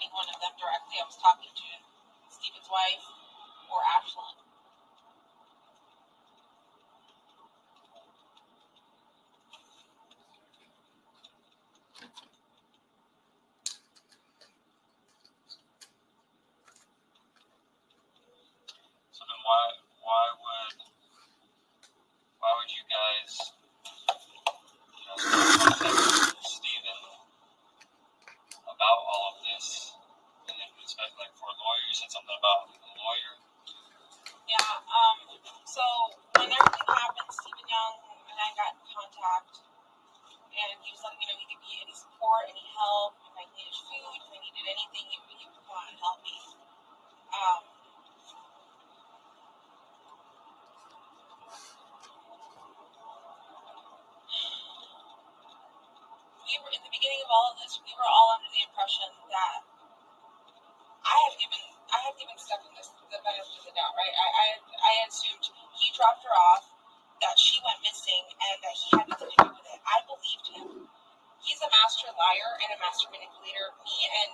any one of them directly. I was talking to Stephen's wife or Ashlyn. So then why would you guys start contacting Stephen about all of this? And then you expect like for a lawyer, you said something about a lawyer. Yeah, so when everything happened, Stephen Young and I got in contact, and he was letting me know he could be any support, any help, if I needed food, if I needed anything, he would come out and help me. We were, in the beginning of all of this, we were all under the impression that I had given Stephen the benefit of the doubt, right? I had assumed he dropped her off, that she went missing, and that he had nothing to do with it. I believed him. He's a master liar and a master manipulator. Me and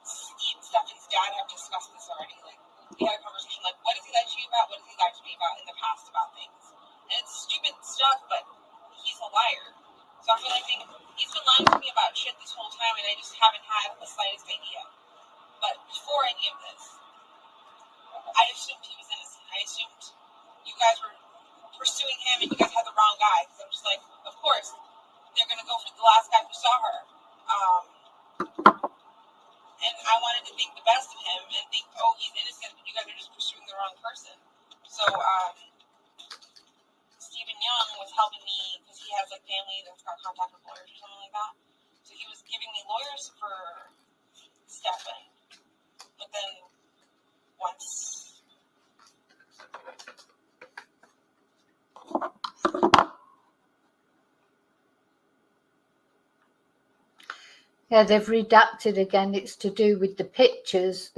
Stephen's dad have discussed this already. Like, we had a conversation, like, what does he lie to you about? What does he lie to me about in the past about things? And it's stupid stuff, but he's a liar. So I feel like he's been lying to me about shit this whole time, and I just haven't had the slightest idea. But before any of this, I assumed he was innocent. I assumed you guys were pursuing him and you guys had the wrong guy. Because I'm just like, of course, they're going to go for the last guy who saw her. And I wanted to think the best of him and think, oh, he's innocent, but you guys are just pursuing the wrong person. So Stephen Young was helping me because he has like family that's got contact with lawyers or something like that. So he was giving me lawyers for Stephen. But then once Yeah, they've redacted again. It's to do with the pictures,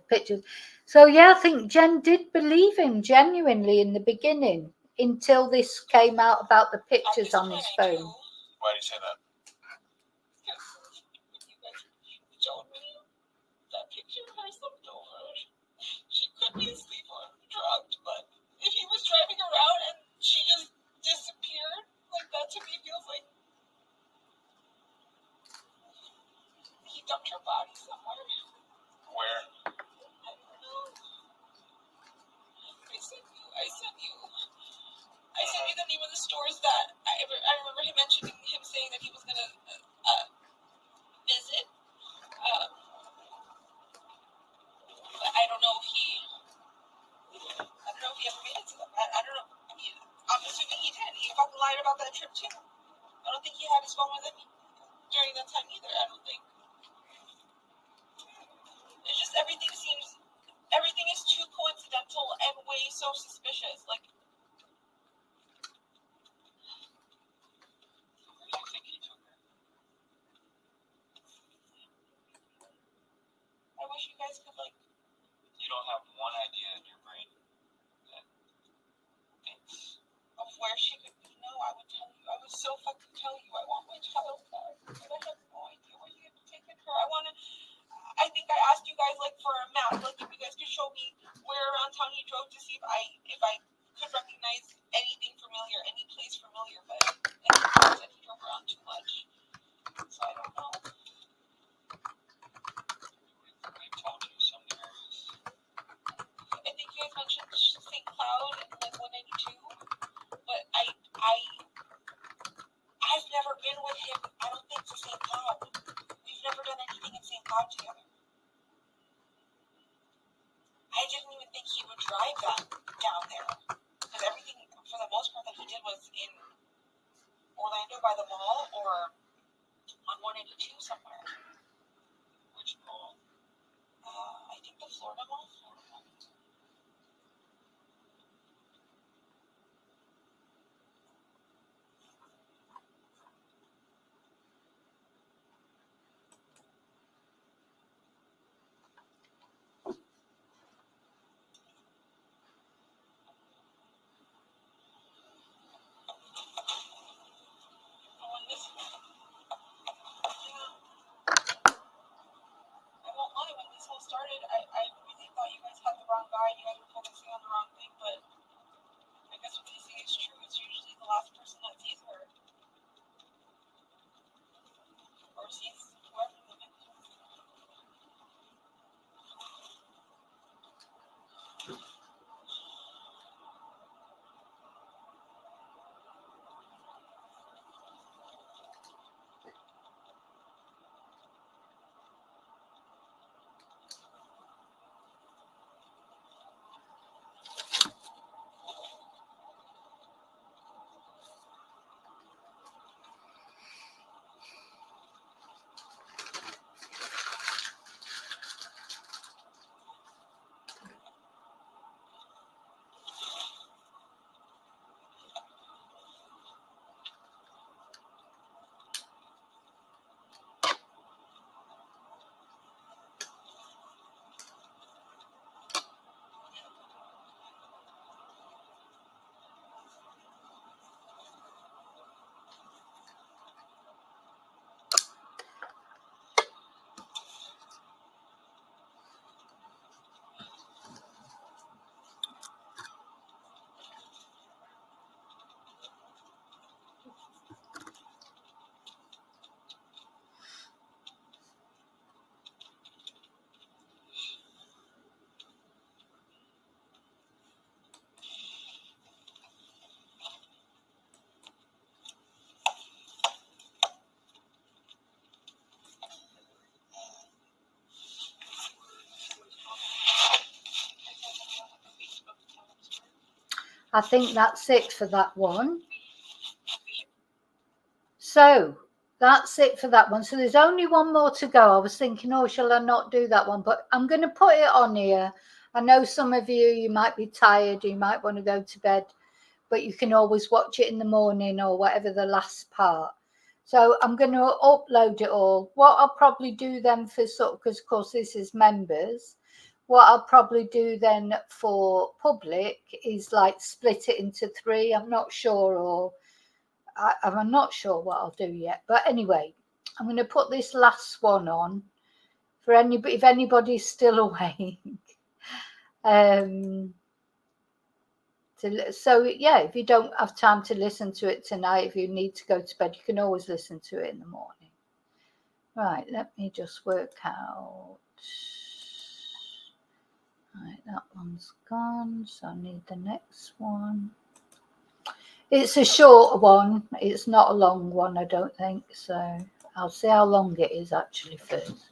pictures. So yeah, I think Jenn did believe him genuinely in the beginning until this came out about the pictures on his phone. Why do you say that? Because you guys showed me that picture of her slumped over. She could be asleep or drugged, but if he was driving around and she just disappeared, like that to me feels like he dumped her body somewhere. Where? I don't know. I sent you the name of the stores that I remember him mentioning, him saying that he was gonna visit. But I don't know if he ever made it to them. I don't know. I mean, I'm assuming he did. He fucking lied about that trip too. I don't think he had his phone with him during that time either. I don't think. It's just everything is too coincidental and way so suspicious. Like, Where do you think he took her? I wish you guys could, like, You don't have one idea in your brain that thinks. of where she could be. No, I would tell you. I would so fucking tell you. I want my child back. But I have no idea where you have taken her. I think I asked you guys, like, for a map. Like, if you guys could show me where around town he drove to see if I could recognize anything familiar, any place familiar. But I said he drove around too much. So I don't know. We told you some areas. you guys were focusing on the wrong thing, but I guess what they say is true. It's usually the last person that sees her or sees whoever the victim is. I think that's it for that one. So that's it for that one. So there's only one more to go. I was thinking, oh, shall I not do that one? But I'm going to put it on here. I know some of you might be tired, you might want to go to bed, but you can always watch it in the morning or whatever the last part. So I'm going to upload it all. What I'll probably do then for because of course this is members, what I'll probably do then for public is like split it into 3. I'm not sure, or I'm not sure what I'll do yet. But anyway, I'm going to put this last one on for anybody, if anybody's still awake. So yeah, if you don't have time to listen to it tonight, if you need to go to bed, you can always listen to it in the morning. Right, let me just work out. Right, that one's gone, so I need the next one. It's a short one, it's not a long one, I don't think, so I'll see how long it is actually first.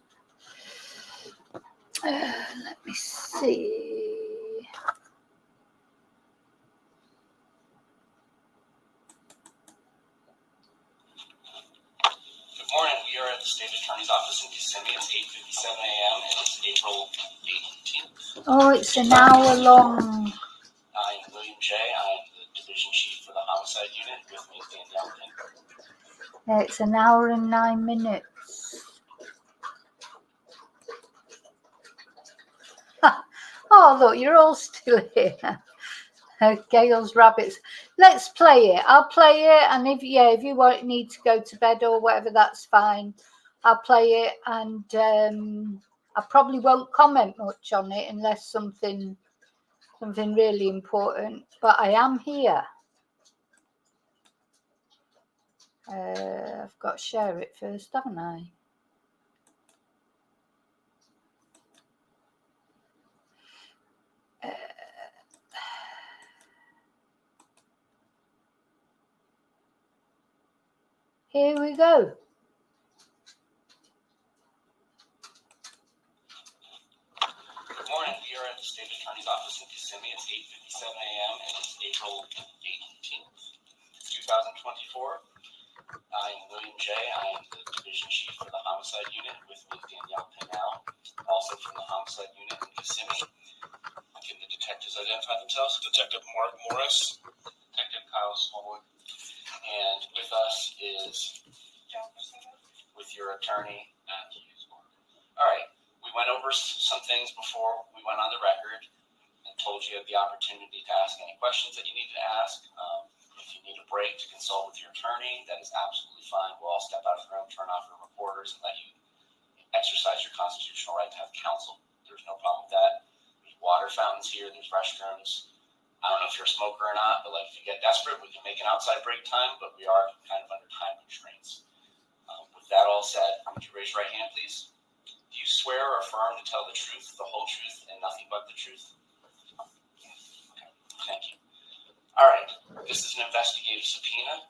Let me see. Good morning. We are at the State Attorney's Office in Kissimmee. It's 8:57 a.m. and it's April 18th. Oh, it's an hour long. I'm William J. I'm the Division Chief for the Homicide Unit. With me is Danielle King. Yeah, it's an hour and 9 minutes. Oh, look, you're all still here. Gail's rabbits. Let's play it. I'll play it, and if you need to go to bed or whatever, that's fine. I'll play it, and I probably won't comment much on it unless something really important. But I am here. I've got to share it first, haven't I? Here we go. Good morning. We are at the State Attorney's Office in Kissimmee. It's 8:57 a.m. and it's April 18th, 2024. I'm William J. I am the Division Chief for the Homicide Unit. With me is Danielle Pinal, also from the Homicide Unit in Kissimmee. Can the detectives identify themselves? Detective Mark Morris, Detective Kyle Smallwood, and with us is with your attorney, Hughes. All right, we went over some things before we went on the record and told you the opportunity to ask any questions that you need to ask. If you need a break to consult with your attorney, that is absolutely fine. We'll all step out of the room, turn off your recorders, and let you exercise your constitutional right to have counsel. There's no problem with that. There's water fountains here. There's restrooms. I don't know if you're a smoker or not, but like if you get desperate, we can make an outside break time, but we are kind of under time constraints. With that all said, would you raise your right hand, please? Do you swear or affirm to tell the truth, the whole truth, and nothing but the truth? Okay, thank you. All right, this is an investigative subpoena.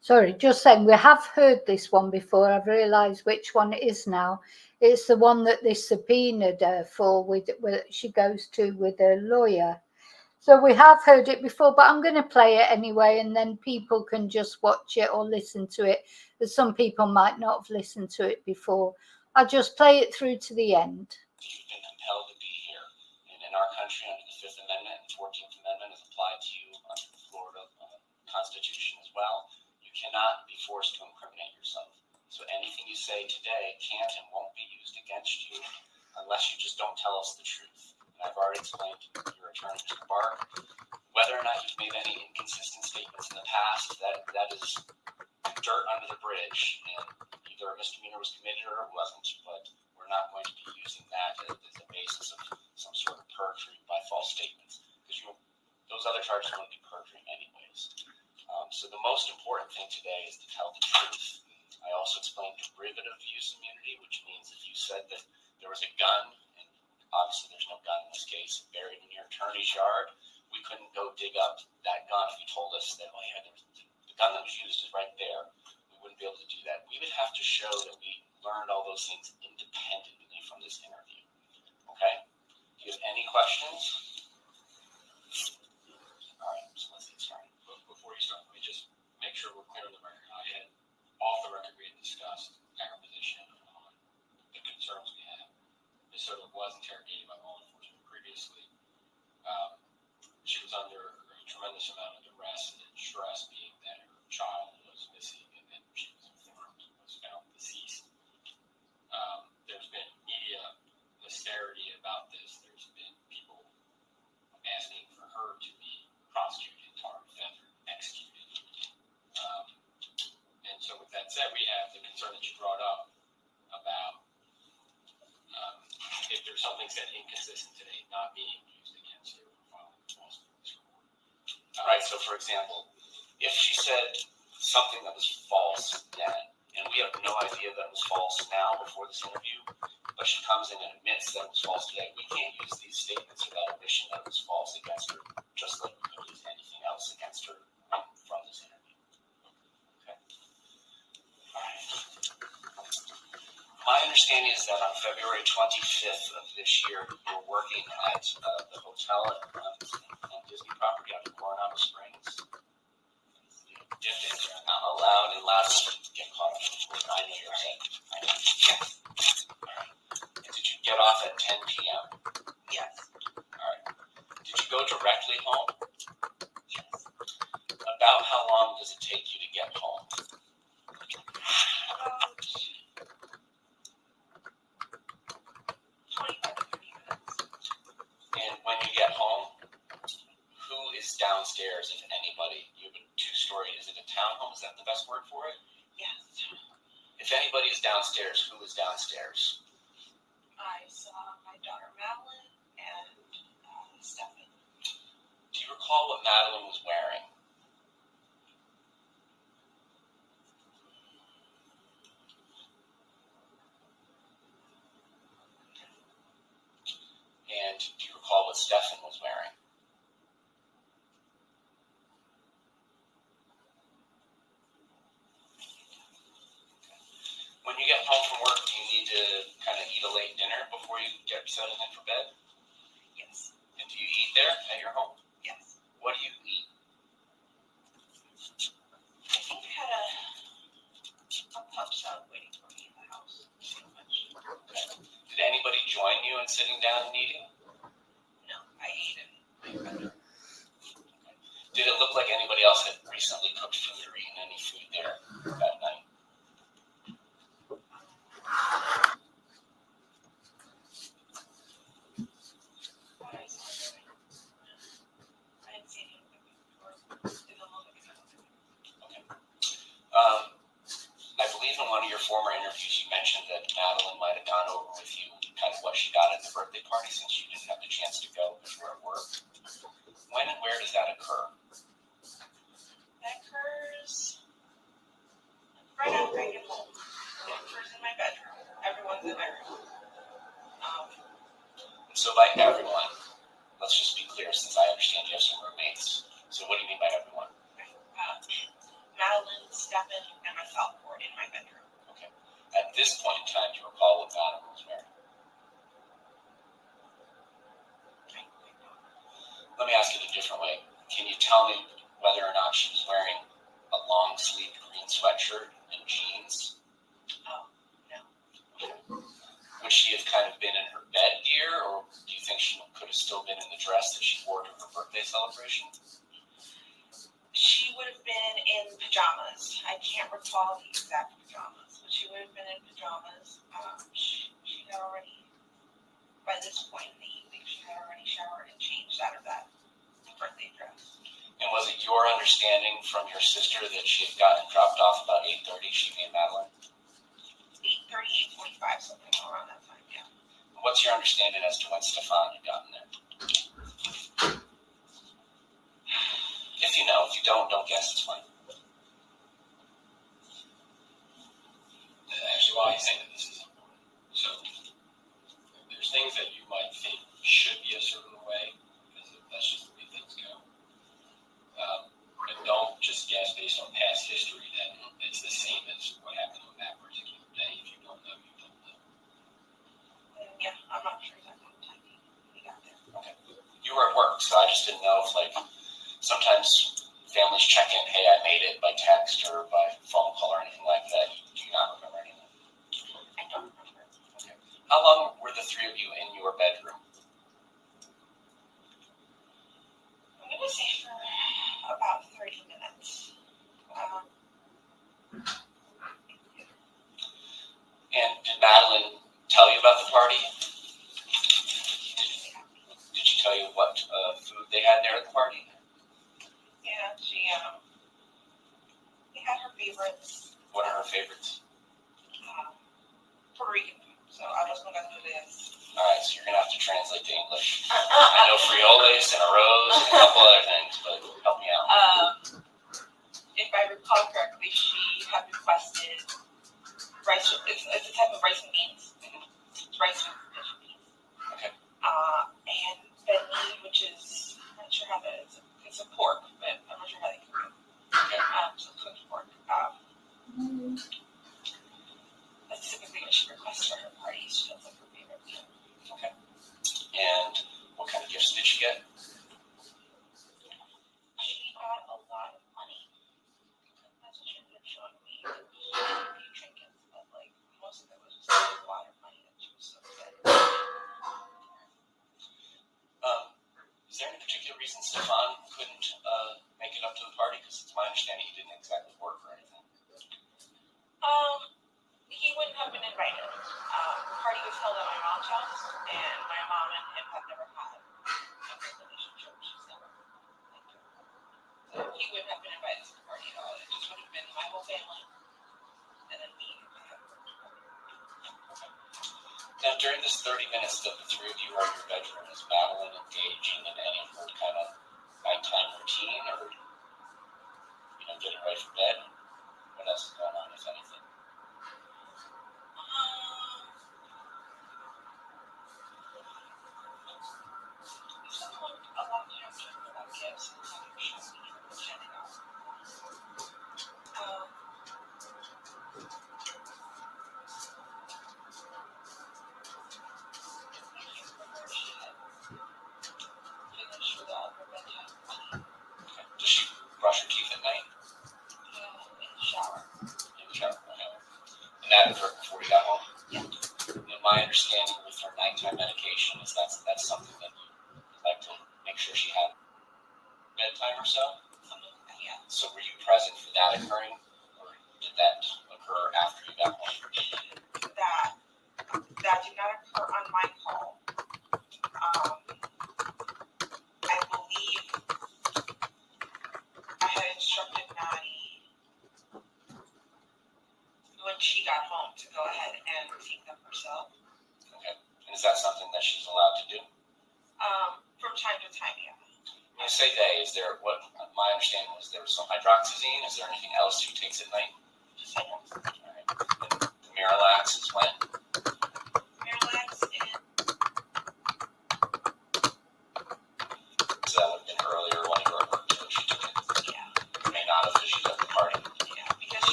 Sorry, just saying, we have heard this one before. I've realised which one it is now. It's the one that they subpoenaed her for, with she goes to with a lawyer. So we have heard it before, but I'm going to play it anyway, and then people can just watch it or listen to it. As some people might not have listened to it before. I'll just play it through to the end. You've been compelled to be here. And in our country, under the 5th Amendment and 14th Amendment, as applied to you under the Florida Constitution as well, you cannot be forced to incriminate yourself. So anything you say today can't and won't be used against you unless you just don't tell us the truth. And I've already explained to your attorney, Mr. Barr, whether or not you've made any inconsistent statements in the past, that is dirt under the bridge, and either a misdemeanor was committed or it wasn't, but we're not going to be using that as a basis of some sort of perjury by false statements, because those other charges wouldn't be perjury anyways. So the most important thing today is to tell the truth. I also explained derivative use immunity, which means if you said that there was a gun, and obviously there's no gun in this case, buried in your attorney's yard, we couldn't go dig up that gun if you told us that, oh yeah, the gun that was used is right there. We wouldn't be able to do that. We would have to show that we learned all those things independently from this interview. Okay? Do you have any questions? All right, so let's get started. Before you start, let me just make sure we're clear on the record. Off the record, we had discussed our position on the concerns we have. Ms. Soto was interrogated by law enforcement previously. She was under a tremendous amount of duress and stress, being that her child was missing and then she was informed was found deceased. There's been media hysteria about this. There's been people asking for her to be prosecuted, tarred, feathered, executed. And so with that said, we have the concern that you brought up about if there's something said inconsistent today, not being used against her or following the false police report. Right, so for example, if she said something that was false then, and we have no idea that it was false now before this interview, but she comes in and admits that it was false today, we can't use these statements or that admission that it was false against her, just like we could use anything else against her from this interview. Okay. All right. My understanding is that on February 25th of this year, you were working at the hotel on Disney property out in Coronado Springs. You're not allowed and loud enough to get caught up. I know you're upset. All right. And did you get off at 10 p.m.? Yes. All right. Did you go directly home? Yes. About how long does it take you to get home? About 25 to 30 minutes. And when you get home, who is downstairs, if anybody? You have a two-story, is it a townhome? Is that the best word for it? Yes. If anybody is downstairs, who is downstairs? I saw my daughter Madeline and Stefan. Do you recall what Madeline was wearing? And do you recall what Stefan was wearing? When you get home from work, do you need to kind of eat a late dinner before you get settled in for bed? Yes. And do you eat there at your home? Yes. What do you eat? I think I had a pub sub waiting for me in the house. Okay. Did anybody join you in sitting down and eating? No, I ate it. Did it look like anybody else had recently cooked food or eaten any food there that night? I didn't see anything before. Didn't look like something. Okay. I believe in one of your former interviews you mentioned that Madeline might have gone over with you kind of what she got at the birthday party since you didn't have the chance to go, but So by everyone, let's just be clear, since I understand you have some roommates. So what do you mean by everyone? Madeline, Stephen, and myself were in my bedroom. Okay. At this point in time, do you recall what Madeline was wearing? Let me ask it a different way. Can you tell me whether or not she was wearing a long-sleeved green sweatshirt and jeans? Oh, no. Would she have kind of been in her bed gear, or do you think she could have still been in the dress that she wore to her birthday celebration? She would have been in pajamas. I can't recall the exact pajamas, but she would have been in pajamas. She had already, by this point in the evening, she had already showered and changed out of that birthday dress. And was it your understanding from your sister that she had gotten dropped off about 8:30, she and Madeline? 8:30, 8:45, something around that time, yeah. What's your understanding as to when Stefan had gotten there? If you know, if you don't guess, it's fine. Actually, while he's saying that this is important, so there's things that you might think should be a certain way, because that's just the way things go. But don't just guess based on past history that it's the same as what happened on that particular day. If you don't know, you don't know. Yeah, I'm not sure exactly what time he got there. Okay. You were at work, so I just didn't know if, like, sometimes families check in, hey, I made it, by text or by phone call or anything like that. Do you not remember anything? I don't remember. Okay. How long were the three of you in your bedroom? I'm going to say for about 30 minutes. And did Madeline tell you about the party? Did she tell you what food they had there at the party? Yeah, she had her favorites. What are her favorites? Puerto Rican food. So I just know that's what it is. All right, so you're going to have to translate to English. I know frioles and arroz and a couple other things, but help me out. If I recall correctly, she had requested rice. It's a type of rice and beans. It's rice and fish and beans. Okay. And beni, which is, I'm not sure how that is. It's a pork, but I'm not sure how they cook it. Okay. So cooked pork. That's typically what she requests for her parties. She does like her favorite meal. Okay. And what kind of gifts did she get? She got a lot of money. That's what she ended up showing me. She had a few trinkets, but like most of it was just like, a lot of money that she was so excited. Is there any particular reason Stefan couldn't make it up to the party? Because it's my understanding he didn't exactly work or anything. He wouldn't have been invited. The party was held at my mom's house, and my mom and him have never had a great relationship. She's never liked him. So he wouldn't have been invited to the party at all. It just would have been my whole family, and then me. Now, during this 30 minutes that the three of you are in your bedroom, is Madeline engaging in any of her kind of nighttime routine or, getting ready for bed? What else is going on, if anything? Someone a long time ago about gifts and how you show me and sending out. Does she brush her teeth at night? In the shower. In the shower, okay. And that occurred before you got home? Yeah. And my understanding with her nighttime medication is that's something that you like to make sure she had bedtime or so? Yeah. So were you present for that occurring, or did that occur after you got home? That did not occur on my call. I believe I had instructed Maddie when she got home to go ahead and take them herself. Okay. And is that something that she's allowed to do? From time to time, yeah. When you say they, is there, what my understanding was there was some hydroxyzine. Is there anything else she takes at night? Just like All right. And the Miralax is when? Miralax and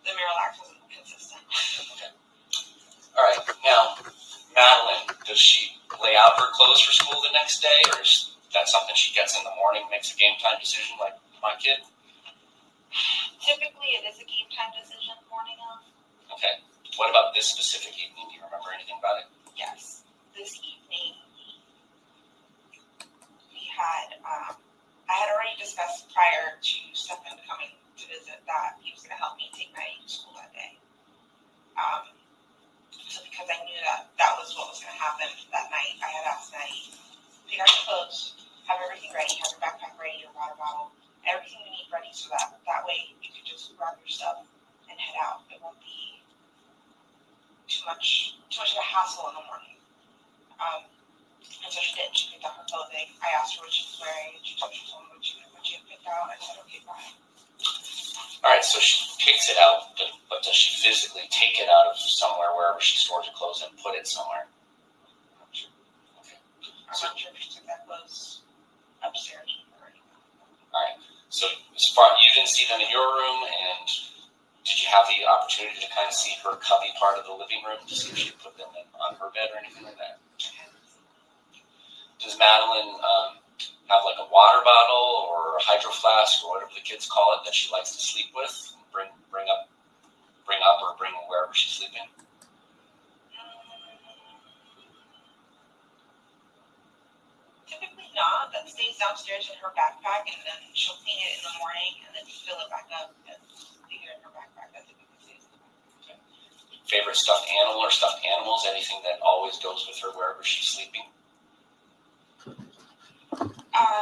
the Miralax wasn't consistent. Okay. All right. Now, Madeline, does she lay out her clothes for school the next day, or is that something she gets in the morning, makes a game time decision like my kid? Typically, it is a game time decision morning of. Okay. What about this specific evening? Do you remember anything about it? Yes. This evening, we had, I had already discussed prior to Stefan coming to visit that he was going to help me take my to school that day. So because I knew that that was what was going to happen that night, I had asked Maddie, pick out your clothes, have everything ready, have your backpack ready, your water bottle, everything you need ready so that way you could just grab your stuff and head out. It won't be too much of a hassle in the morning. And so she did. She picked out her clothing. I asked her what she was wearing, and she told me what she had picked out. I said, okay, fine. All right, so she picks it out, but does she physically take it out of somewhere, wherever she stores her clothes, and put it somewhere? I'm not sure. Okay. I'm not sure if she took that clothes upstairs or anything. All right. So as far you didn't see them in your room, and did you have the opportunity to kind of see her cubby part of the living room to see if she put them on her bed or anything like that? Does Madeline have like a water bottle or a hydro flask or whatever the kids call it that she likes to sleep with? Bring up or bring wherever she's sleeping? Typically not. That stays downstairs in her backpack, and then she'll clean it in the morning and then fill it back up and leave it in her backpack. That typically stays in the backpack. Okay. Favorite stuffed animal or stuffed animals? Anything that always goes with her wherever she's sleeping?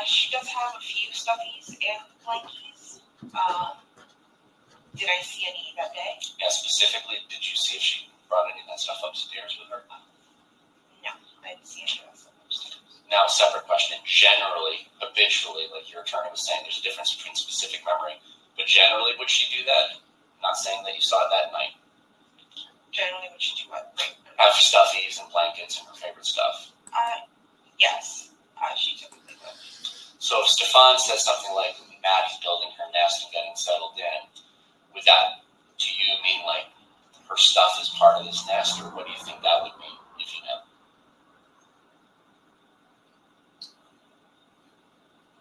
She does have a few stuffies and blankies. Did I see any that day? Yeah, specifically, did you see if she brought any of that stuff upstairs with her? No, I didn't see any of that stuff upstairs. Now, a separate question. Generally, habitually, like your attorney was saying, there's a difference between specific memory, but generally, would she do that? Not saying that you saw it that night. Generally, would she do what? Right. Have stuffies and blankets and her favorite stuff. Yes. She typically would. So if Stefan says something like, Maddie's building her nest and getting settled in, would that, to you, mean like her stuff is part of this nest, or what do you think that would mean, if you know?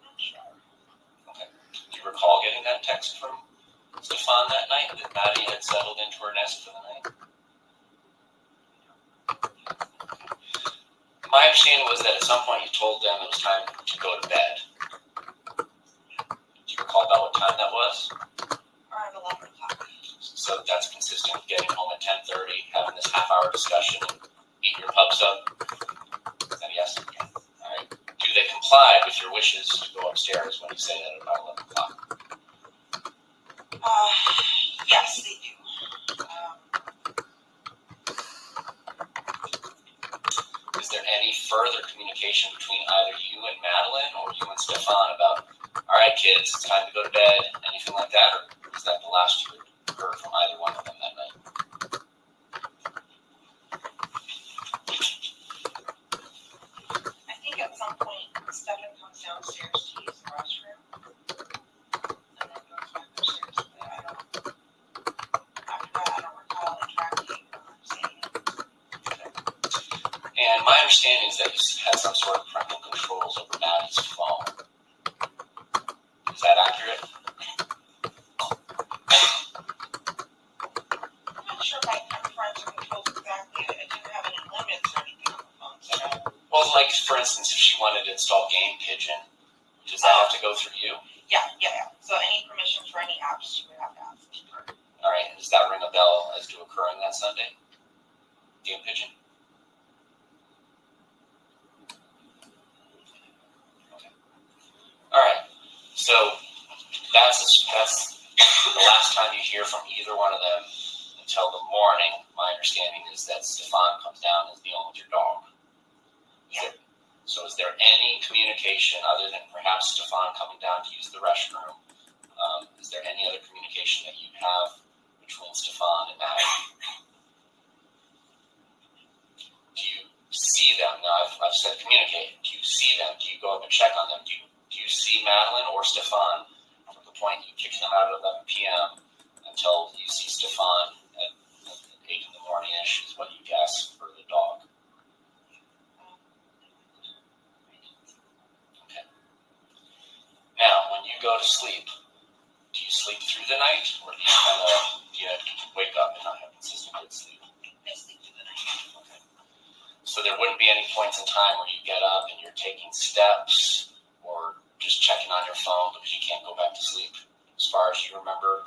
Not sure. Okay. Do you recall getting that text from Stefan that night, that Maddie had settled into her nest for the night? My understanding was that at some point you told them it was time to go to bed. Do you recall about what time that was? Around 11 o'clock. So that's consistent with getting home at 10:30, having this half-hour discussion, and eating your pups up? Is that a yes? Yes. All right. Do they comply with your wishes to go upstairs when you say that at about 11 o'clock? Yes, they do. Is there any further communication between either you and Madeline or you and Stefan about, all right, kids, it's time to go to bed, anything like that? Or was that the last you heard from either one of them that night? I think at some point, Stefan comes downstairs to use the restroom and then goes back upstairs. But after that, I don't recall interacting or saying anything. And my understanding is that you had some sort of parental controls over Maddie's phone. Is that accurate? I'm not sure if I have parental controls exactly. I didn't have any limits or anything on the phone set up. Well, like, for instance, if she wanted to install Game Pigeon, does that have to go through you? Yeah. So any permissions for any apps, you would have to ask for. All right, and does that ring a bell as to occurring that Sunday? Game Pigeon? Okay. All right, so that's the last time you hear from either one of them until the morning. My understanding is that Stefan comes down and is dealing with your dog. Yeah. So is there any communication other than perhaps Stefan coming down to use the restroom? Is there any other communication that you have between Stefan and Madeline? Do you see them? Now, I've said communicate. Do you see them? Do you go up and check on them? Do you see Madeline or Stefan from the point you kick them out at 11 p.m. until you see Stefan to sleep, do you sleep through the night, or do you wake up and not have consistent good sleep? I sleep through the night. Okay. So there wouldn't be any points in time where you get up and you're taking steps or just checking on your phone because you can't go back to sleep? As far as you remember,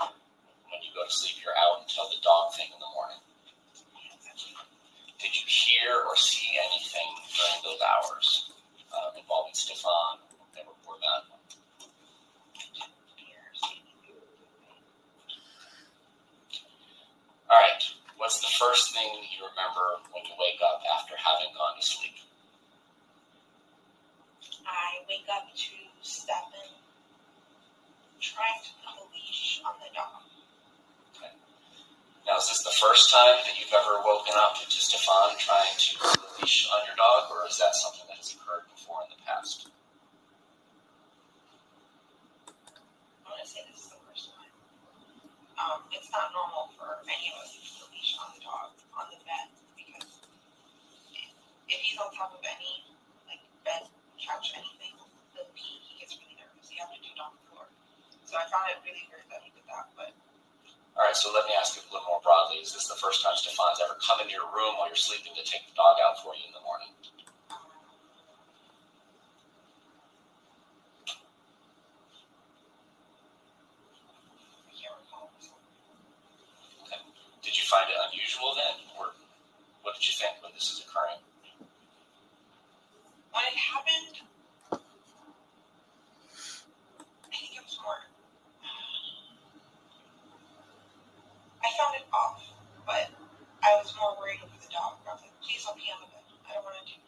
when you go to sleep, you're out until the dog thing in the morning. Did you hear or see anything during those hours involving Stefan or that? All right. What's the first thing you remember when you wake up after having gone to sleep? I wake up to Stefan trying to put a leash on the dog. Okay. Now, is this the first time that you've ever woken up to Stefan trying to put a leash on your dog, or is that something that has occurred before in the past? I want to say this is the first time. It's not normal for any of us to put a leash on the dog on the bed, because if he's on top of any bed, couch, anything, the pee, he gets really nervous. You have to do it on the floor. So I found it really weird that he did that. But all right, so let me ask you a little more broadly. Is this the first time Stefan's ever come into your room while you're sleeping to take the dog out for you in the morning? I can't recall. Okay. Did you find it unusual then, or what did you think when this is occurring? When it happened, I think it was more. I found it off, but I was more worried for the dog. I was like, please don't pee on the bed. I don't want to do it.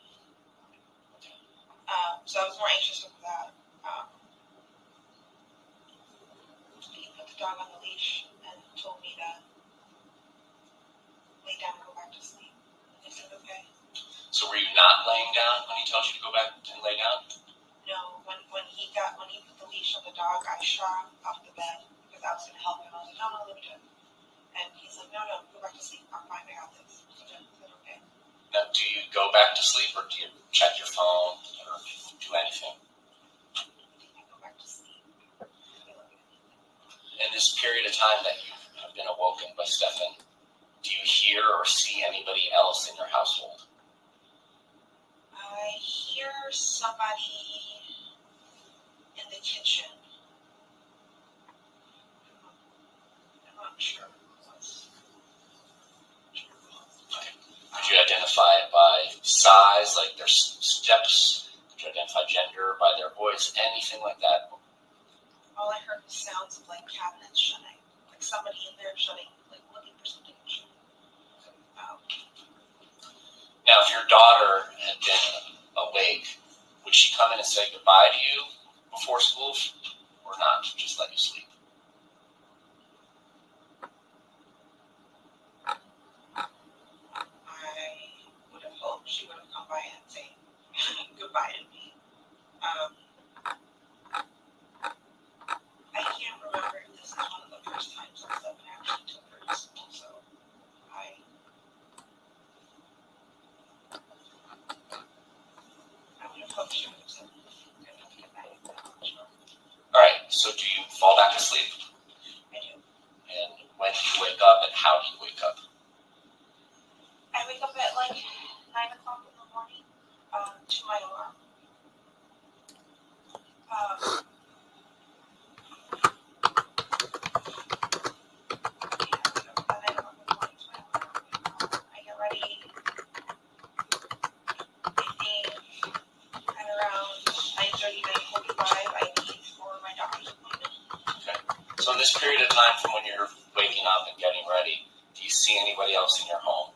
So I was more anxious with that. He put the dog on the leash and told me to lay down and go back to sleep. And I said, okay. So were you not laying down when he told you to go back and lay down? No, when he put the leash on the dog, I shot off the bed because I was going to help him. I was like, no, let me do it. And he's like, no, go back to sleep. I'm fine, I got this. So I said, okay. Now, do you go back to sleep, or do you check your phone, or do anything? I go back to sleep. In this period of time that you have been awoken by Stefan, do you hear or see anybody else in your household? I hear somebody in the kitchen. I'm not sure. Could you identify it by size, like their steps? Could you identify gender by their voice? Anything like that? All I heard was sounds of cabinets shutting, like somebody in there shutting, looking for something to shut. Now, if your daughter had been awake, would she come in and say goodbye to you before school, or not? Just let you sleep? I would have hoped she would have come by and say goodbye to me. I can't remember if this is one of the first times that Stefan actually took her to school, so I would have hoped she would have said goodbye. All right, so do you fall back to sleep? I do. And when do you wake up, and how do you wake up? I wake up at 9 o'clock in the morning to my alarm. I get ready. I think at around 9:30, 9:45, I leave for my doctor's appointment. Okay. So in this period of time from when you're waking up and getting ready, do you see anybody else in your home?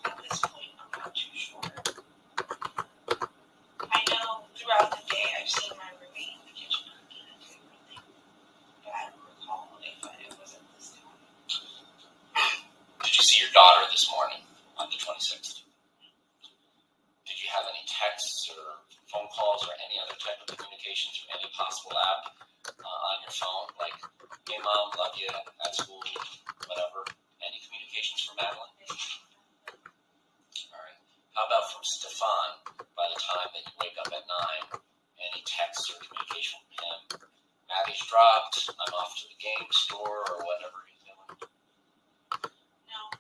At this point, I'm not too sure. I know throughout the day I've seen my roommate in the kitchen cooking and doing everything, but I don't recall if it was at this time. Did you see your daughter this morning on the 26th? Did you have any texts or phone calls or any other type of communication through any possible app on your phone, like, hey mom, love you, at school, whatever, Any communications from Madeline? All right. How about from Stefan? By the time that you wake up at 9, any texts or communication from him? Maddie's dropped. I'm off to the game store or whatever he's doing. No.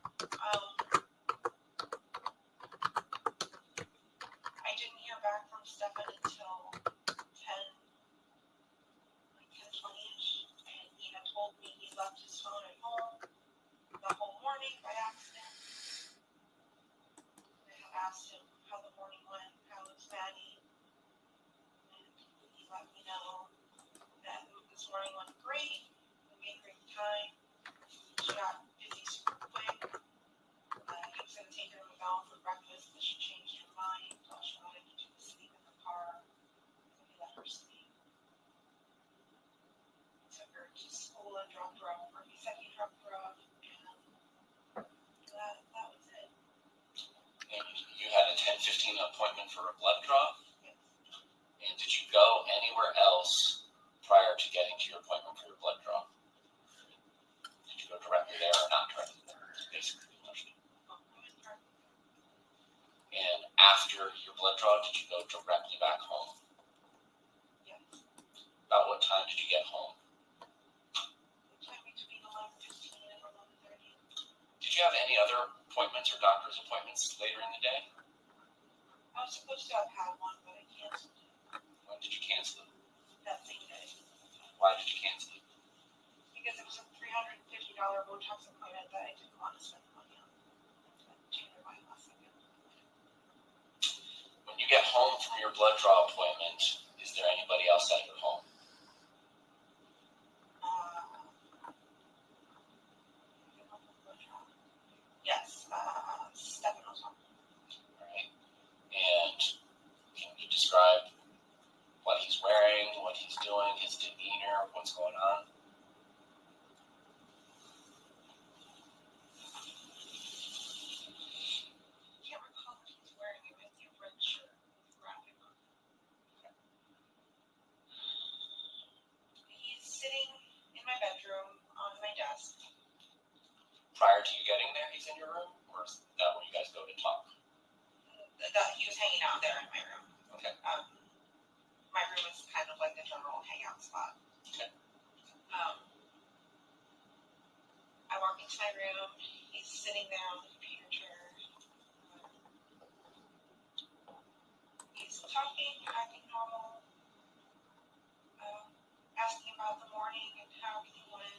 I didn't hear back from Stefan until 10:20ish, and he had told me he left his phone at home the whole morning by accident. I had asked him how the morning went, how was Maddie, and he let me know that this morning went great. We made great time. She got busy super quick. He was going to take her out for breakfast, but she changed her mind. Thought she wanted to sleep in the car. So he let her sleep. Took her to school and dropped her off. Or he said he dropped her off, and that was it. And you had a 10:15 appointment for a blood draw? Yes. And did you go anywhere else prior to getting to your appointment for your blood draw? Did you go directly there or not directly there? Basically the question. And after your blood draw, did you go directly back home? Yes. About what time did you get home? Sometime between 11:15 and 11:30. Did you have any other appointments or doctor's appointments later in the day? I was supposed to have had one, but I canceled it When did you cancel it? that same day Why did you cancel it? because it was a $350 Botox appointment that I didn't want to spend money on. I changed my mind last second. When you get home from your blood draw appointment, is there anybody else at your home? Yes, Stefan was home. All right. And can you describe what he's wearing, what he's doing, his demeanor, what's going on? I can't recall what he's wearing. It might be a red shirt with graphic on it. He's sitting in my bedroom on my desk. Prior to you getting there, he's in your room? Or is that where you guys go to talk? He was hanging out there in my room. Okay. My room is kind of like the general hangout spot. Okay. I walk into my room. He's sitting there on the computer chair. He's talking, acting normal, asking about the morning and how he went.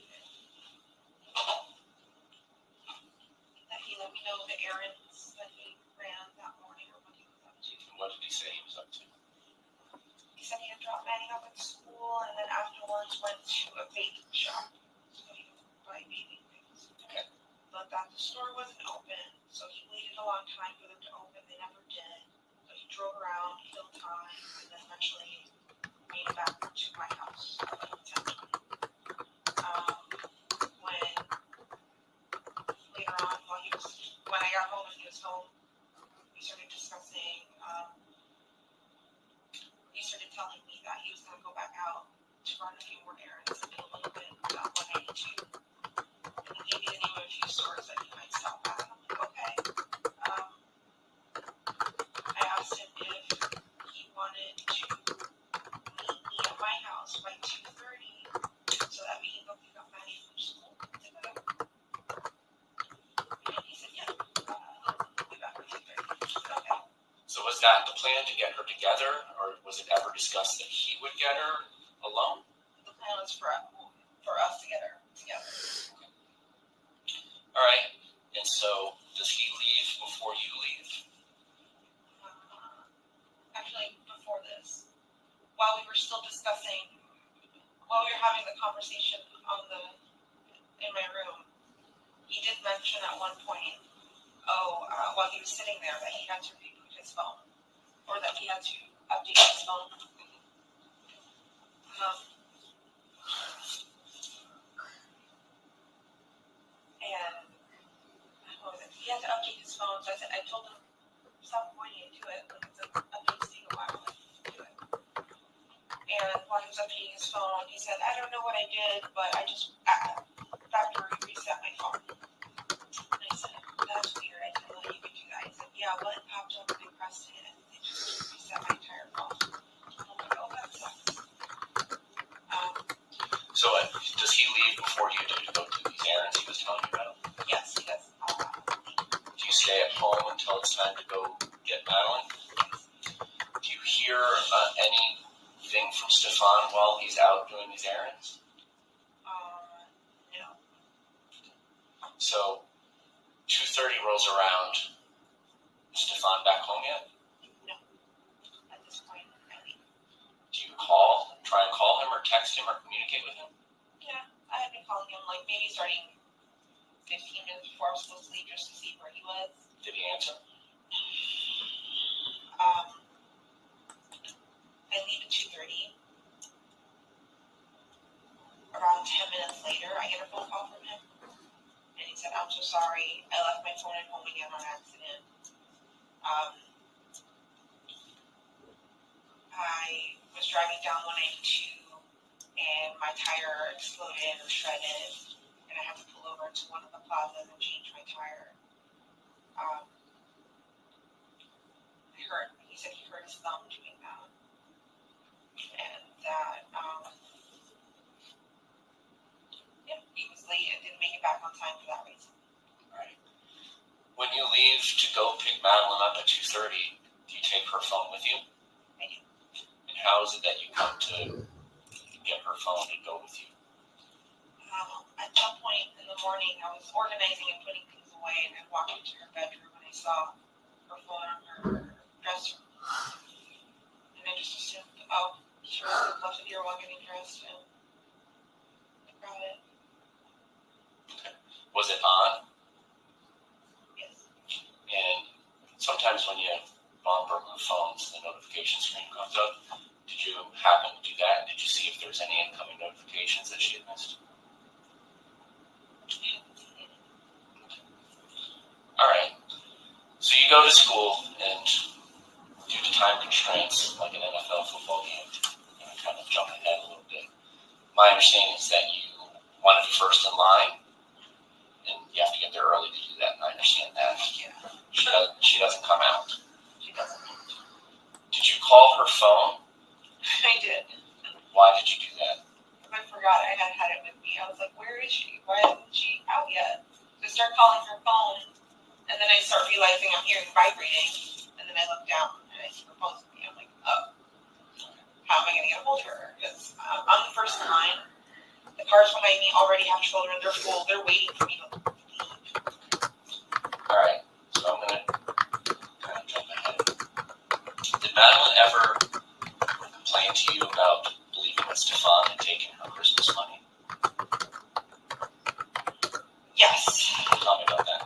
That he let me know the errands that he ran that morning or what he was up to. And what did he say he was up to? He said he had dropped Maddie off at school and then afterwards went to a baking shop. So he would buy baking things. Okay. But that the store wasn't open, so he waited a long time for them to open. They never did. So he drove around, killed time, and then eventually made it back to my house. When later on, when I got home and he was home, we started discussing. He started telling me that he was going to go back out to run a few more errands and do a little bit about 192. And he gave me the name of a few stores that he might stop at. I'm like, okay. I asked him if he wanted to meet me at my house by 2:30 so that we can go pick up Maddie from school. And he said, yeah, we'll be back by 2:30. Okay. So was that the plan to get her together, or was it ever discussed that he would get her alone? The plan was for us to get her together. All right. And so does he leave before you leave? Actually, before this, while we were still discussing, while we were having the conversation in my room, he did mention at one point, while he was sitting there, that he had to reboot his phone, or that he had to update his phone. And he had to update his phone, so I told him, stop pointing to it, like it's an update thing a while, do it. And while he was updating his phone, he said, I don't know what I did, but I just factory reset my phone. that's weird. I didn't know you could do that. He said, yeah, well, it popped up and I pressed it and it just reset my entire phone. I'm like, oh, that sucks. So does he leave before you do to go do these errands he was telling you about? Yes, he does. Do you stay at home until it's time to go get Madeline? Do you hear anything from Stefan while he's out doing these errands? No. So 2:30 rolls around. Is Stefan back home yet? No. At this point, I leave. Do you try and call him or text him or communicate with him? Yeah, I had been calling him like maybe starting 15 minutes before I was supposed to leave just to see where he was. Did he answer? I leave at 2:30. Around 10 minutes later, I get a phone call from him. And he said, I'm so sorry. I left my phone at home again on accident. I was driving down 192 and my tire exploded or shredded. And I had to pull over to one of the plazas and change my tire. He said he hurt his thumb doing that. And that, he was late and didn't make it back on time for that reason. Right. When you leave to go pick Madeline up at 2:30, do you take her phone with you? I do. And how is it that you come to get her phone and go with you? At some point in the morning, I was organizing and putting things away, and I walked into her bedroom and I saw her phone on her dresser. And I just assumed, oh, she must have left it here while getting dressed, and I brought it. Okay. Was it on? Yes. And sometimes when you bump or move phones, the notification screen comes up. Did you happen to do that? Did you see if there's any incoming notifications that she had missed? All right. So you go to school, and due to time constraints, like an NFL football game, I'm going to kind of jump ahead a little bit. My understanding is that you want to be first in line, and you have to get there early to do that, and I understand that. Yeah. She doesn't come out. She doesn't. Did you call her phone? I did. Why did you do that? I forgot I had it with me. I was like, where is she? Why isn't she out yet? So I start calling her phone, and then I start realizing I'm hearing vibrating, and then I look down, and I see her phone with me. I'm like, oh, how am I going to get a hold of her? Because I'm the first in line. The cars behind me already have children. They're full. They're waiting for me to leave. All right, so I'm going to kind of jump ahead. Did Madeline ever complain to you about believing that Stefan had taken her Christmas money? Yes. Tell me about that.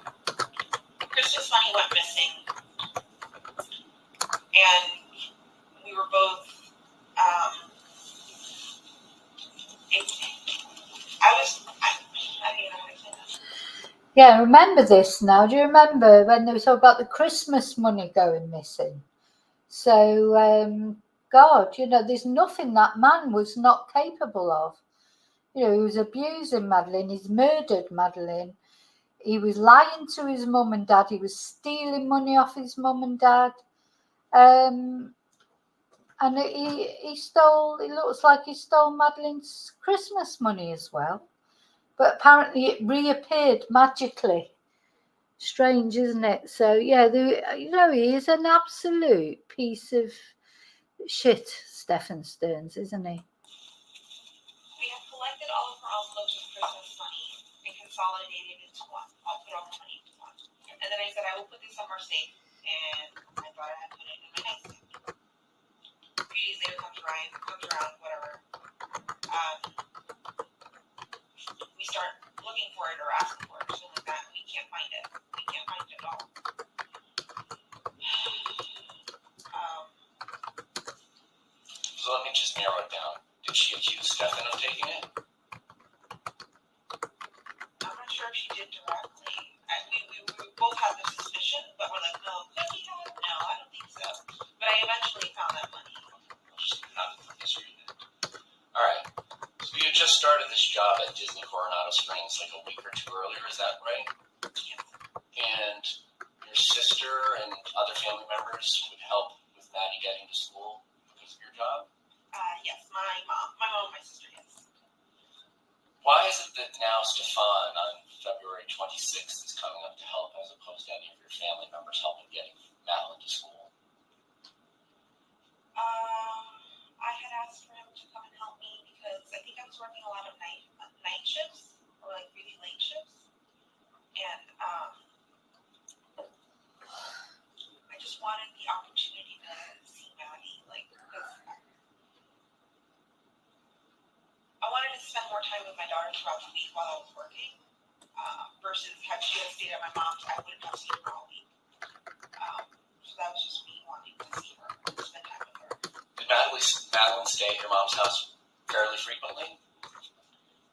Christmas money went missing. And we were both, I don't even know how to say that. Yeah, I remember this now. Do you remember when they were talking about the Christmas money going missing? So, God, there's nothing that man was not capable of. He was abusing Madeline. He's murdered Madeline. He was lying to his mum and dad. He was stealing money off his mum and dad. And he stole, it looks like he stole Madeline's Christmas money as well. But apparently it reappeared magically. Strange, isn't it? So, yeah, he is an absolute piece of shit, Stefan Stearns, isn't he? We have collected all of her envelopes with Christmas money and consolidated it into one. I'll put all the money into one. And then I said, I will put this on our safe. And I thought I had put it in my nightstand. A few days later comes around, whatever. We start looking for it or asking for it or something like that. And we can't find it. We can't find it at all. So let me just narrow it down. Did she accuse Stefan of taking it? I'm not sure if she did directly. We both had the suspicion, but we're like, no, could he have? No, I don't think so. But I eventually found that money. All right. So you just started this job at Disney Coronado Springs like a week or two earlier, is that right? Yes. And sister and other family members would help with Maddie getting to school because of your job? Yes, my mom and my sister, yes. Why is it that now Stefan on February 26th is coming up to help as opposed to any of your family members helping getting Madeline to school? I had asked for him to come and help me because I think I was working a lot of night shifts or like really late shifts, and I just wanted the opportunity to see Maddie, like, because I wanted to spend more time with my daughter throughout the week while I was working, versus had she had stayed at my mom's, I wouldn't have seen her all week. So that was just me wanting to see her, spend time with her. Did Madeline stay at your mom's house fairly frequently?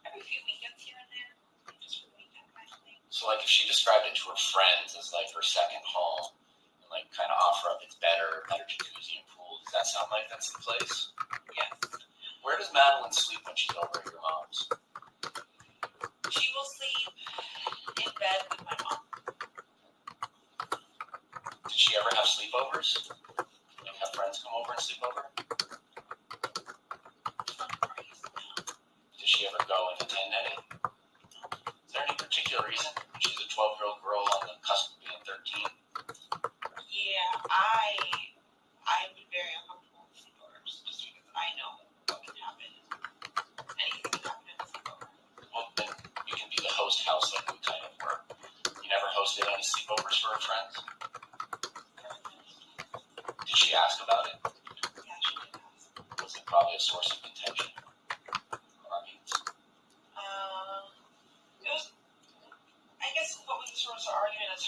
Every few weekends here and there, just for the weekend kind of thing. So like if she described it to her friends as like her second home and like kind of offer up it's better jacuzzi and pool, does that sound like that's the place? Yes. Where does Madeline sleep when she's over at your mom's? She will sleep in bed with my mom. Did she ever have sleepovers? Like have friends come over and sleep over? Did she ever go and attend any? Is there any particular reason? She's a 12-year-old girl on the cusp of being 13. Yeah, I would be very uncomfortable with sleepovers just because I know what can happen. Anything can happen in a sleepover. Well, then you can be the host house like we kind of were. You never hosted any sleepovers for her friends? Did she ask about it? Yeah, she did ask. Was it probably a source of contention or arguments? It was, I guess what was the source of argument is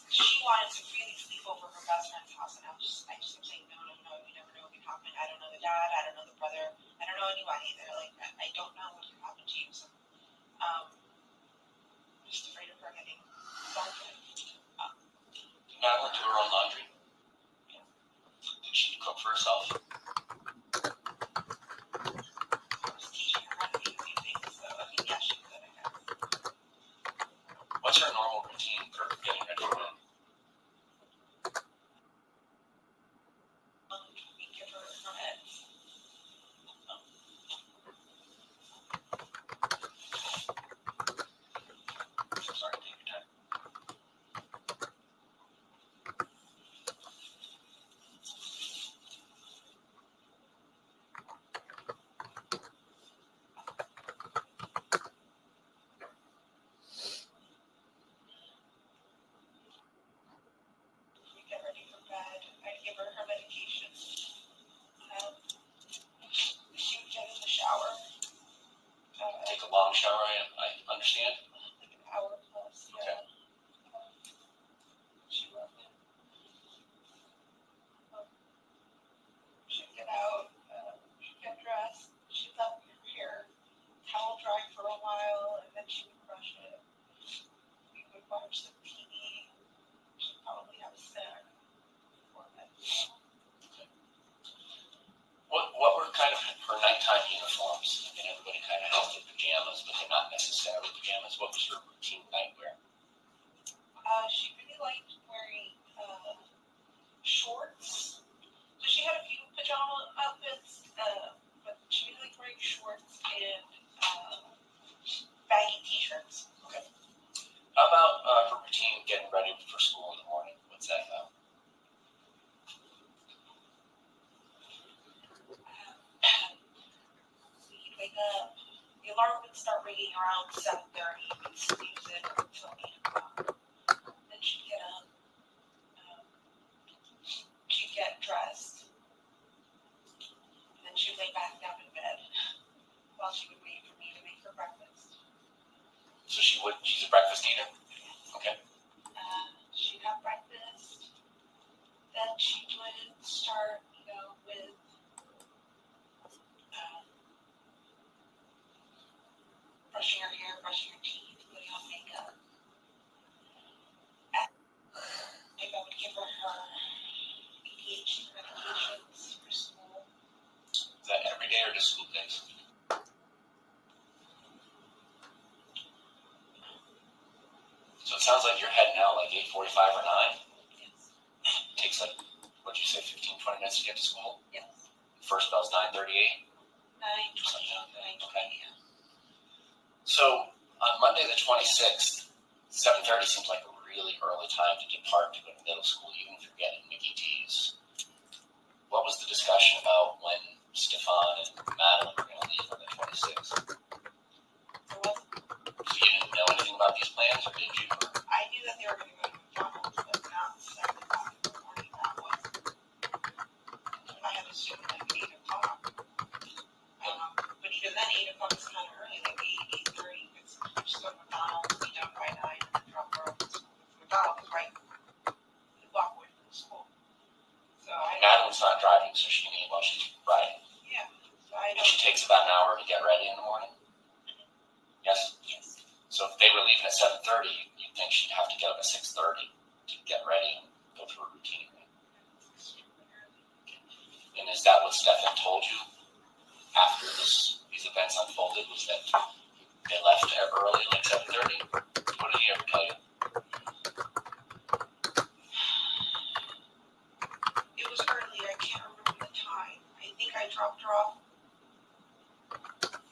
she wanted to really sleep over her best friend's house, and I just kept saying, no, you never know what can happen. I don't know the dad, I don't know the brother, I don't know anybody either. Like, I don't know what can happen to you. So, I'm just afraid of her getting started. Did Madeline do her own laundry? Yeah. Did she cook for herself? I was teaching her how to do a few things, so I mean, yeah, she could, I guess. What's her normal routine for getting ready for bed? We give her her meds. Sorry, take your time. We get ready for bed. I give her her medication. She would get in the shower. Take a long shower, I understand. Like an hour plus. Yeah. Okay. She loved it. She'd get out. She'd get dressed. She'd let her hair towel dry for a while, and then she would brush it. We would watch some TV. She'd probably have a snack before bed. What were kind of her nighttime uniforms? I mean, everybody kind of has their pajamas, but they're not necessarily pajamas. What was her routine nightwear? She really liked wearing shorts. So she had a few pajama outfits, but she really liked wearing shorts and baggy t-shirts. Okay. How about her routine getting ready for school in the morning? What's that about? We'd wake up. The alarm would start ringing around 7:30. We'd snooze it until 8 o'clock. Then she'd get up. She'd get dressed. And then she'd lay back down in bed while she would wait for me to make her breakfast. So she's a breakfast eater? Okay. She'd have breakfast. Then she would start, with brushing her hair, brushing her teeth, putting on makeup. what'd you say, 15, 20 minutes to get to school? Yes. First bell's 9:38. 9:20. Okay. So on Monday the 26th, 7:30 seems like a really early time to depart to go to middle school, even if you're getting Mickey D's. What was the discussion about when Stefan and Madeline were going to leave on the 26th? So you didn't know anything about these plans, or did you? I knew that they were going to go to McDonald's, but not 7 o'clock in the morning. That was, I had assumed like 8 o'clock. I don't know. But even then, 8 o'clock is kind of early, like 8:30. It's just go to McDonald's, be done by 9, and then drop her off at school. McDonald's is right the block away from the school. So Madeline's not driving, so she can eat while she's riding. Yeah. So I And don't. she takes about an hour to get ready in the morning? Yes? Yes. So if they were leaving at 7:30, you'd think she'd have to get up at 6:30 to get ready and go through a routine. And is that what Stefan told you after these events unfolded, was that they left early, like 7:30? What did he ever tell you? It was early. I can't remember the time. I think I dropped her off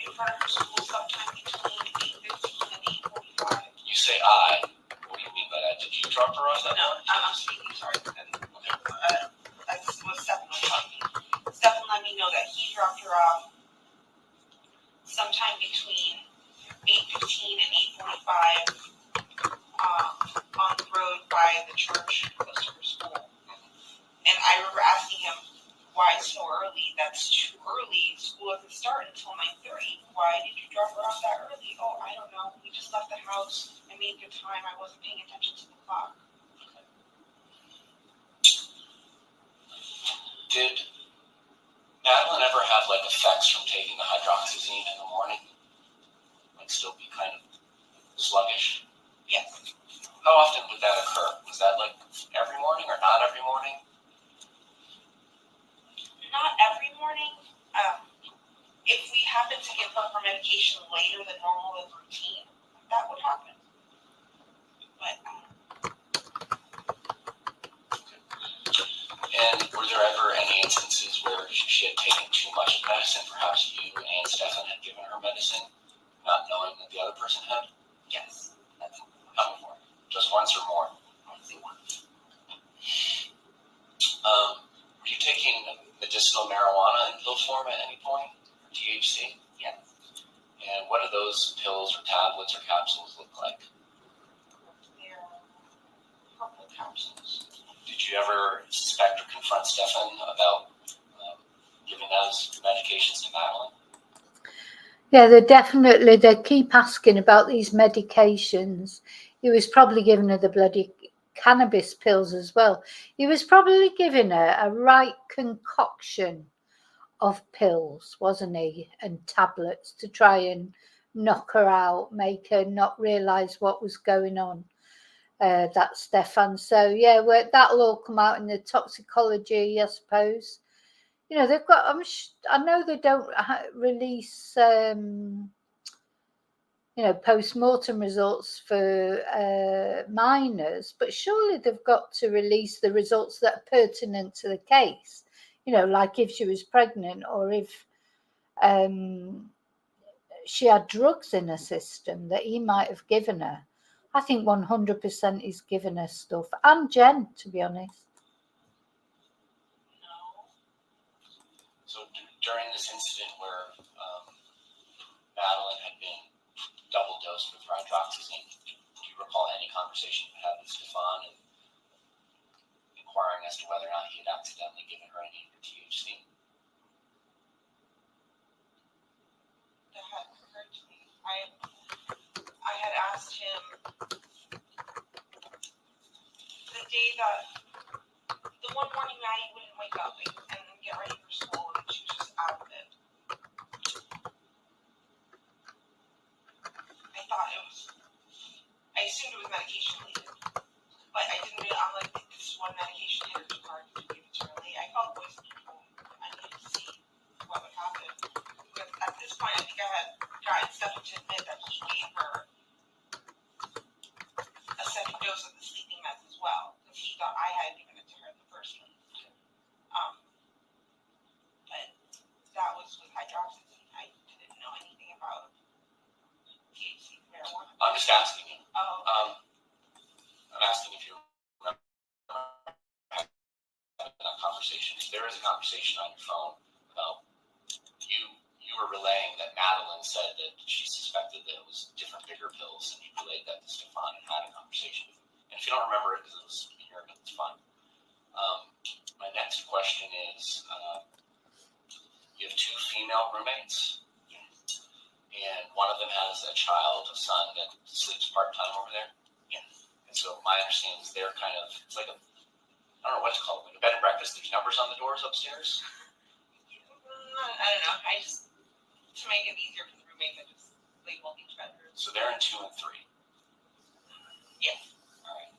in front of her school sometime between 8:15 and 8:45. You say I. What do you mean by that? Did you drop her off that No, morning? I'm speaking. Sorry. That was Stefan was talking. Stefan let me know that he dropped her off sometime between 8:15 and 8:45 on the road by the church close to her school. And I remember asking him, why so early? That's too early. School doesn't start until 9:30. Why did you drop her off that early? Oh, I don't know. We just left the house. I made good time. I wasn't paying attention to the clock. Did Madeline ever have like effects from taking the hydroxyzine in the morning? Like still be kind of sluggish? Yes. How often would that occur? Was that like every morning or not every morning? Not every morning. If we happen to give her medication later than normal than routine, that would happen. But And were there ever any instances where she had taken too much medicine? Perhaps you and Stefan had given her medicine, not knowing that the other person had? yes, How many more? Just once or more? only once. Were you taking medicinal marijuana in pill form at any point? Or THC? Yes. And what do those pills or tablets or capsules look like? They're purple capsules. Did you ever suspect or confront Stefan about giving those medications to Madeline? Yeah, they keep asking about these medications. He was probably giving her the bloody cannabis pills as well. He was probably giving her a right concoction of pills, wasn't he? And tablets to try and knock her out, make her not realise what was going on. That's Stefan. So yeah, that'll all come out in the toxicology, I suppose. You know, they've got. I know they don't release, post-mortem results for minors, but surely they've got to release the results that are pertinent to the case. You know, like if she was pregnant or if she had drugs in her system that he might have given her. I think 100% he's given her stuff, and Jenn, to be honest. No. So during this incident where Madeline had been double dosed with hydroxyzine, do you recall any conversation you had with Stefan and inquiring as to whether or not he had accidentally given her any of the THC? That hadn't occurred to me. I had asked him the day that the one morning Maddie wouldn't wake up and get ready for school, and she was just out of it. I assumed it was medication related, but I didn't really. I'm like, this one medication hit her too hard to give it too early. I called voice control. I needed to see what would happen. Because at this point, I think I had gotten Stefan to admit that he gave her a second dose of the sleeping meds as well, because he thought I had given it to her in the first place. just asking you. Oh, I'm asking if you remember having that conversation. If there is a conversation on your phone about you were relaying that Madeline said that she suspected that it was different bigger pills, and you relayed that to Stefan and had a conversation with him. And if you don't remember it because it was in your it's fine. My next question is, you have two female roommates, and one of them has a child, a son, that sleeps part-time over there. yes. And so my understanding is they're kind of, it's like a, I don't know what it's called, like a bed and breakfast. There's numbers on the doors upstairs. I don't know. I just, to make it easier for the roommates, I just label each bedroom. So they're in 2 and 3. Yes. All right.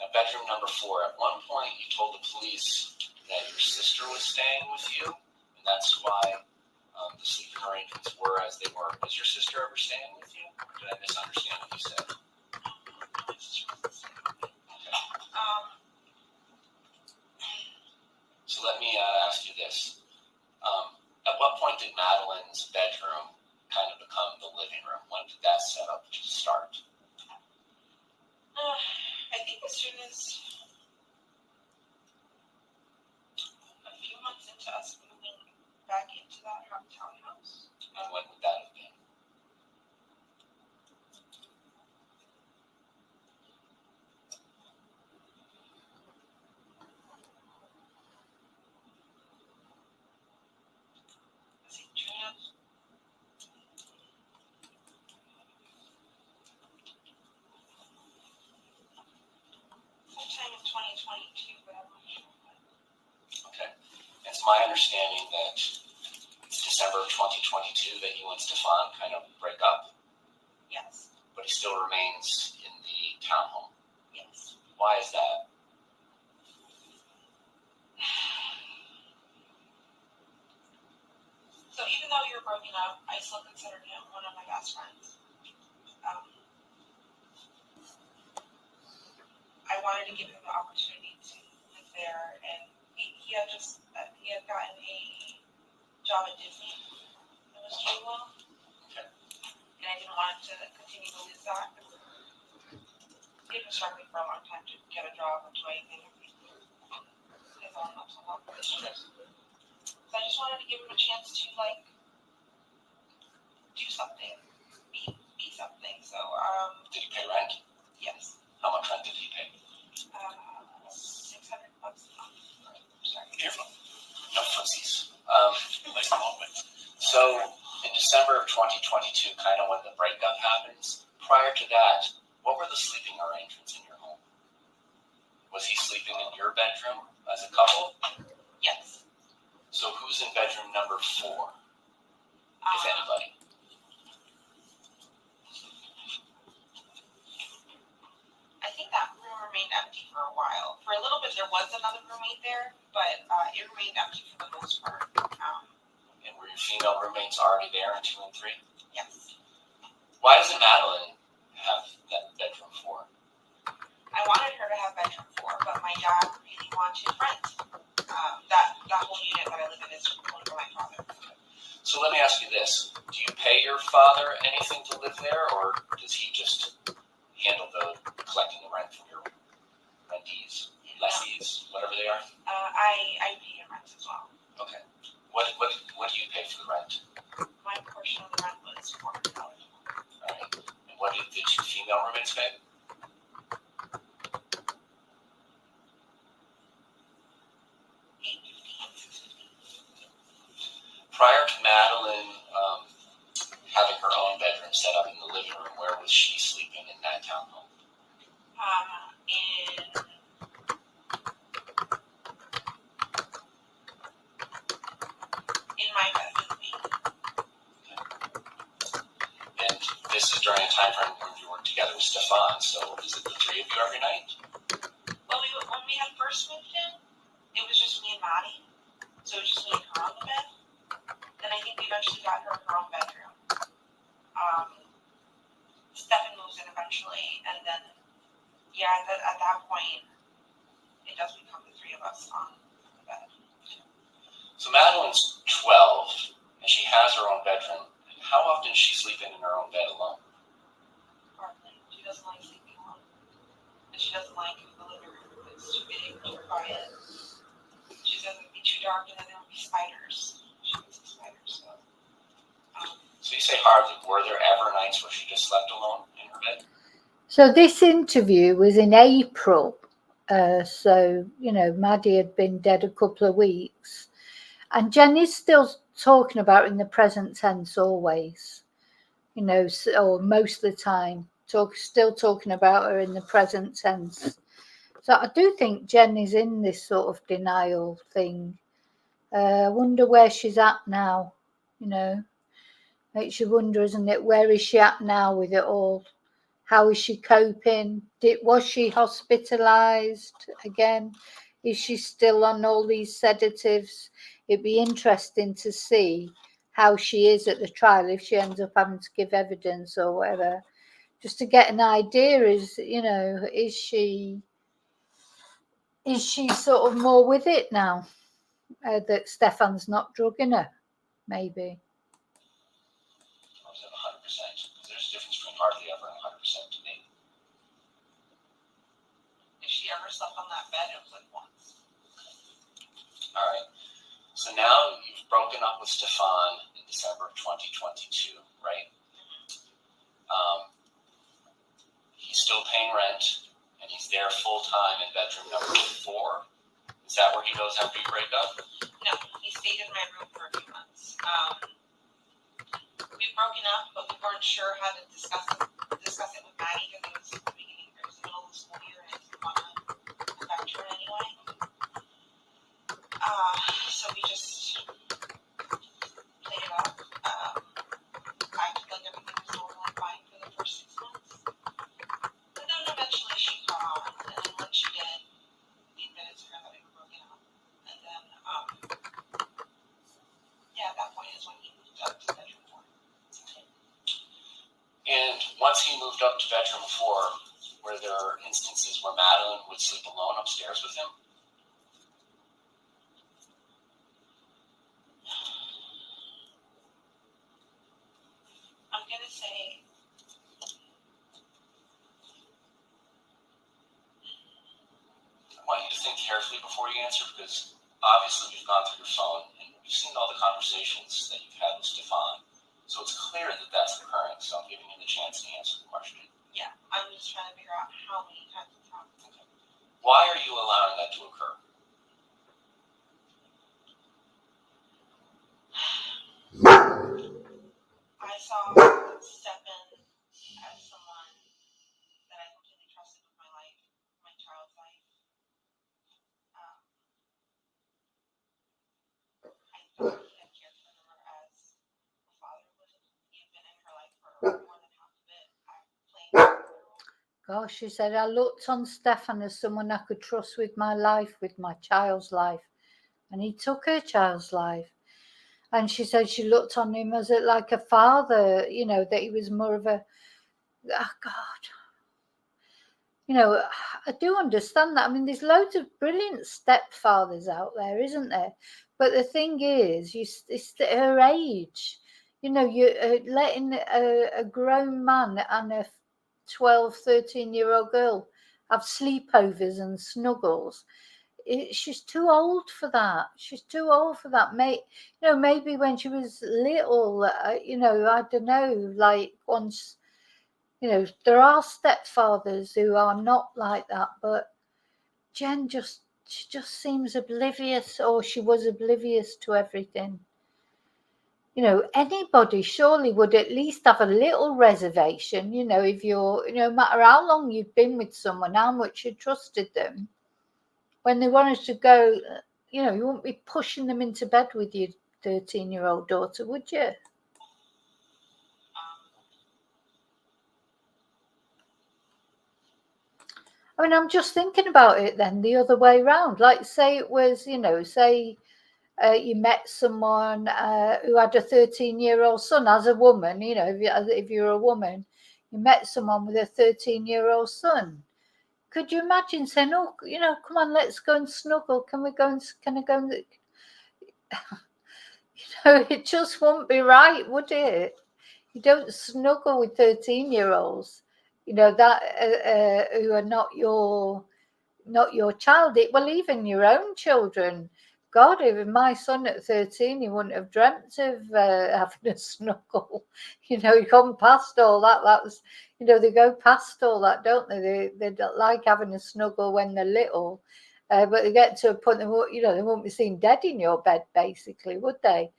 Now, bedroom number 4. At one point, you told the police that your sister was staying with you, and that's why the sleeping arrangements were as they were. Was your sister ever staying with you, or did I misunderstand what you said? So let me ask you this. At what point did Madeline's bedroom kind of become the living room? When did that setup start? I think as soon as a few months into us moving back into that townhouse. And when would that have been? Was it June? Sometime in 2022, but I'm not sure when. Okay. It's my understanding that it's December of 2022 that you and Stefan kind of break up, Yes. but he still remains in the townhome. Yes. Why is that? So even though you were broken up, I still considered him one of my best friends. I wanted to give him the opportunity to live there, and he had just he had gotten a job at Disney. It was doing well, Okay. and I didn't want him to continue to lose that. He had been struggling for a long time to get a job or do anything. His own mental health issues. So I just wanted to give him a chance to do something, be something. So Did he pay rent? yes, How much rent did he pay? $600 a month. Sorry. Careful. No fuzzies. Like a moment. So in December of 2022, kind of when the breakup happens, prior to that, what were the sleeping arrangements in your home? Was he sleeping in your bedroom as a couple? Yes. So who's in bedroom number 4, if anybody? I think that room remained empty for a while. For a little bit, there was another roommate there, but it remained empty for the most part. And were your female roommates already there in 2 and 3? Yes. Why doesn't Madeline have that bedroom 4? I wanted her to have bedroom 4, but my dad really wanted rent. That whole unit that I live in is owned by my father. So let me ask you this. Do you pay your father anything to live there, or does he just handle collecting the rent from your rentees, lessees, whatever they are? I pay him rent as well. Okay. What do you pay for the rent? My portion of the rent was $400. All right. And what did the 2 female roommates pay? Prior to Madeline having her own bedroom set up in the living room, where was she sleeping in that townhome? In my bed with me. And this is during a time frame when you were together with Stefan, so is it the 3 of you every night? Well, when we had first moved in, it was just me and Maddie. So it was just me and her on the bed. Then I think we eventually got her own bedroom. Stefan moves in eventually, and then, at that point, it does become the 3 of us on the bed. So Madeline's 12, and she has her own bedroom. How often is she sleeping in her own bed alone? Hardly 2 doesn't like in the living room. It's too big, too quiet. She says it'd be too dark and then there would be spiders. She would see spiders. So you say hardly. Were there ever nights where she just slept alone in her bed? So this interview was in April. So, Maddie had been dead a couple of weeks. And Jenn is still talking about it in the present tense always, or most of the time, still talking about her in the present tense. So I do think Jenn is in this sort of denial thing. I wonder where she's at now, Makes you wonder, isn't it? Where is she at now with it all? How is she coping? Was she hospitalised again? Is she still on all these sedatives? It'd be interesting to see how she is at the trial if she ends up having to give evidence or whatever, just to get an idea. Is she sort of more with it now that Stefan's not drugging her? Maybe. I was at 100%. Because there's a difference between hardly ever and 100% to me. If she ever slept on that bed, it was like once. All right. So now you've broken up with Stefan in December of 2022, right? He's still paying rent, and he's there full time in bedroom number 4. Is that where he goes after you break up? No, he stayed in my room for a few months. We've broken up, but we weren't sure how to discuss it with Maddie because it was the beginning. It was the middle of the school year, and I didn't want to affect her in any way. So we just played it up. I acted like everything was normal and fine for the first 6 months. But then eventually she caught on, and then when she did, we admitted to her that we were broken up. And then, at that point is when he moved up to bedroom 4. And once he moved up to bedroom 4, were there instances where Madeline would sleep alone upstairs with him? I'm going to say I want you to think carefully before you answer, because obviously we've gone through your phone and we've seen all the conversations that you've had with Stefan. So it's clear that that's occurring. So I'm giving you the chance to answer the question. yeah, I'm just trying to figure out how many times it's happened. Okay. Why are you allowing that to occur? I saw Stefan as someone that I completely trusted with my life, my child's life. I thought he had cared for her as a father would. He had been in her life for more than half of it. Gosh, she said, I looked on Stefan as someone I could trust with my life, with my child's life. And he took her child's life. And she said she looked on him as like a father, that he was more of a, oh God. I do understand that. I mean, there's loads of brilliant stepfathers out there, isn't there? But the thing is, it's her age. You're letting a grown man and a 12, 13-year-old girl have sleepovers and snuggles. She's too old for that. She's too old for that. Maybe when she was little, I don't know, like once. There are stepfathers who are not like that, but Jenn she just seems oblivious, or she was oblivious to everything. Anybody surely would at least have a little reservation, if you're, no matter how long you've been with someone, how much you trusted them. When they wanted to go, you wouldn't be pushing them into bed with your 13-year-old daughter, would you? I mean, I'm just thinking about it then the other way around. Like, say it was, say you met someone who had a 13-year-old son as a woman, if you're a woman, you met someone with a 13-year-old son. Could you imagine saying, oh, come on, let's go and snuggle. Can I go and, it just won't be right, would it? You don't snuggle with 13-year-olds. that who are not your child. Well, even your own children. God, even my son at 13, he wouldn't have dreamt of having a snuggle. He come past all that. That's, they go past all that, don't they? They don't like having a snuggle when they're little. But they get to a point, they won't be seen dead in your bed, basically, would they?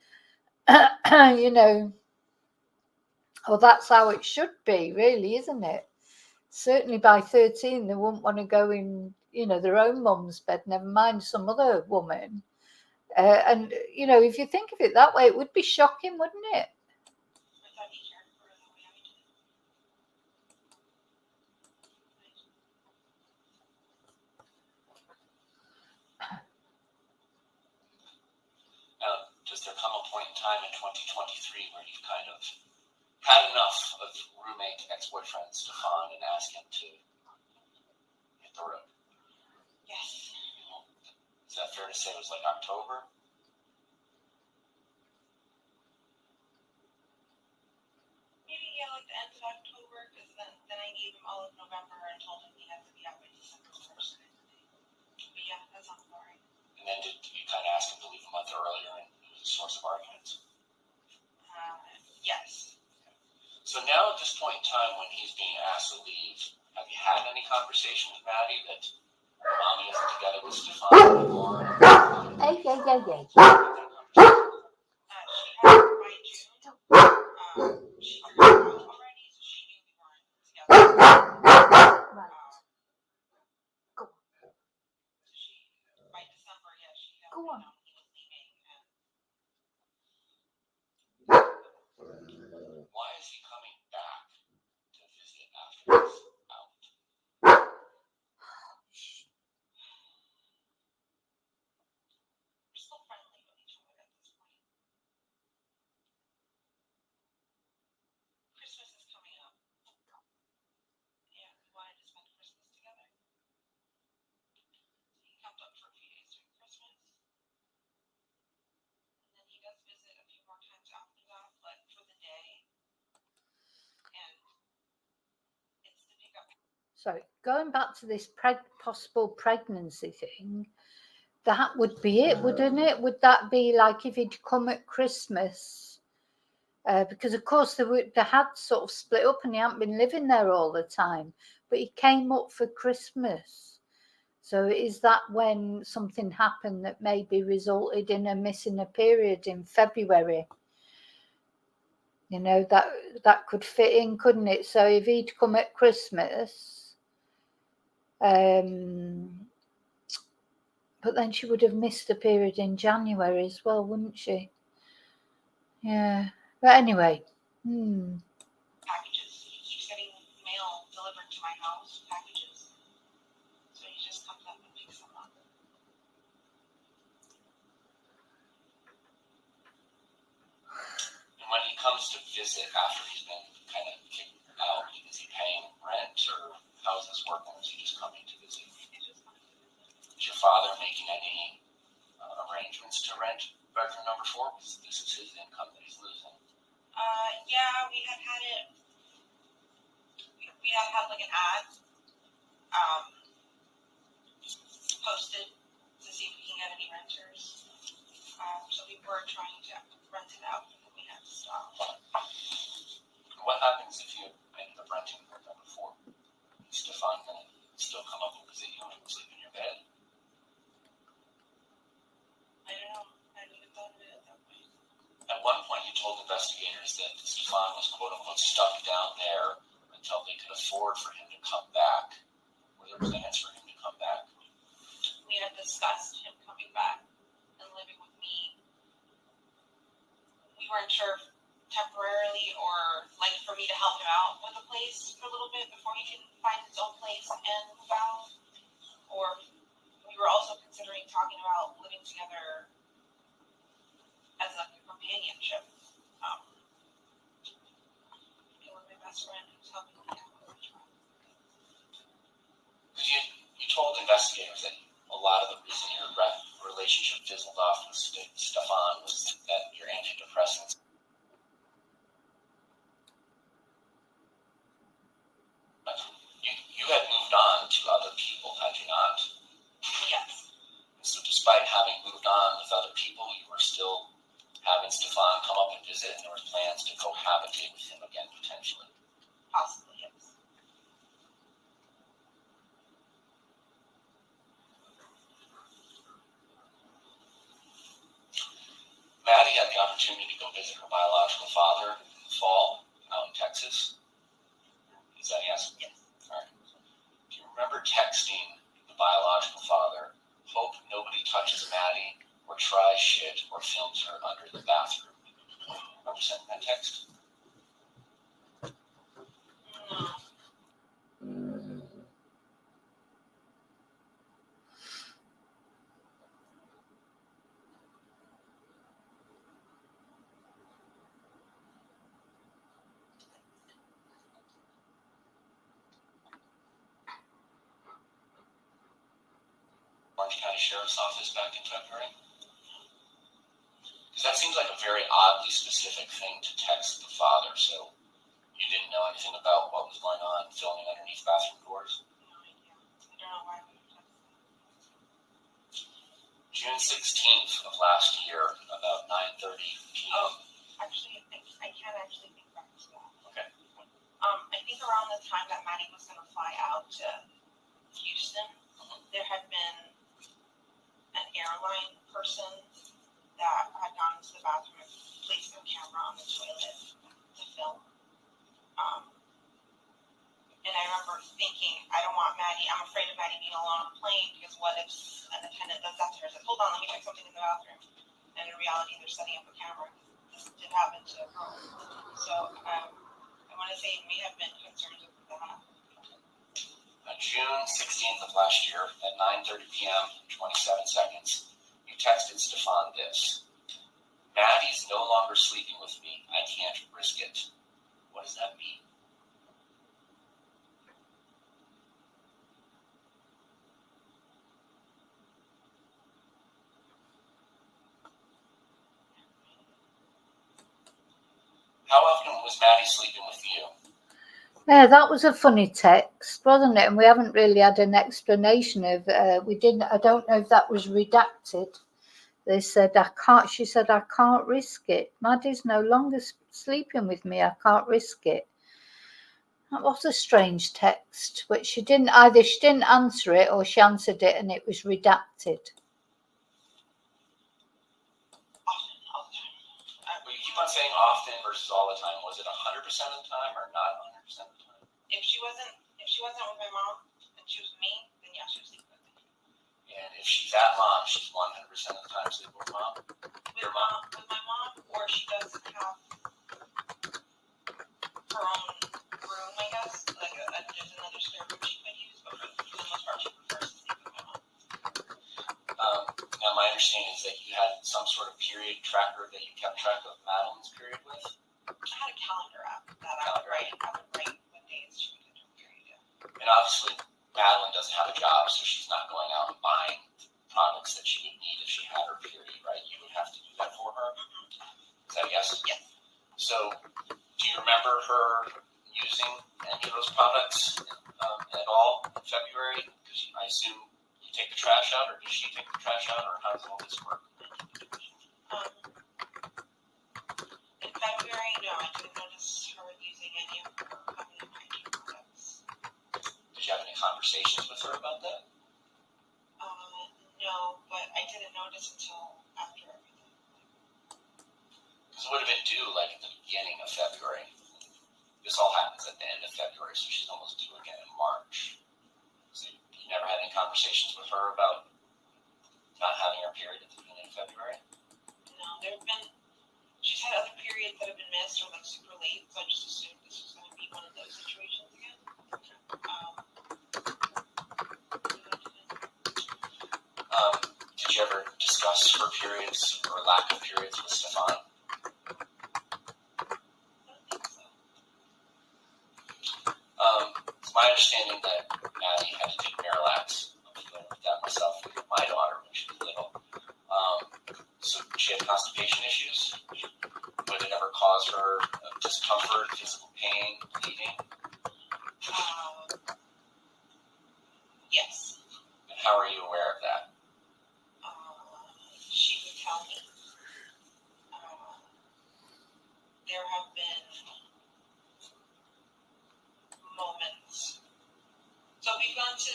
Well, that's how it should be, really, isn't it? Certainly by 13, they wouldn't want to go in, their own mum's bed, never mind some other woman. And, if you think of it that way, it would be shocking, wouldn't it? Does there come a point in time in 2023 where you've kind of had enough of roommate ex-boyfriend Stefan and ask him to hit the road? Yes. Is that fair to say it was like October? Maybe, yeah, like the end of October, because then I gave him all of November and told him he had to be out by December 1st. But yeah, that sounds about right. And then did you kind of ask him to leave a month earlier and it was a source of arguments? Yes. So now at this point in time when he's being asked to leave, have you had any conversation with Maddie that mommy isn't together with Stefan anymore? Hey. She had it by June. She figured it out already, so she knew we weren't together. Right. Go on. By December, yeah, she had Go on. known he was leaving. Why is he coming back to visit after he's out? We're still friendly with each other at this point. Christmas is coming up. Yeah, we wanted to spend Christmas together. So he comes up for a few days during Christmas. And then he does visit a few more times after that, but for the day. And it's the pickup. So going back to this possible pregnancy thing, that would be it, wouldn't it? Would that be like if he'd come at Christmas? Because of course they had sort of split up and he hadn't been living there all the time, but he came up for Christmas. So is that when something happened that maybe resulted in her missing a period in February? That could fit in, couldn't it? So if he'd come at Christmas, but then she would have missed a period in January as well, wouldn't she? Yeah. But anyway. Packages. She's getting mail delivered to my house, packages. So he just comes up and picks them up. And when he comes to visit after he's been kind of kicked out, is he paying rent or how is this working? Or is he just coming to visit? Is your father making any arrangements to rent bedroom number 4? Because this is his income that he's losing. Yeah, we had it. We had like an ad posted to see if we can get any renters. So we were trying to rent it out, and then we had to stop. What happens if you ended up renting number 4? Is Stefan going to still come up and visit you and sleep in your bed? I don't know. I hadn't even thought of it at that point. At one point, you told investigators that Stefan was quote-unquote stuck down there until they could afford for him to come back. Were there plans for him to come back? We had discussed him coming back and living with me. We weren't sure if temporarily or like for me to help him out with a place for a little bit before he can find his own place and move out. Or we were also considering talking about living together as like a companionship. With my best friend who's helping me out with my child. Because you told investigators that a lot of the reason your relationship fizzled off with Stefan was that your antidepressants. You had moved on to other people, had you not? Yes. So despite having moved on with other people, you were still having Stefan come up and visit, and there were plans to cohabitate with him again, potentially. Possibly, yes. Maddie had the opportunity to go visit her biological father in the fall out in Texas. Is that yes? Yes. All right. Do you remember texting the biological father, hope nobody touches Maddie or tries shit or films her under the bathroom? Remember sending that text? No. Orange County Sheriff's Office back in February? Because that seems like a very oddly specific thing to text the father, so you didn't know anything about what was going on filming underneath bathroom doors? No idea. I don't know why we would have June 16th of last year, about 9:30 p.m. Oh, actually, I can't actually think back to that. Okay. I think around the time that Maddie was going to fly out to Houston, there had been an airline person that had gone into the bathroom and placed their camera on the toilet to film. And I remember thinking, I don't want Maddie, I'm afraid of Maddie being alone on a plane because what if an attendant does that to her? I said, hold on, let me check something in the bathroom. And in reality, they're setting up a camera. This did happen to a girl. So I want to say it may have been concerns with that. June 16th of last year at 9:30 p.m., 27 seconds, you texted Stefan this. Maddie's no longer sleeping with me. I can't risk it. What does that mean? How often was Maddie sleeping with you? Yeah, that was a funny text, wasn't it? And we haven't really had an explanation of. We didn't. I don't know if that was redacted. They said I can't. She said I can't risk it. Maddie's no longer sleeping with me. I can't risk it. That was a strange text, which she didn't either. She didn't answer it, or she answered it and it was redacted. Often, all the time. Well, you keep on saying often versus all the time. Was it 100% of the time or not 100% of the time? If she wasn't with my mom and she was with me, then yeah, she was sleeping with me. And if she's at mom, she's 100% of the time sleeping with mom? Your mom? With my mom, or she does have her own room, I guess. Like there's another spare room she could use, but for the most part, she prefers to sleep with my mom. Now, my understanding is that you had some sort of period tracker that you kept track of Madeline's period with? I had a calendar app that I would write what days she would get her period. And obviously, Madeline doesn't have a job, so she's not going out and buying products that she would need if she had her period, right? You would have to do that for her? Is that a yes? Yes. So, do you remember her using any of those products at all in February? Because I assume you take the trash out, or does she take the trash out, or how does all this work? In February, no, I didn't notice her using any of her feminine hygiene products. Did you have any conversations with her about that? No, but I didn't notice until after everything. Because it would have been due like at the beginning of February. This all happens at the end of February, so she's almost due again in March. So you never had any conversations with her about not having her period at the beginning of February? No, she's had other periods that have been missed or like super late, so I just assumed this was going to be one of those situations again. Did you ever discuss her periods or lack of periods with Stefan? I don't think so. It's my understanding that Maddie had to take Miralax. I'm familiar with that myself with my daughter when she was little. So she had constipation issues. Would it ever cause her discomfort, physical pain, bleeding? Yes. And how are you aware of that? She would tell me. There have been moments. So we've gone to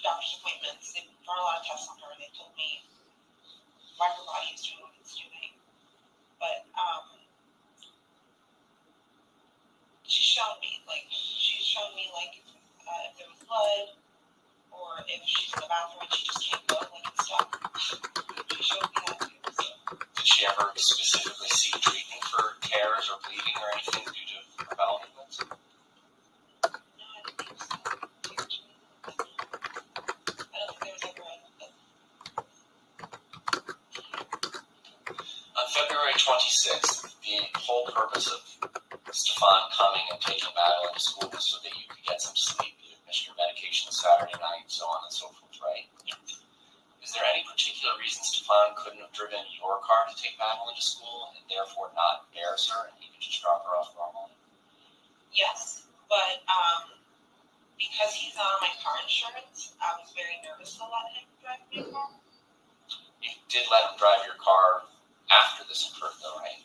doctor's appointments. They've run a lot of tests on her, and they told me why her body is doing what it's doing. But she's shown me if there was blood, or if she's in the bathroom and she just can't go, like it's stuck. She showed me that too. So. Did she ever specifically seek treatment for tears or bleeding or anything due to her bowel movements? No, I don't think so. I don't think there was ever On February 26th, the whole purpose of Stefan coming and taking Madeline to school was so that you could get some sleep. You missed your medication Saturday night, so on and so forth, right? Is there any particular reason Stefan couldn't have driven your car to take Madeline to school and therefore not embarrass her and he could just drop her off normally? Yes, but because he's not on my car insurance, I was very nervous to let him drive my car. You did let him drive your car after this occurred, though, right?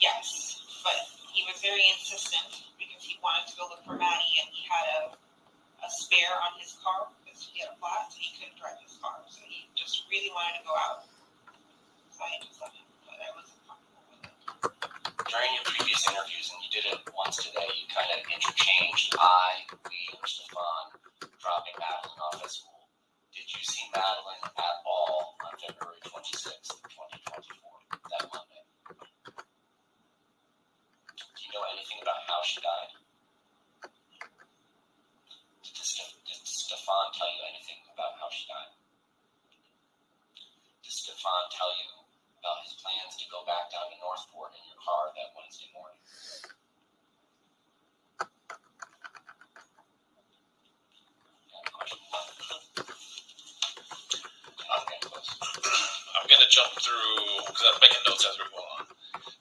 Yes, but he was very insistent because he wanted to go look for Maddie, and he had a spare on his car because he had a flat, so he couldn't drive his car. So he just really wanted to go out. So I just let him, but I wasn't comfortable with it. During your previous interviews, and you did it once today, you kind of interchanged we, and Stefan dropping Madeline off at school. Did you see Madeline at all on February 26th, 2024, that Monday? Do you know anything about how she died? Did Stefan tell you anything about how she died? Did Stefan tell you about his plans to go back down to Northport in your car that Wednesday morning? I'm going to jump through because I'm making notes as we go on.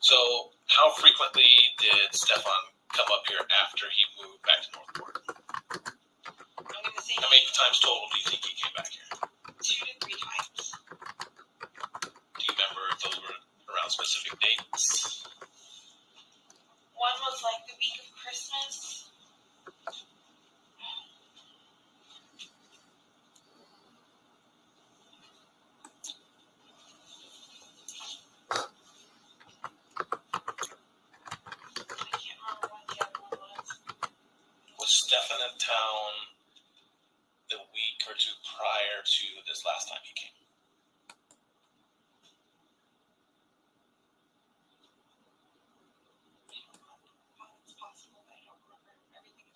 So, how frequently did Stefan come up here after he moved back to Northport? I'm going to say How many times total do you think he came back here? 2 to 3 times. Do you remember if those were around specific dates? One was like the week of Christmas. Was Stefan in town the week or two prior to this last time he came? It's possible, but I don't remember everything.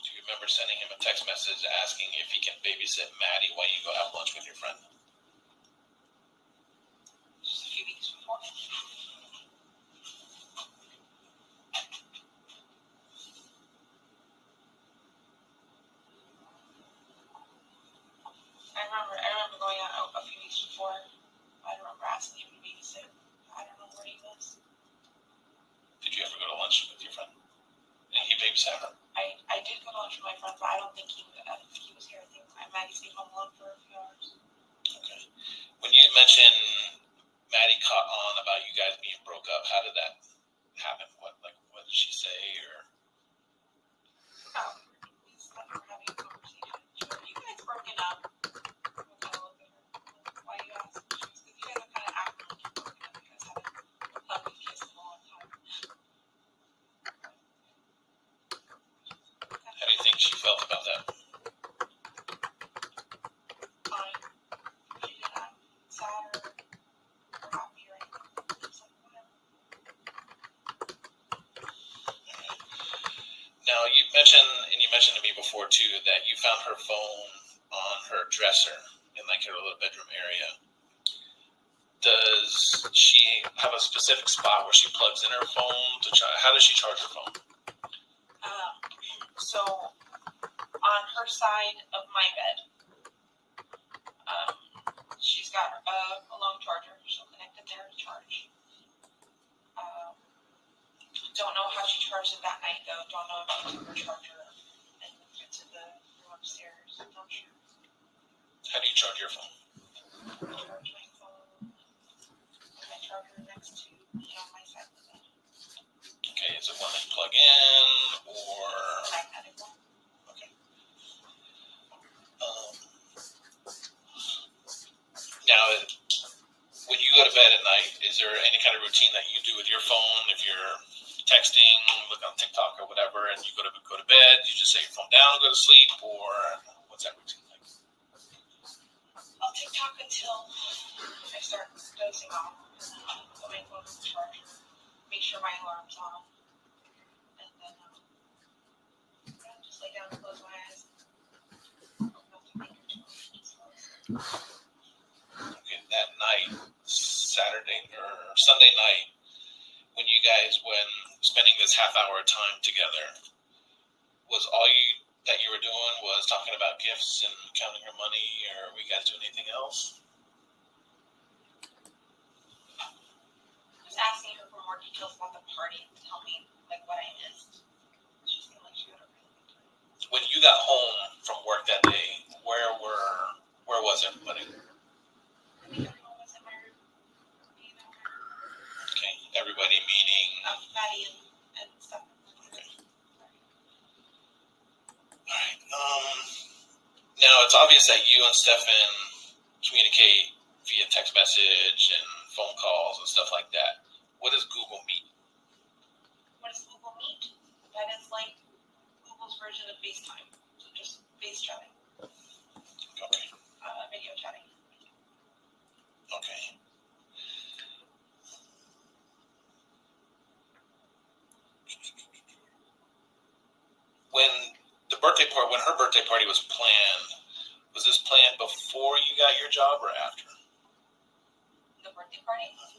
Do you remember sending him a text message asking if he can babysit Maddie while you go have lunch with your friend? Just a few weeks before. I remember going out a few weeks before. I remember asking him to babysit. I don't know where he was. Did you ever go to lunch with your friend? And he babysat her? I did go to lunch with my friend, but I don't think he was here. I think Maggie stayed home alone for a few hours. Okay. When you mentioned Maddie caught on about you guys being broke up, how did that happen? What did she say? Or We just let her having a conversation. She was, you guys broken up. I kind of looked at her. Why you ask? She was, because you guys are kind of acting like you're broken up. You guys haven't hugged and kissed in a long time. how do you think she felt about that? Fine. She didn't act sad or happy or anything. Just like, whatever. Now, you mentioned to me before, too, that you found her phone on her dresser in, like, her little bedroom area. Does she have a specific spot where she plugs in her phone to charge? How does she charge her phone? So, on her side of my bed, she's got a long charger. She'll connect it there to charge. Don't know how she charged it that night though. Don't know if she took her charger and moved it to the room upstairs. I'm not sure. How do you charge your phone? I charge my phone with my charger next to me on my side of the bed. Okay, is it one that you plug in or? The magnetic one. Okay. Now, when you go to bed at night, is there any kind of routine that you do with your phone? If you're texting, look on TikTok or whatever, and you go to bed, you just set your phone down and go to sleep, or what's that routine like? I'll TikTok until I start dozing off. Put my phone on the charger. Make sure my alarm's on. And then just lay down and close my eyes. Nothing major to it. Okay, that night, Saturday or Sunday night, when you guys when spending this half hour of time together, was all that you were doing was talking about gifts and counting her money, or were you guys doing anything else? Just asking her for more details about the party and tell me like what I missed. She seemed like she had a really good time. When you got home from work that day, where was everybody? I think everyone was in my room. Okay, everybody meaning. Maddie and stuff. Okay. All right. Now it's obvious that you and Stefan communicate via text message and phone calls and stuff like that. What is Google Meet? What is Google Meet? That is like Google's version of FaceTime. So just face chatting. Okay. Video chatting. Okay. When her birthday party was planned, was this planned before you got your job or after? The birthday party? I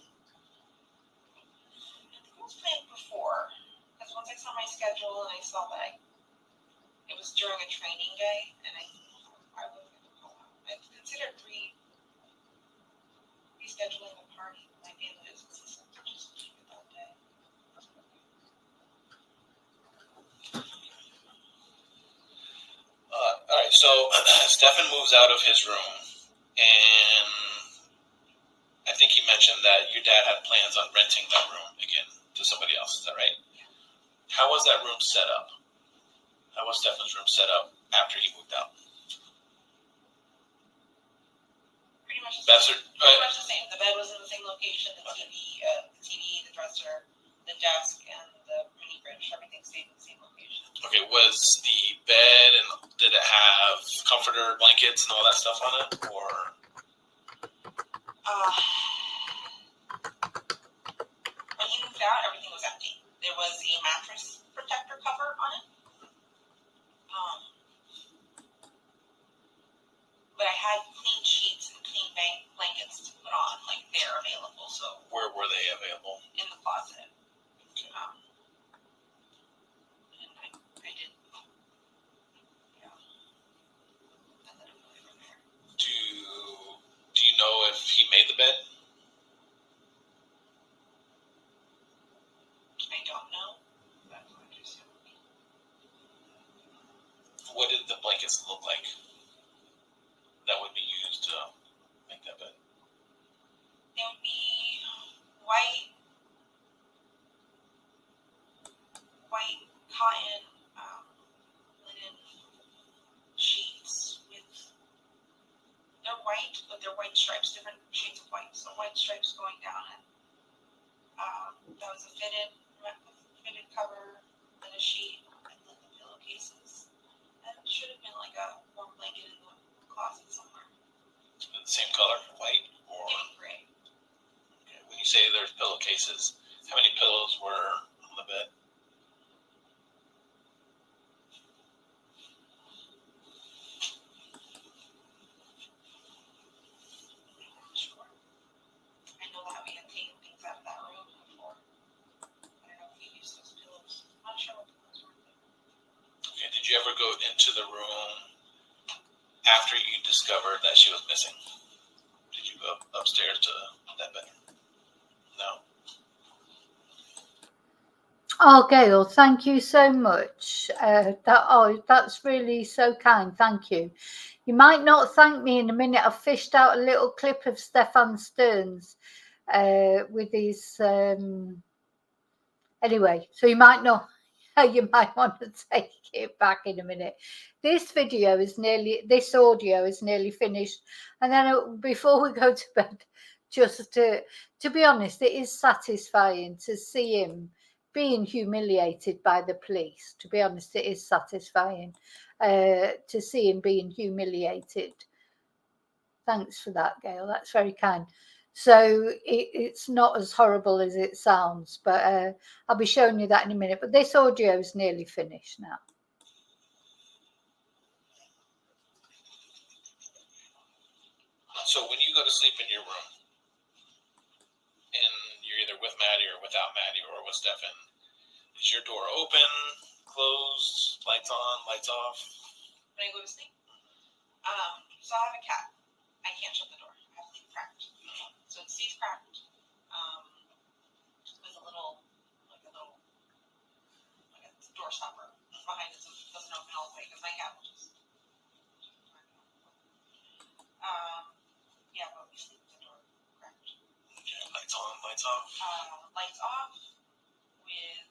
think it was planned before. Because once I saw my schedule and I saw that it was during a training day, and I wasn't going to call out. I considered rescheduling the party. My family was insistent to just keep it that day. All right, so Stefan moves out of his room, and I think he mentioned that your dad had plans on renting that room again to somebody else. Is that right? Yeah. How was that room set up? How was Stefan's room set up after he moved out? Pretty much the That's same. Pretty much the same. The bed was in the same location. The TV, the dresser, the desk, and the mini fridge. Everything stayed in the same location. Okay, was the bed and did it have comforter, blankets, and all that stuff on it, or? When he moved out, everything was empty. There was a mattress protector cover on it. But I had clean sheets and clean blankets to put on, like they're available. So Where were they available? in the closet. Okay. And I did. Yeah. And then I put it from there. Do you know if he made the bed? I don't know. That's what I just said. What did the blankets look like that would be used to make that bed? They would be white cotton linen sheets with. They're white, but they're white stripes, different shades of white. So white stripes going down it. That was a fitted cover and a sheet and then the pillowcases. And it should have been like a warm blanket in the closet somewhere. The same color, white or? Maybe gray. Okay. When you say there's pillowcases, how many pillows were on the bed? Sure. I know that we had taken things out of that room before. I don't know if we used those pillows. I'm not sure what pillows were. Okay. Did you ever go into the room after you discovered that she was missing? Did you go upstairs to that bedroom? No. Oh, Gail, thank you so much. That's really so kind. Thank you. You might not thank me in a minute. I've fished out a little clip of Stefan Stearns with his. Anyway, so you might know. You might want to take it back in a minute. This audio is nearly finished, and then before we go to bed, just to be honest, it is satisfying to see him being humiliated by the police. To be honest, it is satisfying to see him being humiliated. Thanks for that, Gail. That's very kind. So it's not as horrible as it sounds, but I'll be showing you that in a minute. But this audio is nearly finished now. So when you go to sleep in your room, and you're either with Maddie or without Maddie or with Stefan, is your door open, closed, lights on, lights off? When I go to sleep. So I have a cat. I can't shut the door. I have to leave cracked. So it stays cracked. With a little door stopper behind it so it doesn't open all the way because my cat will just. Yeah, but we sleep with the door cracked. Okay, lights on, lights off. Lights off with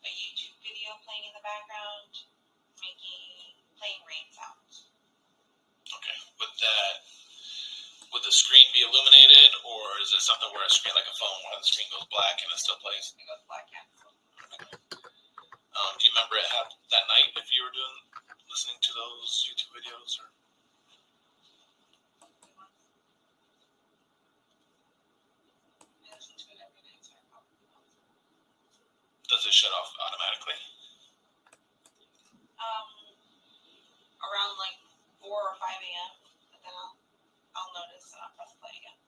a YouTube video playing in the background, playing rain sounds. Okay, would the screen be illuminated, or is it something where a screen like a phone where the screen goes black and it still plays? It goes black, yeah. Do you remember it happened that night if you were listening to those YouTube videos? Or? I listen to it every night, so I probably will. Does it shut off automatically? Around like 4 or 5 a.m. And then I'll notice and I'll press play again.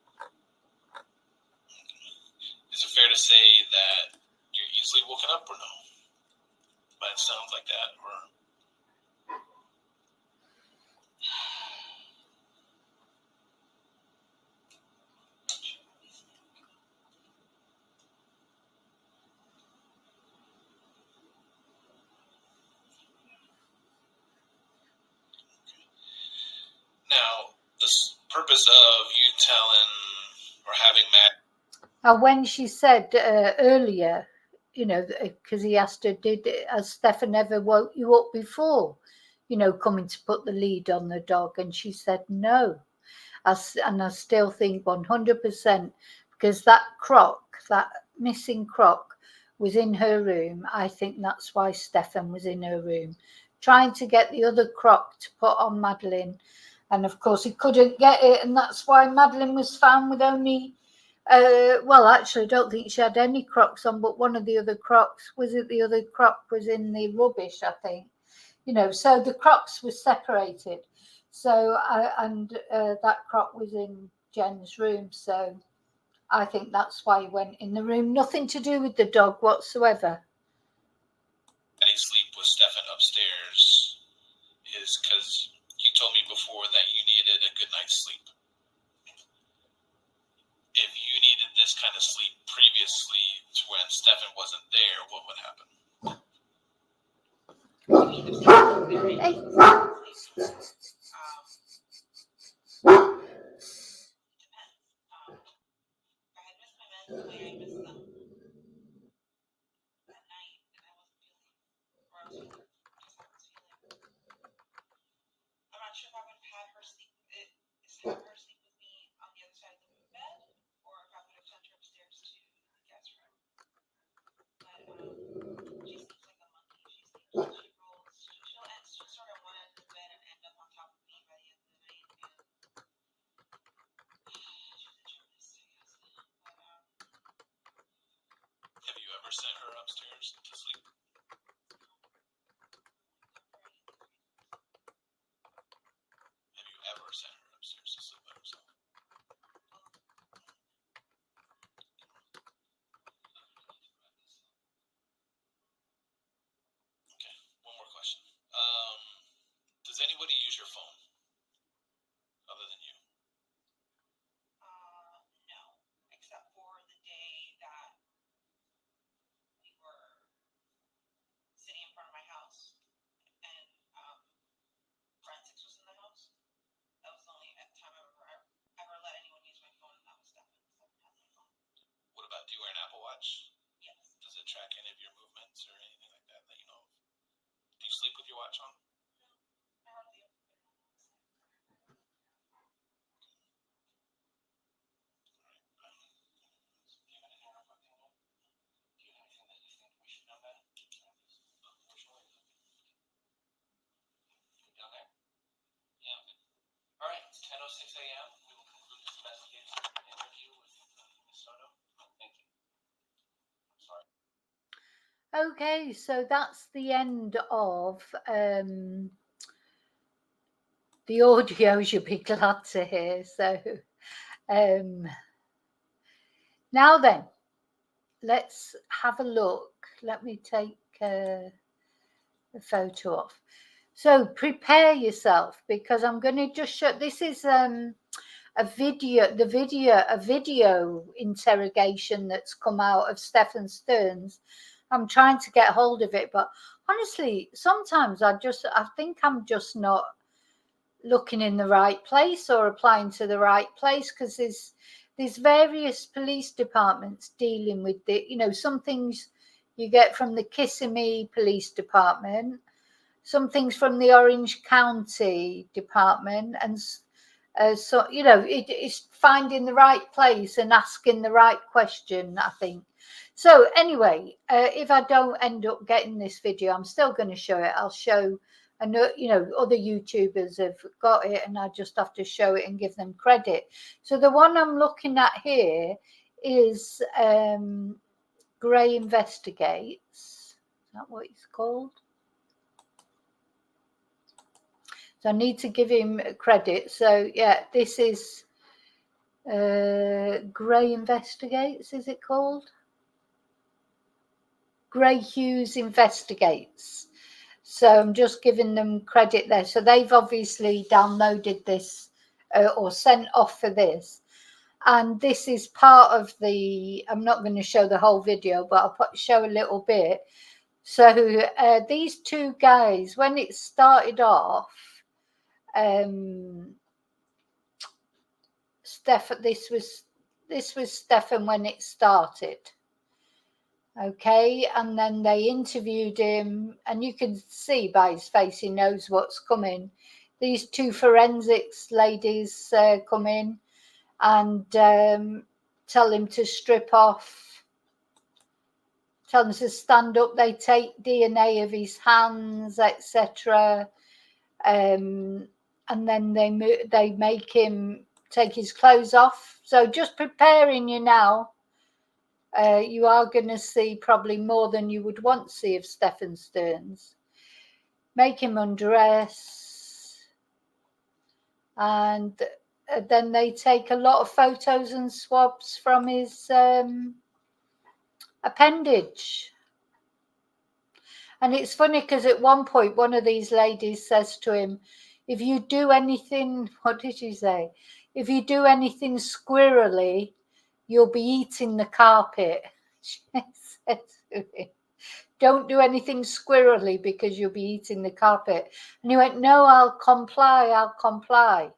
Is it fair to say that you're easily woken up or no? But it sounds like that, or now the purpose of you telling or having Matt. And when she said earlier, you know, because he asked her, has Stefan ever woke you up before? You know, coming to put the lead on the dog, and she said no. And I still think 100% because that missing croc was in her room. I think that's why Stefan was in her room, trying to get the other croc to put on Madeline. And of course, he couldn't get it. And that's why Madeline was found with only, well, actually, I don't think she had any crocs on, but one of the other crocs, the other croc was in the rubbish, I think. You know, so the crocs were separated. So, that croc was in Jen's room. So I think that's why he went in the room. Nothing to do with the dog whatsoever. Sleep with Stefan upstairs is because you told me before that you needed a good night's sleep. If you needed this kind of sleep previously to when Stefan wasn't there, what would happen? Okay, so that's the end of the audios you'll be glad to hear. So now then, let's have a look. Let me take the photo off. So prepare yourself, because I'm going to just show, this is a video interrogation that's come out of Stephen Stearns. I'm trying to get hold of it, but honestly, sometimes I think I'm just not looking in the right place or applying to the right place, because there's various police departments dealing with the, some things you get from the Kissimmee Police Department, some things from the Orange County Department, and so it's finding the right place and asking the right question, I think. So anyway, if I don't end up getting this video, I'm still going to show it. I'll show, other YouTubers have got it, and I just have to show it and give them credit. So the one I'm looking at here is Gray Investigates. Is that what it's called? So I need to give him credit. So yeah, this is Gray Investigates, is it called? Gray Hughes Investigates. So I'm just giving them credit there. So they've obviously downloaded this or sent off for this. And this is part of the, I'm not going to show the whole video, but I'll show a little bit. So these two guys, when it started off, this was Stefan when it started. Okay, and then they interviewed him, and you can see by his face he knows what's coming. These two forensics ladies come in and tell him to strip off, tell him to stand up. They take DNA of his hands, etc. And then they make him take his clothes off. So just preparing you now. You are going to see probably more than you would want to see of Stephen Stearns. Make him undress. And then they take a lot of photos and swabs from his appendage. And it's funny because at one point, one of these ladies says to him, if you do anything, what did she say? If you do anything squirrely, you'll be eating the carpet. She said to him, don't do anything squirrely because you'll be eating the carpet. And he went, no, I'll comply, I'll comply.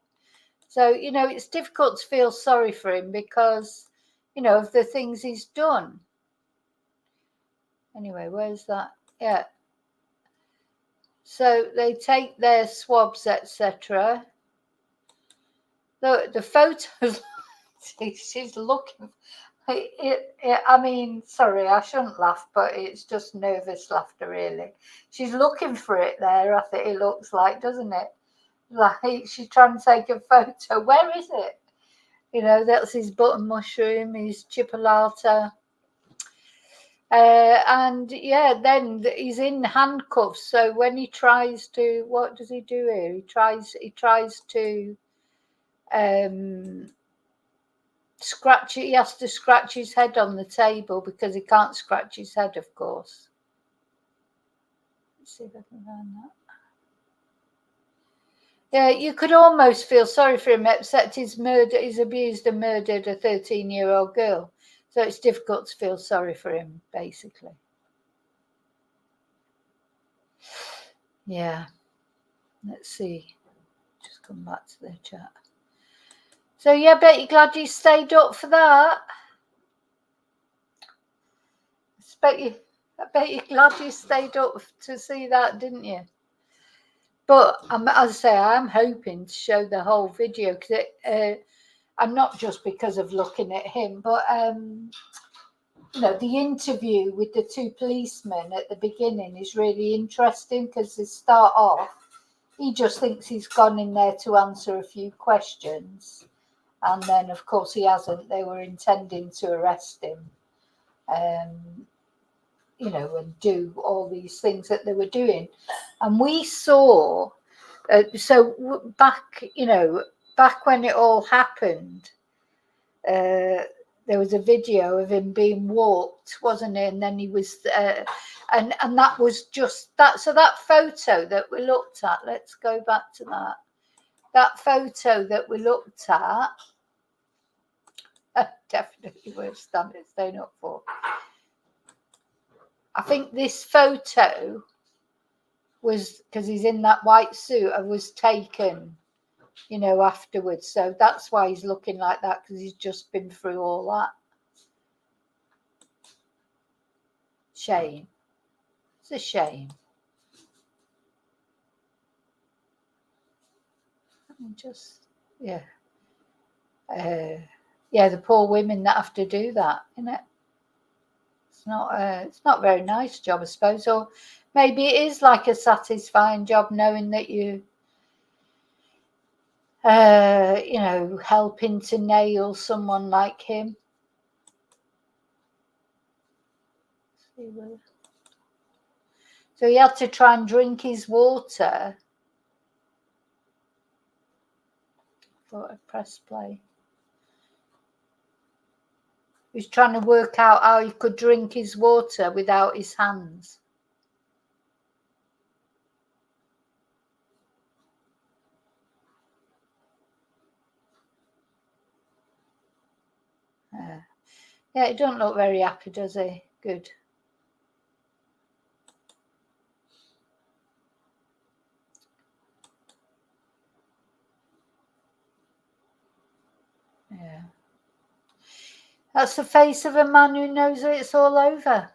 So, it's difficult to feel sorry for him because, of the things he's done. Anyway, where's that? Yeah. So they take their swabs, etc. The photos, she's looking. I mean, sorry, I shouldn't laugh, but it's just nervous laughter, really. She's looking for it there, I think it looks like, doesn't it? Like she's trying to take a photo. Where is it? That's his button mushroom, his chipolata. And yeah, then he's in handcuffs. So when he tries to, what does he do here? He tries to scratch it. He has to scratch his head on the table because he can't scratch his head, of course. Let's see if I can find that. Yeah, you could almost feel sorry for him, except he's abused and murdered a 13-year-old girl. So it's difficult to feel sorry for him, basically. Yeah. Let's see. Just come back to the chat. So yeah, I bet you're glad you stayed up for that. I bet you're glad you stayed up to see that, didn't you? But as I say, I'm hoping to show the whole video because I'm not just because of looking at him, but the interview with the two policemen at the beginning is really interesting because they start off, he just thinks he's gone in there to answer a few questions. And then, of course, he hasn't. They were intending to arrest him. you know, and do all these things that they were doing. And we saw, back, you know, back when it all happened, there was a video of him being walked, wasn't it? And then he was, and that was just that. So that photo that we looked at, let's go back to that. That photo that we looked at, definitely worth staying up for. I think this photo was, because he's in that white suit, and was taken, you know, afterwards. So that's why he's looking like that, because he's just been through all that. Shame. It's a shame. Just, yeah. Yeah, the poor women that have to do that, isn't it? It's not a very nice job, I suppose. Or maybe it is like a satisfying job, knowing that you, you know, helping to nail someone like him. So he had to try and drink his water. Thought I'd press play. He was trying to work out how he could drink his water without his hands. Yeah, he don't look very happy, does he? Good. Yeah. That's the face of a man who knows that it's all over.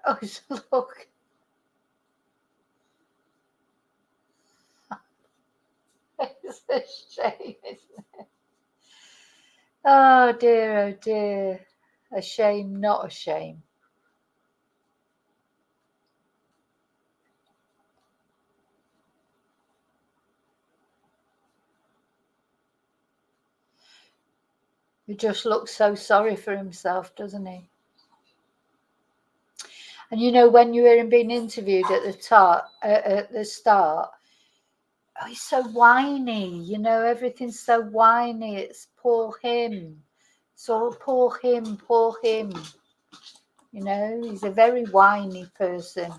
Oh, look. It's a shame, isn't it? Oh dear, oh dear. A shame, not a shame. He just looks so sorry for himself, doesn't he? And you know, when you hear him being interviewed at the start, oh, he's so whiny. You know, everything's so whiny. It's poor him. It's all poor him, poor him. You know, he's a very whiny person.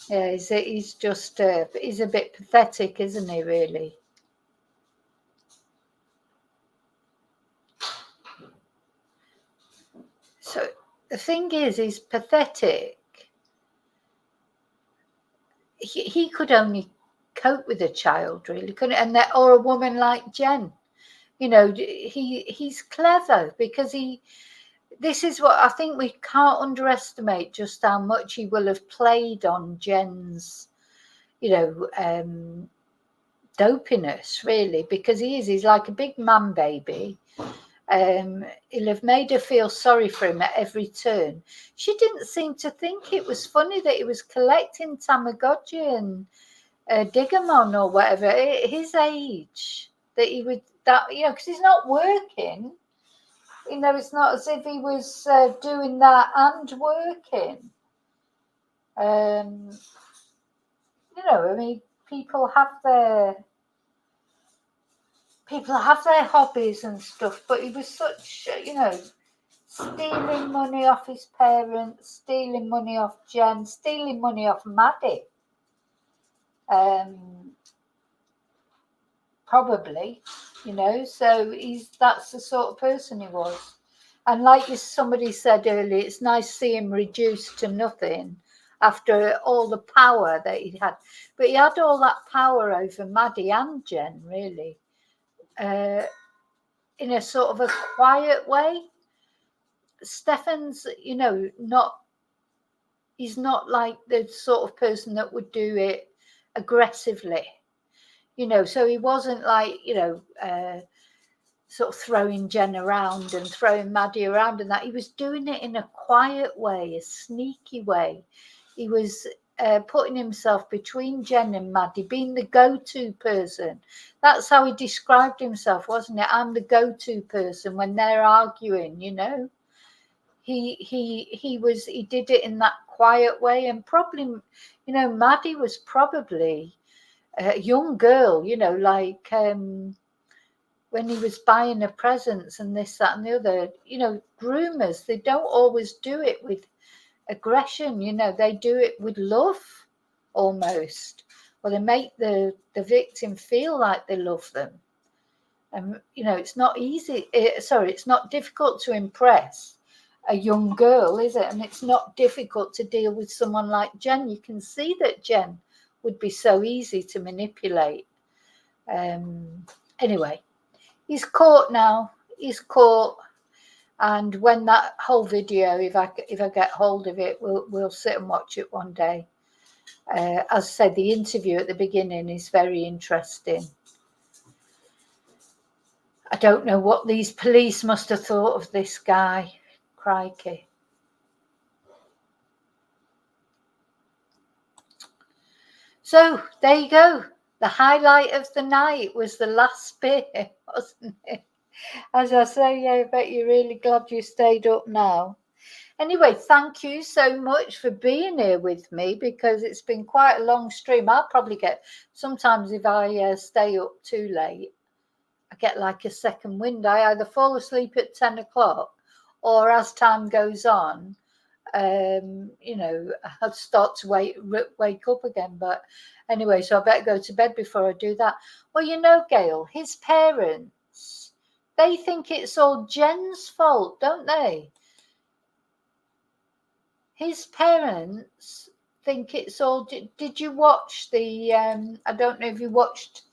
Yeah, he's a bit pathetic, isn't he, really? So the thing is, he's pathetic. He could only cope with a child, really, couldn't, or a woman like Jenn. You know, he's clever, because this is what I think, we can't underestimate just how much he will have played on Jenn's, you know, dopiness, really, because he's like a big man baby. He'll have made her feel sorry for him at every turn. She didn't seem to think it was funny that he was collecting Tamagotchi and Digimon or whatever at his age, that he would, that, you know, because he's not working. You know, it's not as if he was doing that and working. You know, I mean, people have their hobbies and stuff, but he was such, you know, stealing money off his parents, stealing money off Jenn, stealing money off Maddie. Probably, you know, so that's the sort of person he was. And like somebody said earlier, it's nice to see him reduced to nothing after all the power that he had. But he had all that power over Maddie and Jenn, really, in a sort of a quiet way. Stefan's, you know, he's not like the sort of person that would do it aggressively, you know, so he wasn't like, you know, sort of throwing Jenn around and throwing Maddie around and that. He was doing it in a quiet way, a sneaky way. He was putting himself between Jenn and Maddie, being the go-to person. That's how he described himself, wasn't it? I'm the go-to person when they're arguing, you know. He did it in that quiet way, and probably, you know, Maddie was probably a young girl, you know, like when he was buying her presents and this, that, and the other. You know, groomers, they don't always do it with aggression, you know, they do it with love almost, or they make the victim feel like they love them. And you know, it's not easy, it's not difficult to impress a young girl, is it? And it's not difficult to deal with someone like Jenn. You can see that Jenn would be so easy to manipulate. Anyway, he's caught now. He's caught. And when that whole video, if I get hold of it, we'll sit and watch it one day. As I said, the interview at the beginning is very interesting. I don't know what these police must have thought of this guy. Crikey. So there you go. The highlight of the night was the last bit, wasn't it? As I say, yeah, I bet you're really glad you stayed up now. Anyway, thank you so much for being here with me, because it's been quite a long stream. I'll probably get, sometimes if I stay up too late, I get like a second wind. I either fall asleep at 10 o'clock or as time goes on, you know, I'll start to wake up again. But anyway, so I better go to bed before I do that. Well, you know, Gail, his parents, they think it's all Jenn's fault, don't they? His parents think it's all. Did you watch the? I don't know if you watched.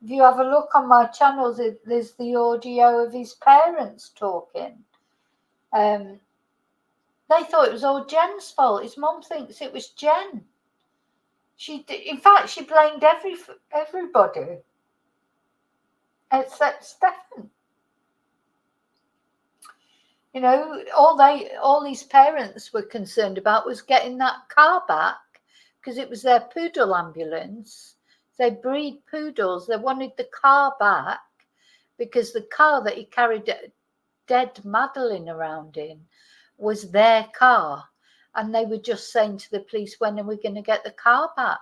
If you have a look on my channels, there's the audio of his parents talking. They thought it was all Jenn's fault. His mum thinks it was Jenn. In fact, she blamed everybody except Stefan. You know, all these parents were concerned about was getting that car back, because it was their poodle ambulance. They breed poodles. They wanted the car back because the car that he carried dead Madeline around in was their car. And they were just saying to the police, when are we going to get the car back?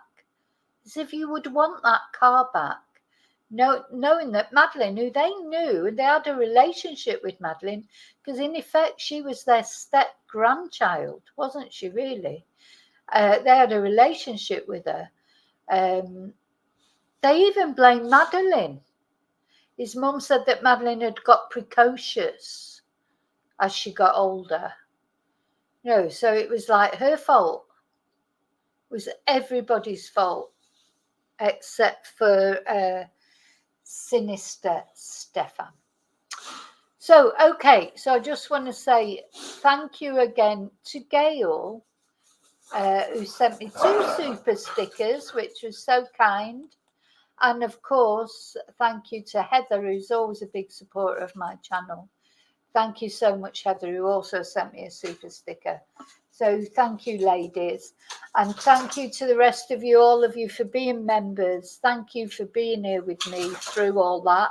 As if you would want that car back. Knowing that Madeline, who they knew, they had a relationship with Madeline, because in effect she was their step-grandchild, wasn't she really? They had a relationship with her. They even blamed Madeline. His mum said that Madeline had got precocious as she got older. No, so it was like her fault. It was everybody's fault except for sinister Stefan. So, okay, so I just want to say thank you again to Gail, who sent me 2 super stickers, which was so kind. And of course, thank you to Heather, who's always a big supporter of my channel. Thank you so much, Heather, who also sent me a super sticker. So thank you, ladies. And thank you to the rest of you, all of you, for being members. Thank you for being here with me through all that.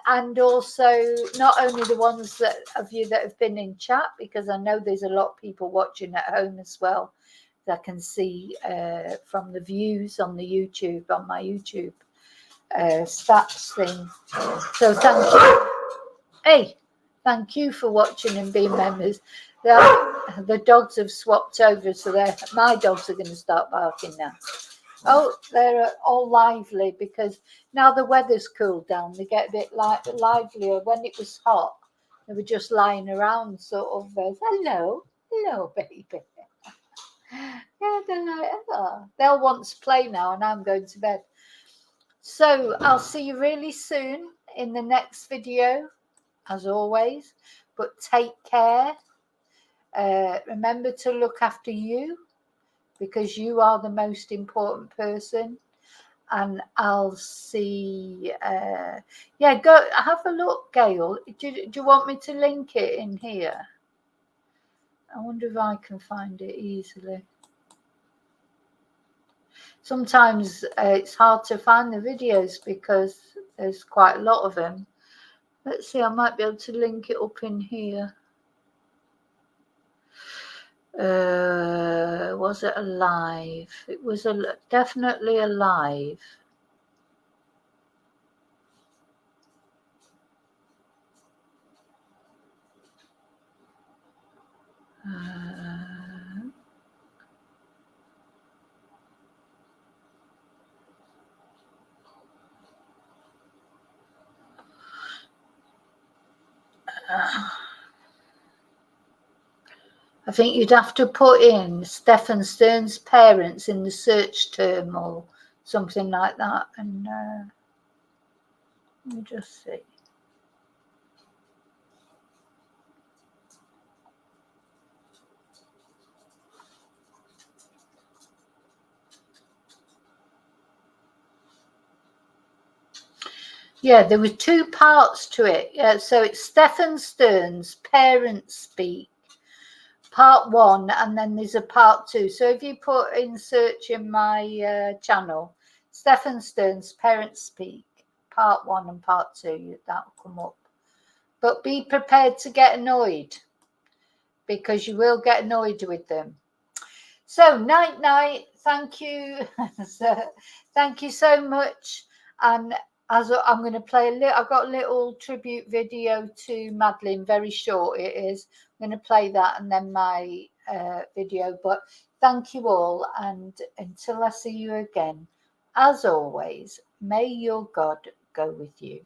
And also, not only the ones of you that have been in chat, because I know there's a lot of people watching at home as well, that I can see from the views on the YouTube, on my YouTube stats thing. So thank you. Hey, thank you for watching and being members. The dogs have swapped over, so my dogs are going to start barking now. Oh, they're all lively because now the weather's cooled down. They get a bit livelier. When it was hot, they were just lying around, sort of, hello, baby. Yeah, they're like, oh. They'll want to play now, and I'm going to bed. So I'll see you really soon in the next video, as always. But take care. Remember to look after you, because you are the most important person. and I'll see. Yeah, go have a look, Gail. Do you want me to link it in here? I wonder if I can find it easily. Sometimes it's hard to find the videos because there's quite a lot of them. Let's see, I might be able to link it up in here. Was it alive? It was definitely alive. I think you'd have to put in Stephen Stern's parents in the search term or something like that. And let me just see. Yeah, there were 2 parts to it. Yeah, so it's Stephen Stern's Parents Speak, part 1, and then there's a part 2. So if you put in search in my channel, Stephen Stern's Parents Speak, part 1 and part 2, that'll come up. But be prepared to get annoyed, because you will get annoyed with them. So night. Thank you. Thank you so much. And as I'm going to play I've got a little tribute video to Madeline, very short it is. I'm going to play that and then my video. But thank you all, and until I see you again, as always, may your God go with you.